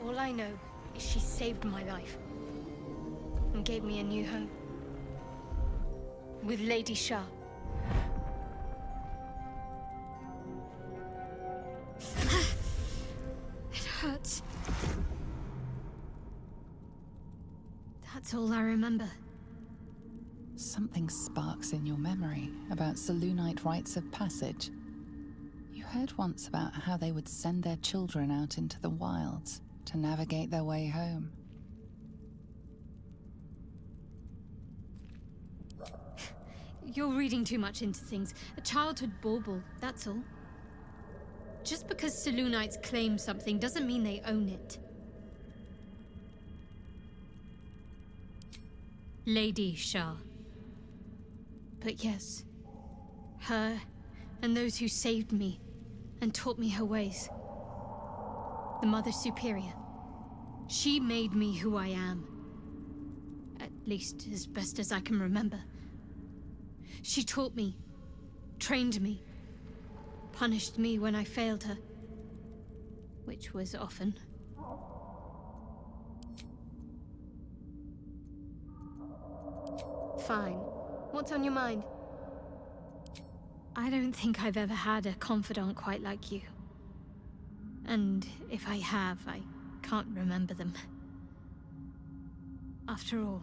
All I know is she saved my life and gave me a new home. With Lady Shah. It hurts. That's all I remember. Something sparks in your memory about Selûnite rites of passage. You heard once about how they would send their children out into the wilds to navigate their way home. You're reading too much into things. A childhood bauble, that's all. Just because Selûnites claim something doesn't mean they own it. Lady Shah. But yes, her and those who saved me and taught me her ways. The Mother Superior. She made me who I am. At least as best as I can remember. She taught me, trained me, punished me when I failed her. Which was often. Fine. What's on your mind? I don't think I've ever had a confidant quite like you. And if I have, I can't remember them. After all,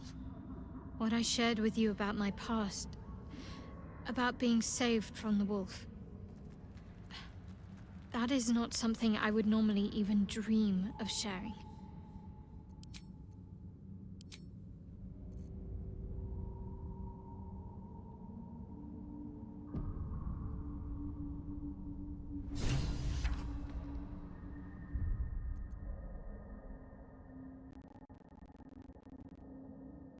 what I shared with you about my past, about being saved from the wolf, that is not something I would normally even dream of sharing.